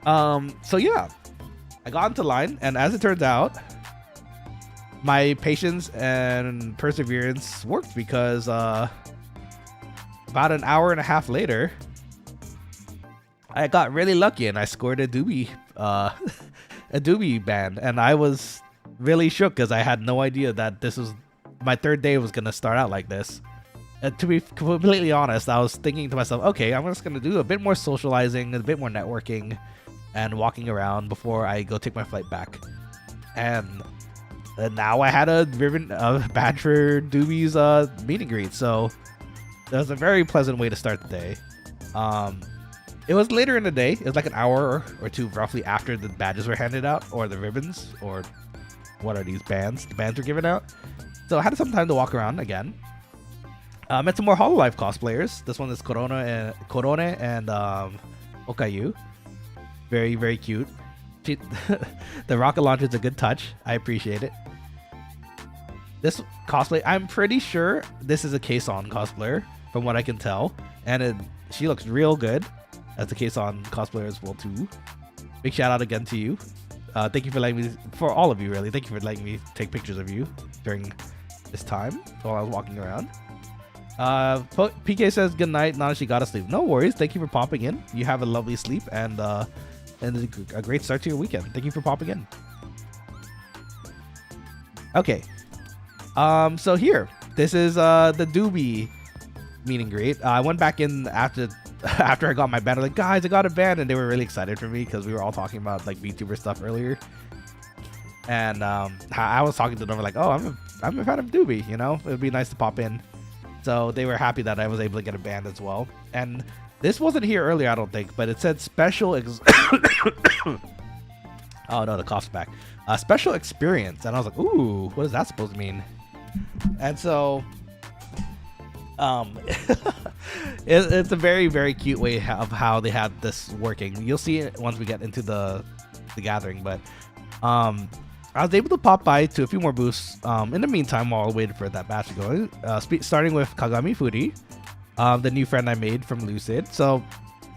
So yeah, I got into line, and as it turns out, my patience and perseverance worked, because about an hour and a half later, I got really lucky and I scored a Doobie band, and I was really shook because I had no idea that this was my third day was gonna start out like this. To be completely honest, I was thinking to myself, okay, I'm just gonna do a bit more socializing, a bit more networking, and walking around before I go take my flight back. And now I had a badge for Doobie's meet and greet, so that was a very pleasant way to start the day. It was later in the day. It was like an hour or two roughly after the badges were handed out, or the ribbons, or what are these bands? The bands were given out. So I had some time to walk around again. Met some more Hololive cosplayers. This one is Korone and Okayu. Very, very cute. The rocket launcher is a good touch. I appreciate it. This cosplay, I'm pretty sure this is a Kason cosplayer, from what I can tell. And she looks real good as a Kason cosplayer as well too. Big shout out again to you. Thank you for letting me, for all of you really, thank you for letting me take pictures of you during this time while I was walking around. PK says good night. Nanashi gotta sleep. No worries. Thank you for popping in. You have a lovely sleep and a great start to your weekend. Thank you for popping in. Okay. So here, this is the Doobie meet and greet. I went back in after I got my band. I was like, guys, I got a band, and they were really excited for me because we were all talking about like VTuber stuff earlier. And I was talking to them like, oh, I'm a fan of Doobie. You know, it would be nice to pop in. So they were happy that I was able to get a band as well. And this wasn't here earlier, I don't think, but it said special. Oh no, the cough's back. Special experience, and I was like, ooh, what is that supposed to mean? And so, it's a very, very cute way of how they had this working. You'll see it once we get into the gathering, but I was able to pop by to a few more booths in the meantime while I waited for that batch to go. Starting with Kagami Furi, the new friend I made from Lucid. So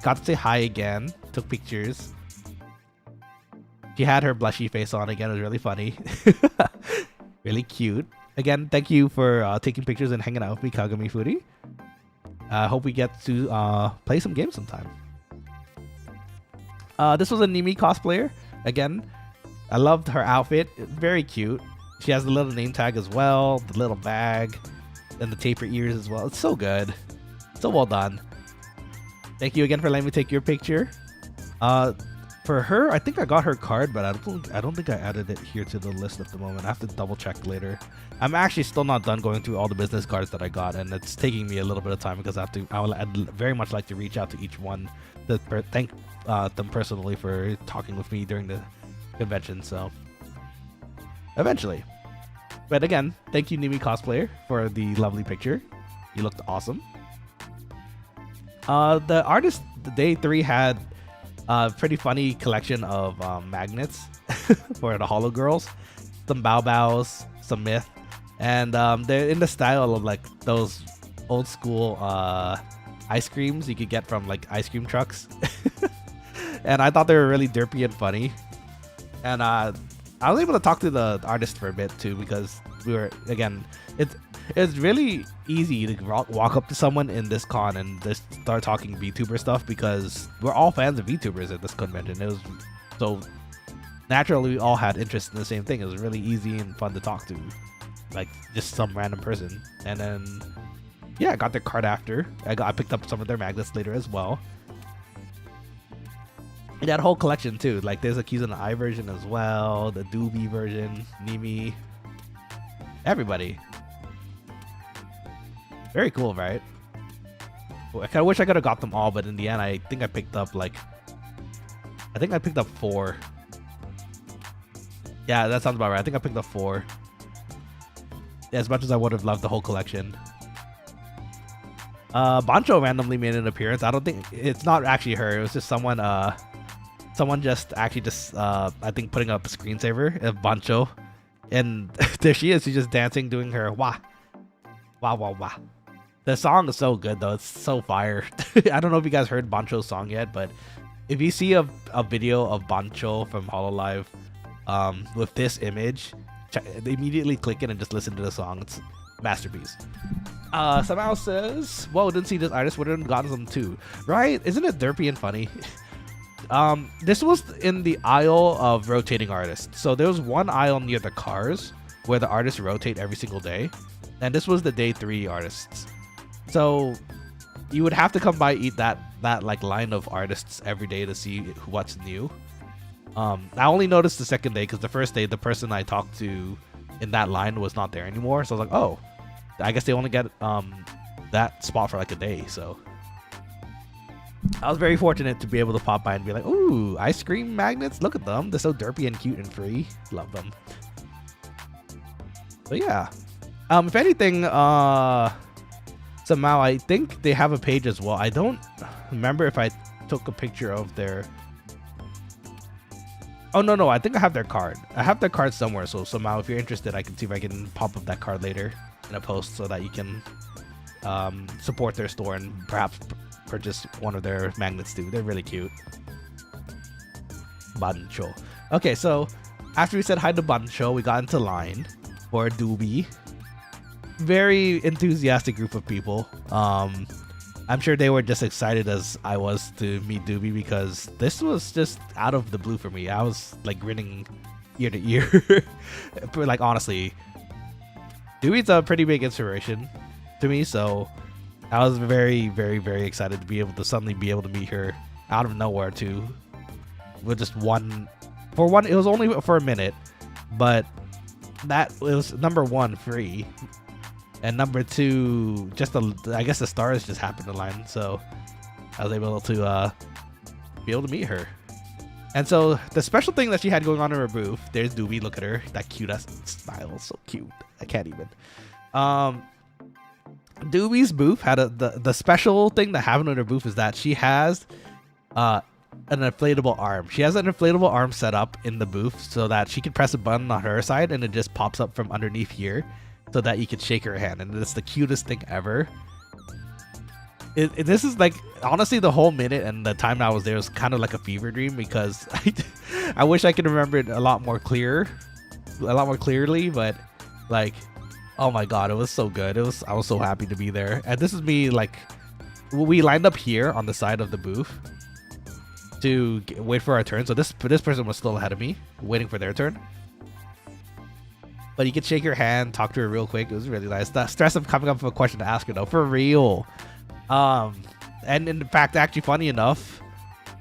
got to say hi again, took pictures. She had her blushy face on again. It was really funny. Really cute. Again, thank you for taking pictures and hanging out with me, Kagami Furi. I hope we get to play some games sometime. This was a Nimi cosplayer. Again, I loved her outfit. Very cute. She has the little name tag as well, the little bag, and the taper ears as well. It's so good. So well done. Thank you again for letting me take your picture. For her, I think I got her card, but I don't think I added it here to the list at the moment. I have to double check later. I'm actually still not done going through all the business cards that I got, and it's taking me a little bit of time because I'd very much like to reach out to each one to thank them personally for talking with me during the convention. So eventually. But again, thank you, Nimi Cosplayer, for the lovely picture. You looked awesome. The artist, day 3 had a pretty funny collection of magnets for the Holo Girls. Some Bao Baos, some Myth, and they're in the style of like those old school ice creams you could get from like ice cream trucks. And I thought they were really derpy and funny. And I was able to talk to the artist for a bit too, because we were, again, it's really easy to walk up to someone in this con and just start talking VTuber stuff, because we're all fans of VTubers at this convention. It was so naturally we all had interest in the same thing. It was really easy and fun to talk to, like just some random person. And then yeah, I got their card after. I picked up some of their magnets later as well. And that whole collection too. Like there's a Keys on the Eye version as well, the Doobie version, Nimi, everybody. Very cool, right? I kind of wish I could have got them all, but in the end, I think I picked up 4. Yeah, that sounds about right. I think I picked up 4. As much as I would have loved the whole collection. Bancho randomly made an appearance. I don't think it's not actually her. It was just someone just I think putting up a screensaver of Bancho, and there she is. She's just dancing, doing her wah wah wah wah. The song is so good though. It's so fire. I don't know if you guys heard Bancho's song yet, but if you see a video of Bancho from Hololive with this image, immediately click it and just listen to the song. It's a masterpiece. Somehow says, whoa, didn't see this artist, would have gotten them too. Right? Isn't it derpy and funny? This was in the aisle of rotating artists. So there was one aisle near the cars where the artists rotate every single day, and this was the day 3 artists. So you would have to come by, eat that like line of artists every day to see what's new. I only noticed the second day because the first day the person I talked to in that line was not there anymore. So I was like, oh, I guess they only get that spot for like a day. So I was very fortunate to be able to pop by and be like, ooh, ice cream magnets, look at them, they're so derpy and cute and free. Love them. But yeah, if anything, somehow I think they have a page as well. I don't remember if I took a picture of their... Oh, no, I think I have their card. I have their card somewhere, so somehow if you're interested, I can see if I can pop up that card later in a post so that you can support their store and perhaps purchase one of their magnets too. They're really cute. Bancho. Okay, so after we said hi to Bancho, we got into line for Doobie. Very enthusiastic group of people. I'm sure they were just excited as I was to meet Doobie, because this was just out of the blue for me. I was like grinning ear to ear. Like honestly, Doobie's a pretty big inspiration to me, so I was very, very, very excited to be able to suddenly be able to meet her out of nowhere too. With just one, it was only for a minute, but that it was number 1 free. And number 2, just I guess the stars just happened to line, so I was able to be able to meet her. And so the special thing that she had going on in her booth, there's Doobie. Look at her, that cute ass smile, so cute. I can't even. Doobie's booth had the special thing that happened in her booth is that she has an inflatable arm. She has an inflatable arm set up in the booth so that she can press a button on her side and it just pops up from underneath here, so that you could shake her hand, and it's the cutest thing ever. This is like, honestly, the whole minute and the time I was there was kind of like a fever dream, because I wish I could remember it a lot more clearly, but like, oh my god, it was so good. I was so happy to be there. And this is me, like, we lined up here on the side of the booth to wait for our turn. So this person was still ahead of me, waiting for their turn. But you could shake her hand, talk to her real quick. It was really nice. The stress of coming up with a question to ask her though, for real. And in fact, actually, funny enough,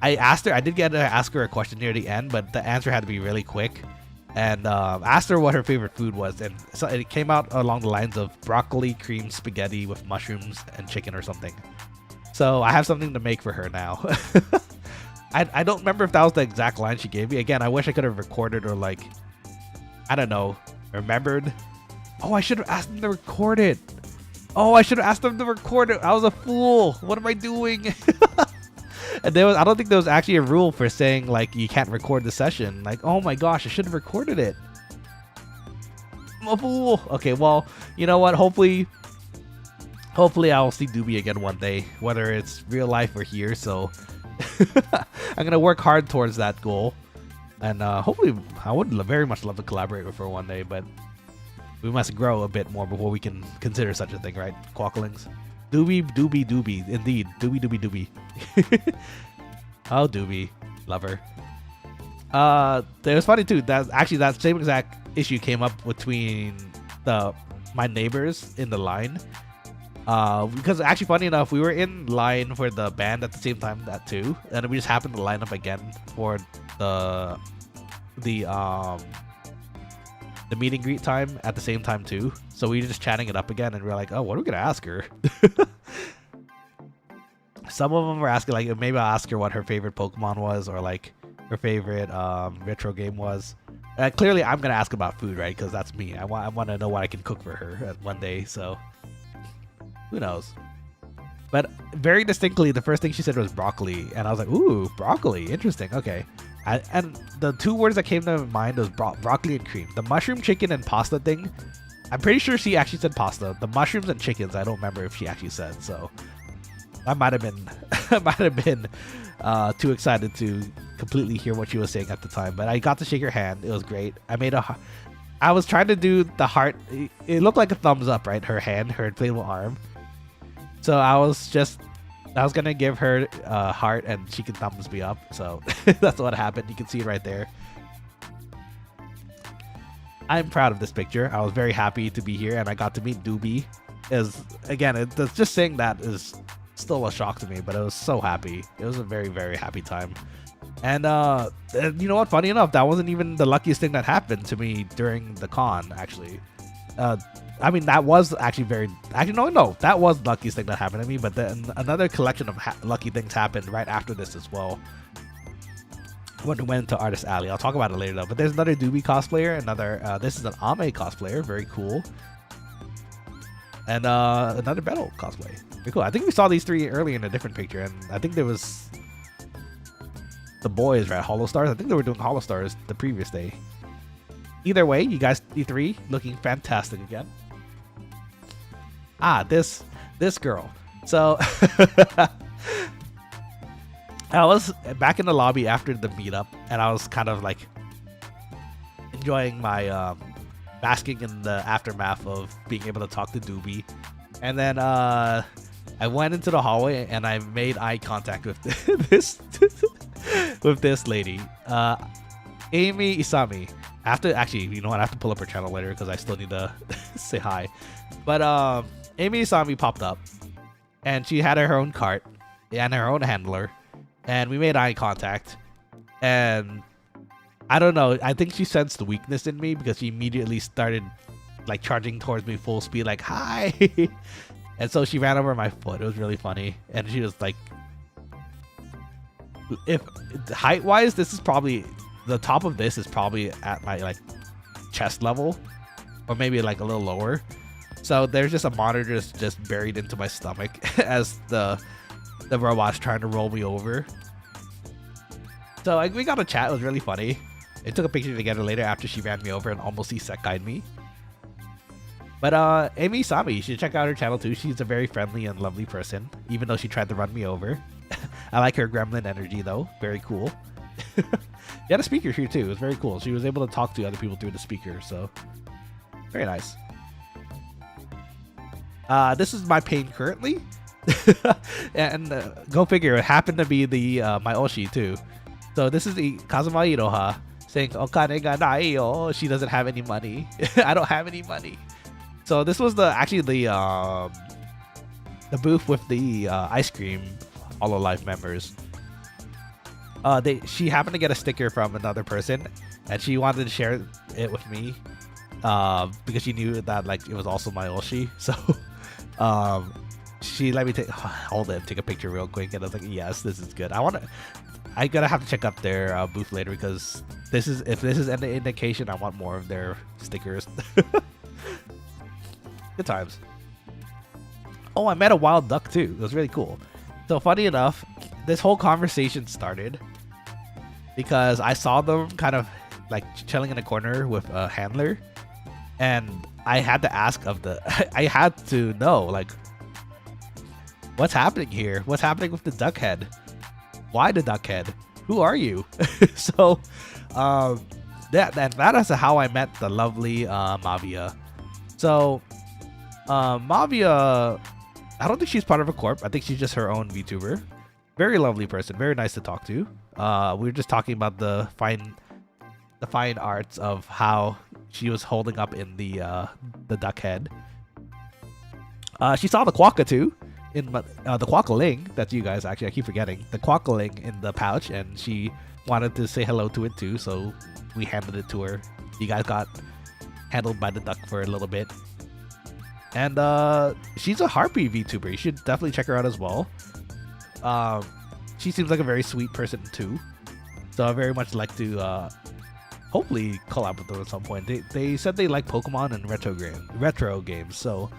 I did get to ask her a question near the end, but the answer had to be really quick. And asked her what her favorite food was, and so it came out along the lines of broccoli cream spaghetti with mushrooms and chicken or something. So I have something to make for her now. I don't remember if that was the exact line she gave me. Again, I wish I could have recorded or like, I don't know, remembered. Oh, I should have asked them to record it. Oh, I should have asked them to record it. I was a fool. What am I doing? And I don't think there was actually a rule for saying like you can't record the session. Like, oh my gosh, I should have recorded it. I'm a fool. Okay, well, you know what? Hopefully I'll see Doobie again one day, whether it's real life or here. So I'm gonna work hard towards that goal, and hopefully I would very much love to collaborate with her one day, but we must grow a bit more before we can consider such a thing, right? Quokkalings. Doobie, Doobie, Doobie. Indeed. Doobie, Doobie, Doobie. Oh, Doobie. Love her. It was funny too. That same exact issue came up between my neighbors in the line. Because actually, funny enough, we were in line for the band at the same time that too, and we just happened to line up again for the meet and greet time at the same time too. So we were just chatting it up again, and we were like, oh, what are we gonna ask her? Some of them were asking like, maybe I'll ask her what her favorite Pokemon was, or like her favorite retro game was. Clearly I'm gonna ask about food, right? Because that's me. I want to know what I can cook for her one day, so who knows. But very distinctly, the first thing she said was broccoli, and I was like, ooh, broccoli, interesting. Okay. And the two words that came to mind was broccoli and cream. The mushroom, chicken, and pasta thing, I'm pretty sure she actually said pasta. The mushrooms and chickens, I don't remember if she actually said. So I might have been too excited to completely hear what she was saying at the time. But I got to shake her hand. It was great. I was trying to do the heart. It looked like a thumbs up, right? Her hand, her inflatable arm. So I was gonna give her a heart, and she can thumbs me up. So that's what happened. You can see it right there. I'm proud of this picture. I was very happy to be here, and I got to meet Doobie. Just saying that is still a shock to me, but I was so happy. It was a very, very happy time. And you know what? Funny enough, that wasn't even the luckiest thing that happened to me during the con. Actually, I mean, that was actually that was the luckiest thing that happened to me. But then another collection of lucky things happened right after this as well. When we went to Artist Alley, I'll talk about it later though. But there's another Doobie cosplayer, this is an Ame cosplayer, very cool, and another Beto cosplay, very cool. I think we saw these three earlier in a different picture, and I think there was the boys, right? Hollow Stars. I think they were doing Hollow Stars the previous day. Either way, you three looking fantastic again. This girl. So I was back in the lobby after the meetup, and I was kind of like enjoying my basking in the aftermath of being able to talk to Doobie. And then I went into the hallway, and I made eye contact with this lady, Amy Isami. You know what? I have to pull up her channel later because I still need to say hi. But Amy Isami popped up, and she had her own cart and her own handler, and we made eye contact. And I don't know, I think she sensed the weakness in me because she immediately started like charging towards me full speed, like, hi. And so she ran over my foot. It was really funny. And she was like, if height wise, this is probably the top of this is probably at my like chest level, or maybe like a little lower. So there's just a monitor just buried into my stomach as the robot's trying to roll me over. So we got a chat. It was really funny. I took a picture together later after she ran me over and almost isekai'd me. But Amy Sami, you should check out her channel too. She's a very friendly and lovely person, even though she tried to run me over. I like her gremlin energy though. Very cool. She had a speaker here too. It was very cool. She was able to talk to other people through the speaker, so very nice. This is my pain currently. And go figure, it happened to be the my Oshi too. So this is the Kazuma Iroha saying "Okane ga nai yo." She doesn't have any money. I don't have any money. So this was the booth with the ice cream Hololive members. She happened to get a sticker from another person, and she wanted to share it with me, because she knew that like it was also my Oshi. So, she let me hold it, take a picture real quick, and I was like, yes, this is good. I gotta have to check out their booth later, because if this is an indication, I want more of their stickers. Good times. Oh, I met a wild duck too. It was really cool. So funny enough, this whole conversation started because I saw them kind of like chilling in a corner with a handler, and I had to ask I had to know, like, what's happening here? What's happening with the duck head? Why the duck head? Who are you? So, that is how I met the lovely Mavia. So, Mavia, I don't think she's part of a corp. I think she's just her own VTuber. Very lovely person. Very nice to talk to. We were just talking about the fine arts of how she was holding up in the duck head. She saw the quokka too, in the quokkaling. That's you guys, actually. I keep forgetting the quokkaling in the pouch, and she wanted to say hello to it too. So we handed it to her. You guys got handled by the duck for a little bit. And she's a harpy VTuber. You should definitely check her out as well. She seems like a very sweet person too. So I very much like to hopefully collab with them at some point. They said they like Pokemon and retro games. So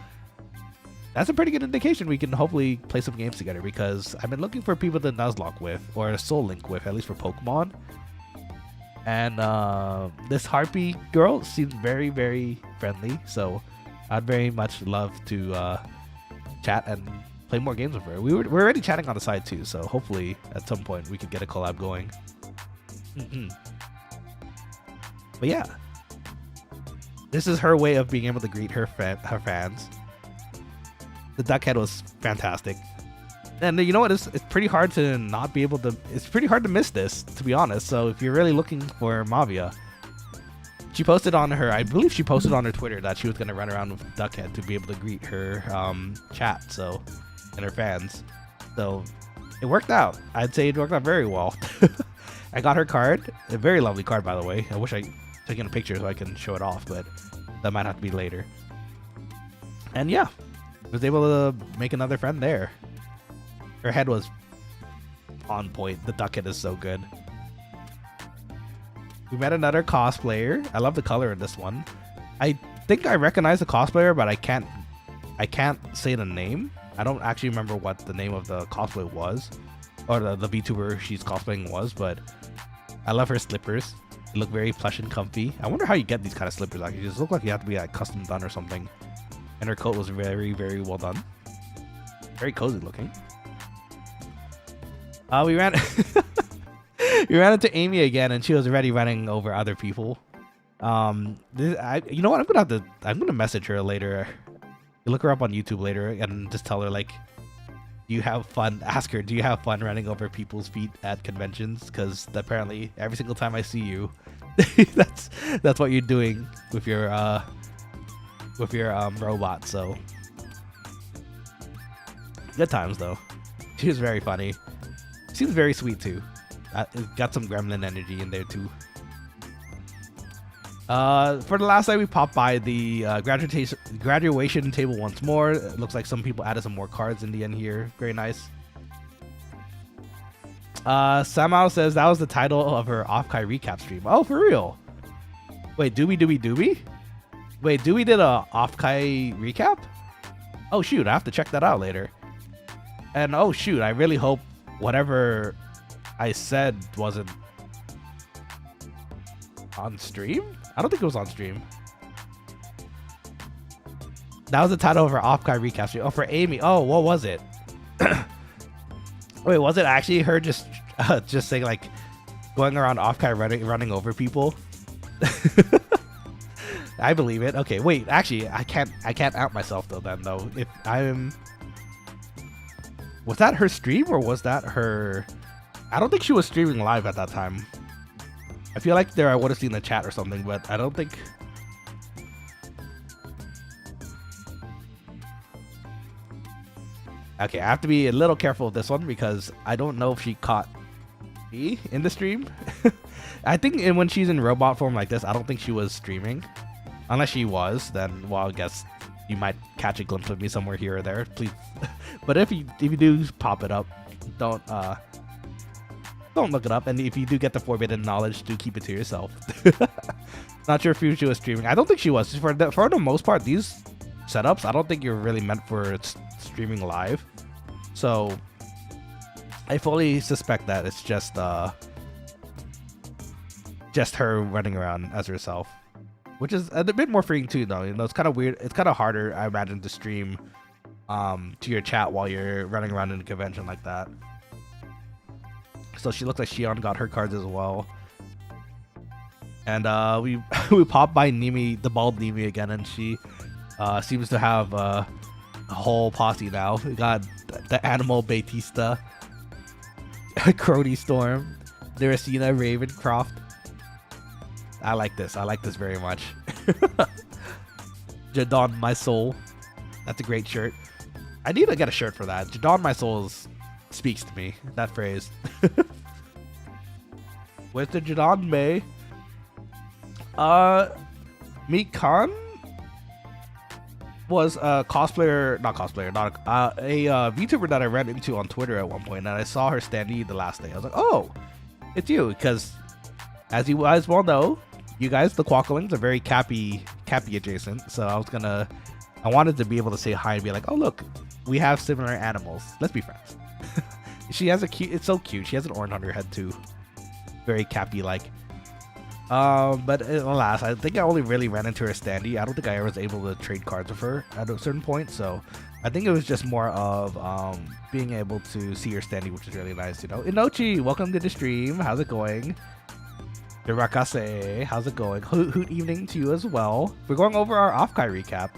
that's a pretty good indication we can hopefully play some games together, because I've been looking for people to Nuzlocke with, or Soul Link with, at least for Pokemon. And this harpy girl seems very, very friendly. So I'd very much love to chat and play more games with her. We're already chatting on the side too, so hopefully at some point we could get a collab going. But yeah, this is her way of being able to greet her fans. The duck head was fantastic, and you know what? It's pretty hard to not be able to. It's pretty hard to miss this, to be honest. So if you're really looking for Mavia, she posted on her, I believe she posted on her Twitter that she was going to run around with Duckhead to be able to greet her chat, so, and her fans. So it worked out. I'd say it worked out very well. I got her card, a very lovely card, by the way. I wish I took in a picture so I can show it off, but that might have to be later. And yeah, was able to make another friend there. Her head was on point. The Duckhead is so good. We met another cosplayer. I love the color in this one. I think I recognize the cosplayer, but I can't say the name. I don't actually remember what the name of the cosplay was, or the VTuber she's cosplaying was, but I love her slippers. They look very plush and comfy. I wonder how you get these kind of slippers. Like, they just look like you have to be like custom done or something. And her coat was very, very well done. Very cozy looking. We ran we ran into Amy again, and she was already running over other people. You know what? I'm gonna message her later. Look her up on YouTube later and just tell her, like, do you have fun? Ask her, do you have fun running over people's feet at conventions? Because apparently every single time I see you, that's what you're doing with your robot. So good times though. She was very funny. Seems very sweet too. Got some gremlin energy in there too. For the last night, we popped by the graduation table once more. It looks like some people added some more cards in the end here. Very nice. Samao says that was the title of her Offkai recap stream. Oh, for real? Wait, Doobie? Wait, Dewey did a Offkai recap? Oh shoot, I have to check that out later. And oh shoot, I really hope whatever I said wasn't on stream? I don't think it was on stream. That was the title of her Offkai recap stream. Oh, for Amy. Oh, what was it? Wait, was it actually her just saying, like, going around Offkai running over people? I believe it. Okay, wait. Actually, I can't out myself though. If I'm, was that her stream or was that her? I don't think she was streaming live at that time. I feel like I would have seen the chat or something, but I don't think. Okay, I have to be a little careful with this one because I don't know if she caught me in the stream. I think when she's in robot form like this, I don't think she was streaming. Unless she was, then well, I guess you might catch a glimpse of me somewhere here or there. Please, but if you do pop it up, don't look it up. And if you do get the forbidden knowledge, do keep it to yourself. Not sure if she was streaming. I don't think she was. For the most part, these setups, I don't think you're really meant for streaming live. So I fully suspect that it's just her running around as herself, which is a bit more freeing too, though. You know, it's kind of weird. It's kind of harder, I imagine, to stream to your chat while you're running around in a convention like that. So she looks like Shion got her cards as well. And we popped by Nimi, the bald Nimi again, and she seems to have a whole posse now. We got the Animal Batista, Crony Storm, Deracina, Ravencroft. I like this. I like this very much. Jadon My Soul. That's a great shirt. I need to get a shirt for that. Jadon My Soul speaks to me. That phrase. With the Jadon May. Mikan was a VTuber that I ran into on Twitter at one point, and I saw her standee the last day. I was like, oh, it's you, because as you guys well know, you guys, the Quokkalings, are very Cappy adjacent. So I wanted to be able to say hi and be like, oh look, we have similar animals. Let's be friends. She has it's so cute. She has an orange on her head too. Very Cappy like. But alas, I think I only really ran into her standee. I don't think I ever was able to trade cards with her at a certain point. So I think it was just more of being able to see her standee, which is really nice. You know, Inochi, welcome to the stream. How's it going? Rakase, how's it going? Hoot evening to you as well. We're going over our Offkai recap.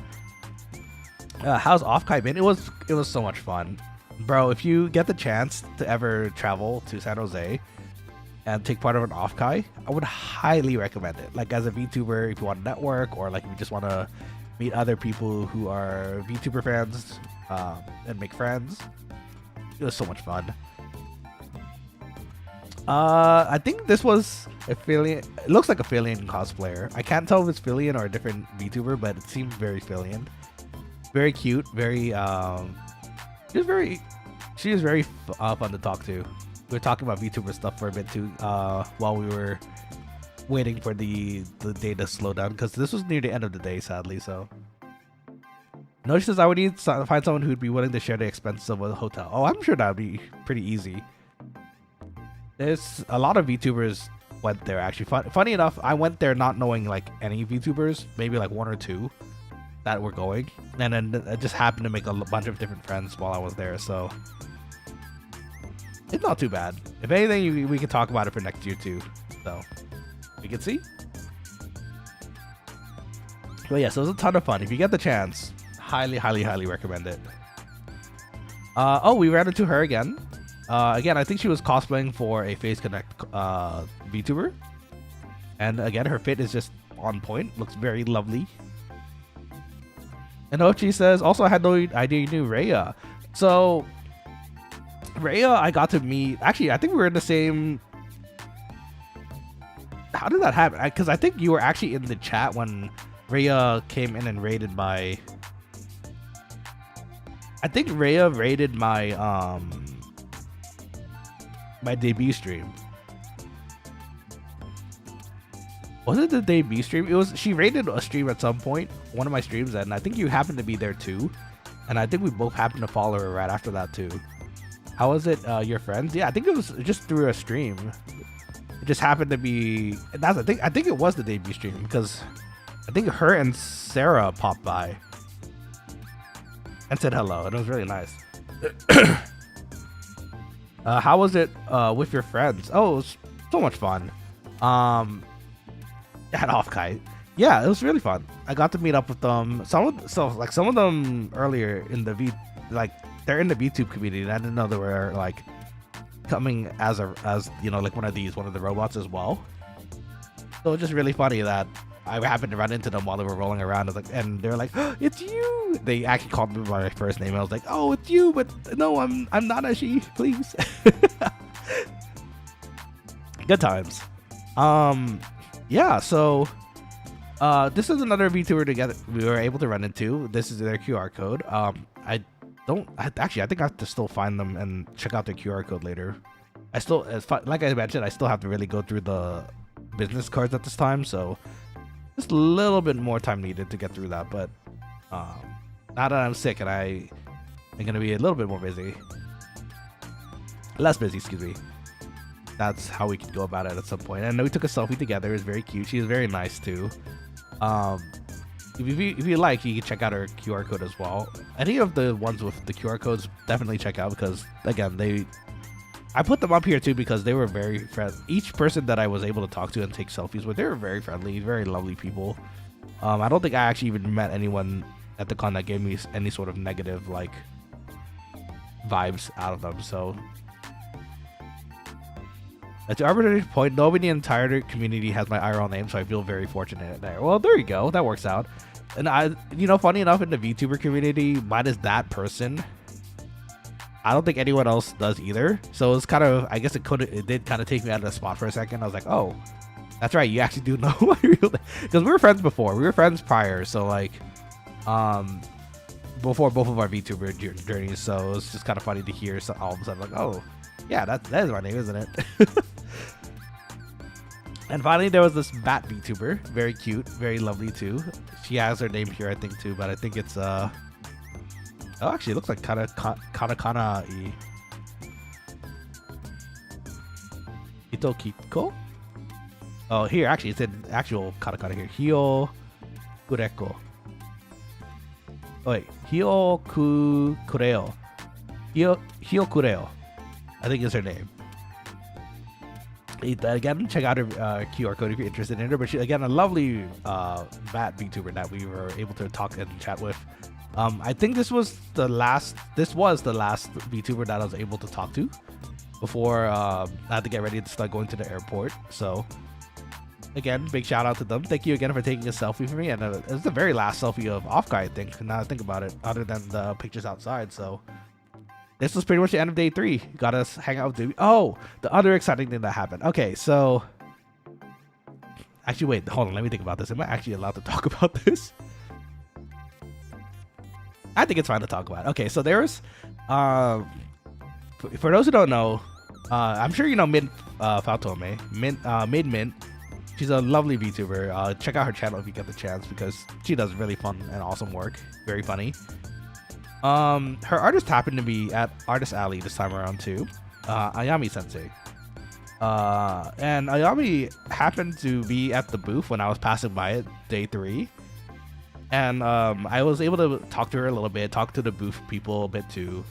How's Offkai been? It was so much fun, bro. If you get the chance to ever travel to San Jose and take part of an Offkai, I would highly recommend it. Like as a VTuber, if you want to network, or like if you just want to meet other people who are VTuber fans and make friends. It was so much fun. I think this was Aphelion. It looks like a Aphelion cosplayer. I can't tell if it's Aphelion or a different VTuber, but it seemed very Aphelion. Very cute. Very she was very fun to talk to. We were talking about VTuber stuff for a bit too, while we were waiting for the day to slow down, because this was near the end of the day, sadly. So no, she says I would need to find someone who'd be willing to share the expenses of a hotel. Oh, I'm sure that would be pretty easy. There's a lot of VTubers went there actually. Funny enough, I went there not knowing like any VTubers, maybe like one or two that were going, and then I just happened to make a bunch of different friends while I was there. So it's not too bad. If anything, we can talk about it for next year too. So we can see. But yeah, so it was a ton of fun. If you get the chance, highly recommend it. Oh, we ran into her again. Again, I think she was cosplaying for a Face Connect VTuber. And again, her fit is just on point. Looks very lovely. And Ochi says, also I had no idea you knew Rhea. So Rhea, I got to meet. Actually, I think we were in the same. How did that happen? Because I think you were actually in the chat when Rhea came in and raided my. I think Rhea raided my my debut stream. Was it the debut stream? It was. She raided a stream at some point, one of my streams, and I think you happened to be there too. And I think we both happened to follow her right after that too. How was it, your friends? Yeah, I think it was just through a stream. It just happened to be. That's I think it was the debut stream, because I think her and Sarah popped by and said hello, and it was really nice. How was it with your friends? Oh, it was so much fun. At Offkai, yeah, it was really fun. I got to meet up with them. Some of them earlier in the they're in the VTube community, and I didn't know they were like coming as you know, like one of the robots as well. So it's just really funny that I happened to run into them while they were rolling around. I was like, and they're like, oh, "It's you!" They actually called me by my first name. I was like, "Oh, it's you!" But no, I'm Nanashi, please. Good times. Yeah. So, this is another VTuber together we were able to run into. This is their QR code. I think I have to still find them and check out their QR code later. Like I mentioned, I still have to really go through the business cards at this time, so just a little bit more time needed to get through that. But now that I'm sick and I am gonna be a little bit more busy, less busy, excuse me. That's how we could go about it at some point. And we took a selfie together. It was very cute. She was very nice too. If you like, you can check out her QR code as well. Any of the ones with the QR codes, definitely check out, because again, I put them up here too because they were very friendly. Each person that I was able to talk to and take selfies with, they were very friendly, very lovely people. I don't think I actually even met anyone at the con that gave me any sort of negative like vibes out of them. So to arbitrary point, nobody in the entire community has my IRL name, so I feel very fortunate there. Well, there you go. That works out. And funny enough, in the VTuber community, mine is that person. I don't think anyone else does either. So it's kind of, I guess it did kind of take me out of the spot for a second. I was like, oh, that's right. You actually do know my real name. Because we were friends before. We were friends prior. So like, before both of our VTuber journeys. So it's just kind of funny to hear all of a sudden like, oh, yeah, that is my name, isn't it? And finally, there was this bat VTuber, very cute, very lovely too. She has her name here, I think too, but I think it's oh, actually, it looks like katakana-y. Itokiko? Oh, here, actually, it's in actual katakana here. Heyo Kureko. Oh wait, Kureo. Heyo Kureo, I think is her name. Again, check out her QR code if you're interested in her. But she, again, a lovely bat VTuber that we were able to talk and chat with. I think this was the last VTuber that I was able to talk to before I had to get ready to start going to the airport. So again, big shout out to them. Thank you again for taking a selfie for me. And it's the very last selfie of Offkai, I think. Now I think about it, other than the pictures outside. So this was pretty much the end of day 3. Got us hang out with the other exciting thing that happened. Okay, so actually, wait, hold on. Let me think about this. Am I actually allowed to talk about this? I think it's fine to talk about. Okay, so there's, for those who don't know, I'm sure you know Mint Mint. She's a lovely VTuber. Check out her channel if you get the chance, because she does really fun and awesome work. Very funny. Her artist happened to be at Artist Alley this time around too, Ayami Sensei. And Ayami happened to be at the booth when I was passing by it day 3. And I was able to talk to her a little bit, talk to the booth people a bit too,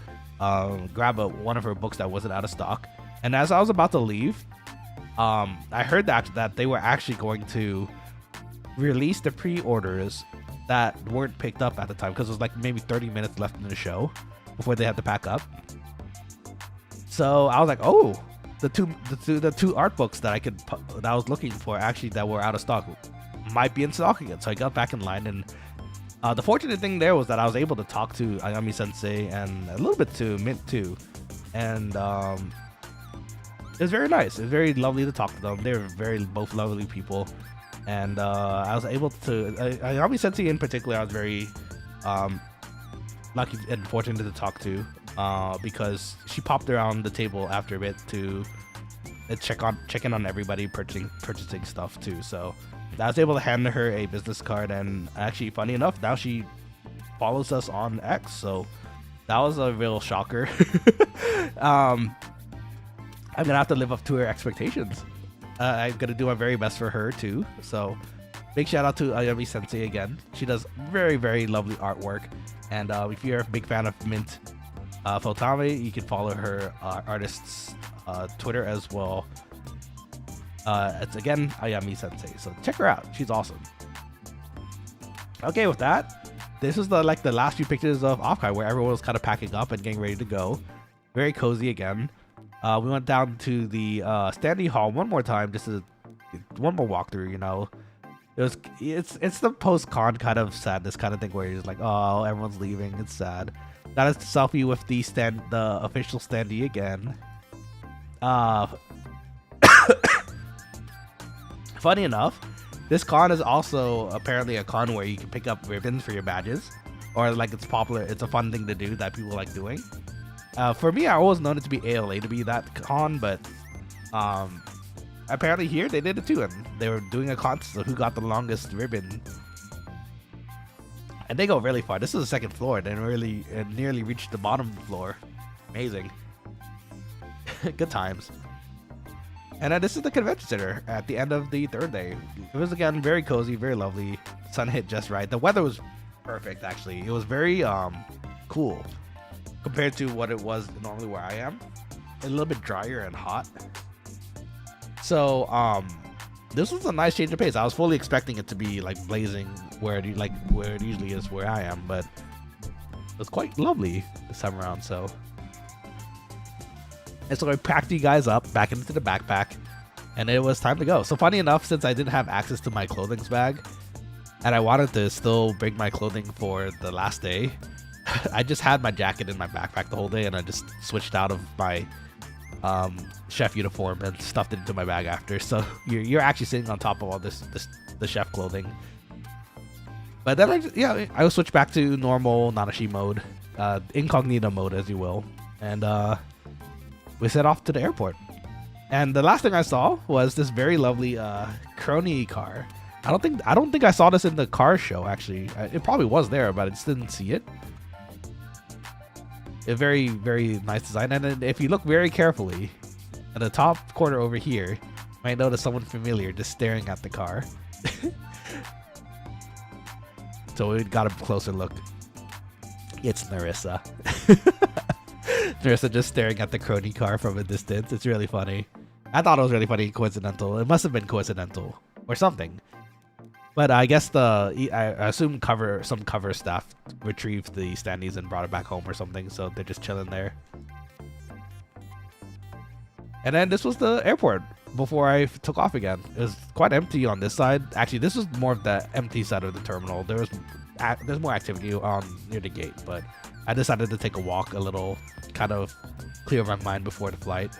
grab one of her books that wasn't out of stock. And as I was about to leave, I heard that they were actually going to release the pre-orders that weren't picked up at the time, because it was like maybe 30 minutes left in the show before they had to pack up. So I was like, oh, the two art books that I was looking for actually that were out of stock might be in stock again. So I got back in line, and the fortunate thing there was that I was able to talk to Ayami Sensei and a little bit to Mint too, and it was very nice. It was very lovely to talk to them. They were both lovely people. And I was able to, Ayami Sensei in particular, I was very lucky and fortunate to talk to, because she popped around the table after a bit to check in on everybody purchasing stuff too. So I was able to hand her a business card, and actually, funny enough, now she follows us on X. So that was a real shocker. I'm gonna have to live up to her expectations. I'm gonna do my very best for her too. So big shout out to Ayami Sensei again. She does very, very lovely artwork. And if you're a big fan of Mint Fotame, you can follow her artist's Twitter as well. It's again Ayami Sensei. So check her out. She's awesome. Okay, with that, this is the last few pictures of Offkai, where everyone was kind of packing up and getting ready to go. Very cozy again. We went down to the standing hall one more time, just one more walkthrough, It's the post-con kind of sadness kind of thing where you're just like, oh, everyone's leaving. It's sad. That is the selfie with the official standee again. Funny enough, this con is also apparently a con where you can pick up ribbons for your badges, or like it's popular. It's a fun thing to do that people like doing. For me, I always known it to be ALA to be that con, but apparently here they did it too, and they were doing a contest of who got the longest ribbon. And they go really far. This is the second floor, and it nearly reached the bottom floor. Amazing. Good times. And this is the convention center at the end of the third day. It was again very cozy, very lovely. Sun hit just right. The weather was perfect actually. It was very cool compared to what it was normally where I am. A little bit drier and hot. So this was a nice change of pace. I was fully expecting it to be like blazing where it usually is where I am, but it was quite lovely this time around. So I packed you guys up back into the backpack, and it was time to go. So funny enough, since I didn't have access to my clothing bag, and I wanted to still bring my clothing for the last day, I just had my jacket in my backpack the whole day, and I just switched out of my chef uniform and stuffed it into my bag after. So you're actually sitting on top of all the chef clothing. But then I will switch back to normal Nanashi mode, incognito mode as you will, and we set off to the airport. And the last thing I saw was this very lovely crony car. I don't think I saw this in the car show actually. It probably was there, but I just didn't see it. A very, very nice design. And then if you look very carefully at the top corner over here, you might notice someone familiar just staring at the car. So we got a closer look. It's Narissa. Narissa just staring at the crony car from a distance. It's really funny. I thought it was really funny, coincidental. It must have been coincidental or something. But I guess I assume some cover staff retrieved the standees and brought it back home or something, so they're just chilling there. And then this was the airport before I took off again. It was quite empty on this side. Actually, this was more of the empty side of the terminal. There's more activity near the gate, but I decided to take a walk a little, kind of clear my mind before the flight.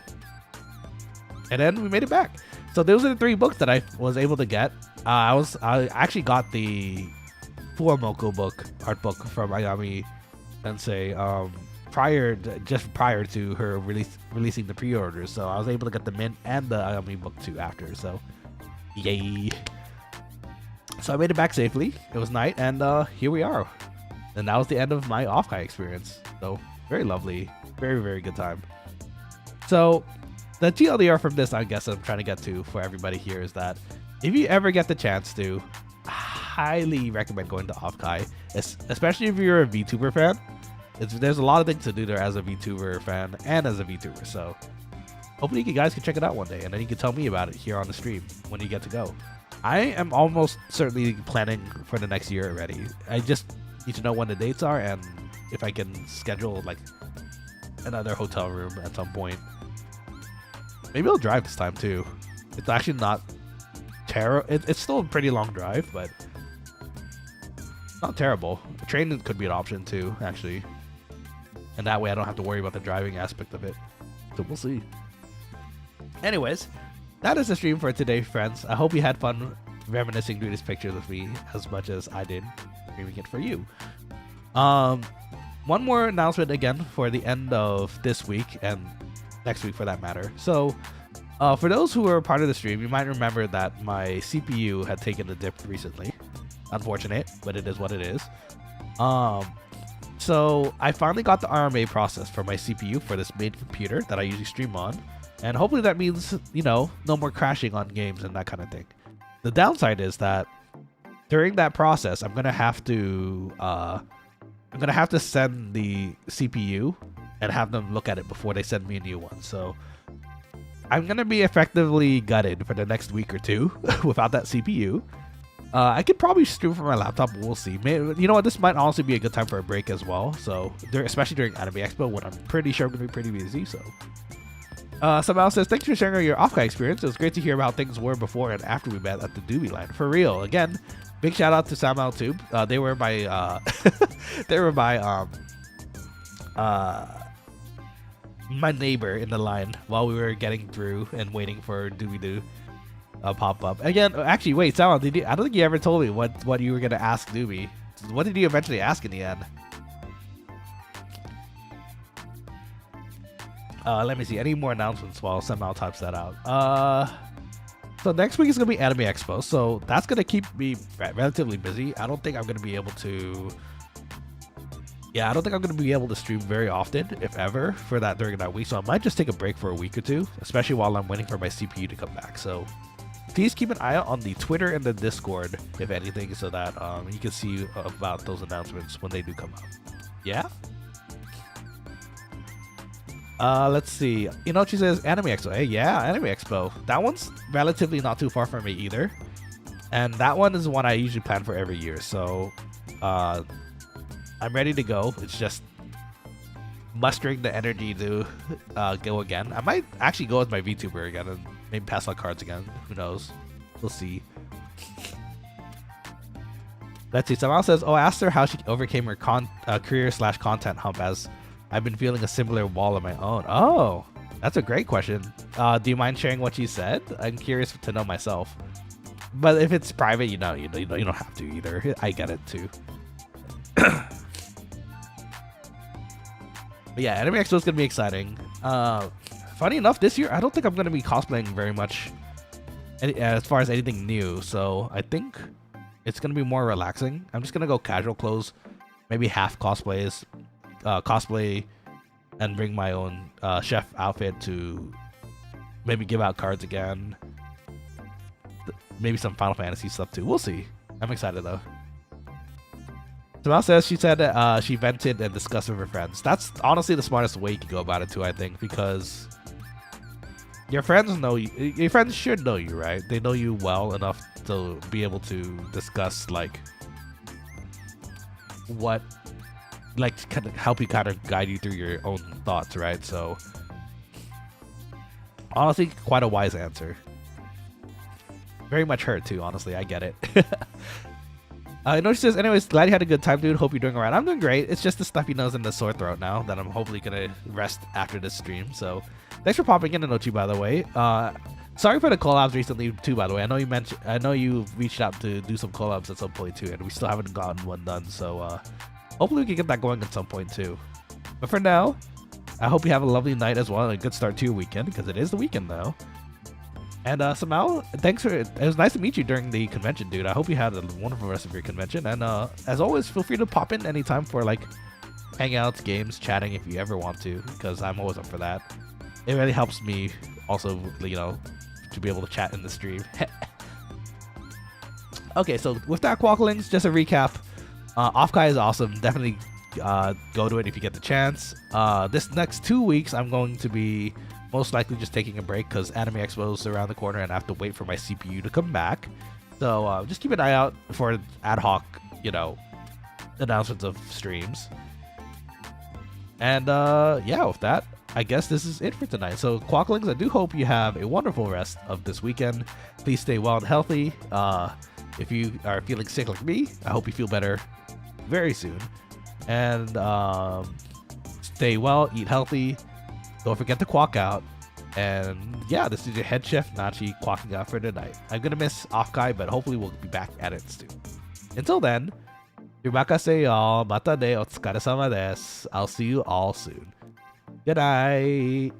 And then we made it back. So those are the 3 books that I was able to get. I actually got the Fuamoko book, art book from Ayami Sensei just prior to her releasing the pre-orders. So I was able to get the mint and the Ayami book too after. So yay! So I made it back safely. It was night, and here we are. And that was the end of my Offkai experience. So very lovely, very, very good time. So the TLDR from this, I guess I'm trying to get to for everybody here, is that if you ever get the chance to, I highly recommend going to Offkai, especially if you're a VTuber fan. There's a lot of things to do there as a VTuber fan and as a VTuber. So hopefully you guys can check it out one day, and then you can tell me about it here on the stream when you get to go. I am almost certainly planning for the next year already. I just need to know when the dates are and if I can schedule like another hotel room at some point. Maybe I'll drive this time too. It's actually not terrible. It's still a pretty long drive, but not terrible. A train could be an option too, actually. And that way I don't have to worry about the driving aspect of it. So we'll see. Anyways, that is the stream for today, friends. I hope you had fun reminiscing through these pictures with me as much as I did streaming it for you. One more announcement again for the end of this week and next week for that matter. So for those who are part of the stream, you might remember that my CPU had taken a dip recently. Unfortunate, but it is what it is. So I finally got the RMA process for my CPU for this main computer that I usually stream on, and hopefully that means, you know, no more crashing on games and that kind of thing. The downside is that during that process, I'm gonna have to send the CPU and have them look at it before they send me a new one. So I'm gonna be effectively gutted for the next week or two without that CPU. I could probably stream from my laptop. We'll see. Maybe, you know what? This might honestly be a good time for a break as well. So, especially during Anime Expo, when I'm pretty sure I'm gonna be pretty busy. So, Somehow says, thanks for sharing your Offkai experience. It was great to hear how things were before and after we met at the Doobie line. For real. Again, big shout out to Samuel Tube. They were my my neighbor in the line while we were getting through and waiting for Doobie Doo pop up. Again, actually, wait, Samuel, I don't think you ever told me what you were gonna ask Doobie. What did you eventually ask in the end? Let me see. Any more announcements while somehow types that out? So next week is gonna be Anime Expo, so that's gonna keep me relatively busy. I don't think I'm gonna be able to. Yeah, I don't think I'm gonna be able to stream very often, if ever, for that during that week. So I might just take a break for a week or two, especially while I'm waiting for my CPU to come back. So please keep an eye out on the Twitter and the Discord, if anything, so that you can see about those announcements when they do come out. Yeah. Let's see. You know, she says Anime Expo. Hey, yeah, Anime Expo. That one's relatively not too far from me either. And that one is one I usually plan for every year. So, I'm ready to go. It's just mustering the energy to go again. I might actually go with my VTuber again and maybe pass out cards again. Who knows? We'll see. Let's see. Someone else says, oh, I asked her how she overcame her career/content hump as I've been feeling a similar wall of my own. Oh, that's a great question. Do you mind sharing what you said? I'm curious to know myself. But if it's private, you don't have to either. I get it too. But yeah, Anime Expo is gonna be exciting. Funny enough, this year I don't think I'm gonna be cosplaying very much, as far as anything new. So I think it's gonna be more relaxing. I'm just gonna go casual clothes, maybe half cosplay and bring my own chef outfit to maybe give out cards again. Maybe some Final Fantasy stuff too. We'll see. I'm excited though. Samal says she said that she vented and discussed with her friends. That's honestly the smartest way you can go about it too, I think, because your friends know you. Your friends should know you, right? They know you well enough to be able to discuss like what, like, to kind of help you kind of guide you through your own thoughts, right? So honestly, quite a wise answer. Very much hurt too, honestly. I get it. I know she says, anyways, glad you had a good time, dude. Hope you're doing alright. I'm doing great. It's just the stuffy nose and the sore throat now that I'm hopefully gonna rest after this stream. So thanks for popping in, Anochi, by the way. Sorry for the collabs recently too, by the way. I know you reached out to do some collabs at some point too, and we still haven't gotten one done. So hopefully we can get that going at some point too. But for now, I hope you have a lovely night as well and a good start to your weekend, because it is the weekend now. And Samal, thanks for it. It was nice to meet you during the convention, dude. I hope you had a wonderful rest of your convention. And as always, feel free to pop in anytime for like hangouts, games, chatting if you ever want to, because I'm always up for that. It really helps me also, you know, to be able to chat in the stream. Okay, so with that, Quokkalings, just a recap. Offkai is awesome. Definitely go to it if you get the chance. This next 2 weeks, I'm going to be most likely just taking a break because Anime Expo is around the corner and I have to wait for my CPU to come back. So just keep an eye out for ad hoc, you know, announcements of streams. And yeah, with that, I guess this is it for tonight. So Quokkalings, I do hope you have a wonderful rest of this weekend. Please stay well and healthy. If you are feeling sick like me, I hope you feel better very soon. And stay well, eat healthy. Don't forget to quack out. And yeah, this is your head chef, Nachi, quacking out for tonight. I'm going to miss Offkai, but hopefully we'll be back at it soon. Until then, y'all. Mata ne, otsukaresama desu. I'll see you all soon. Good night.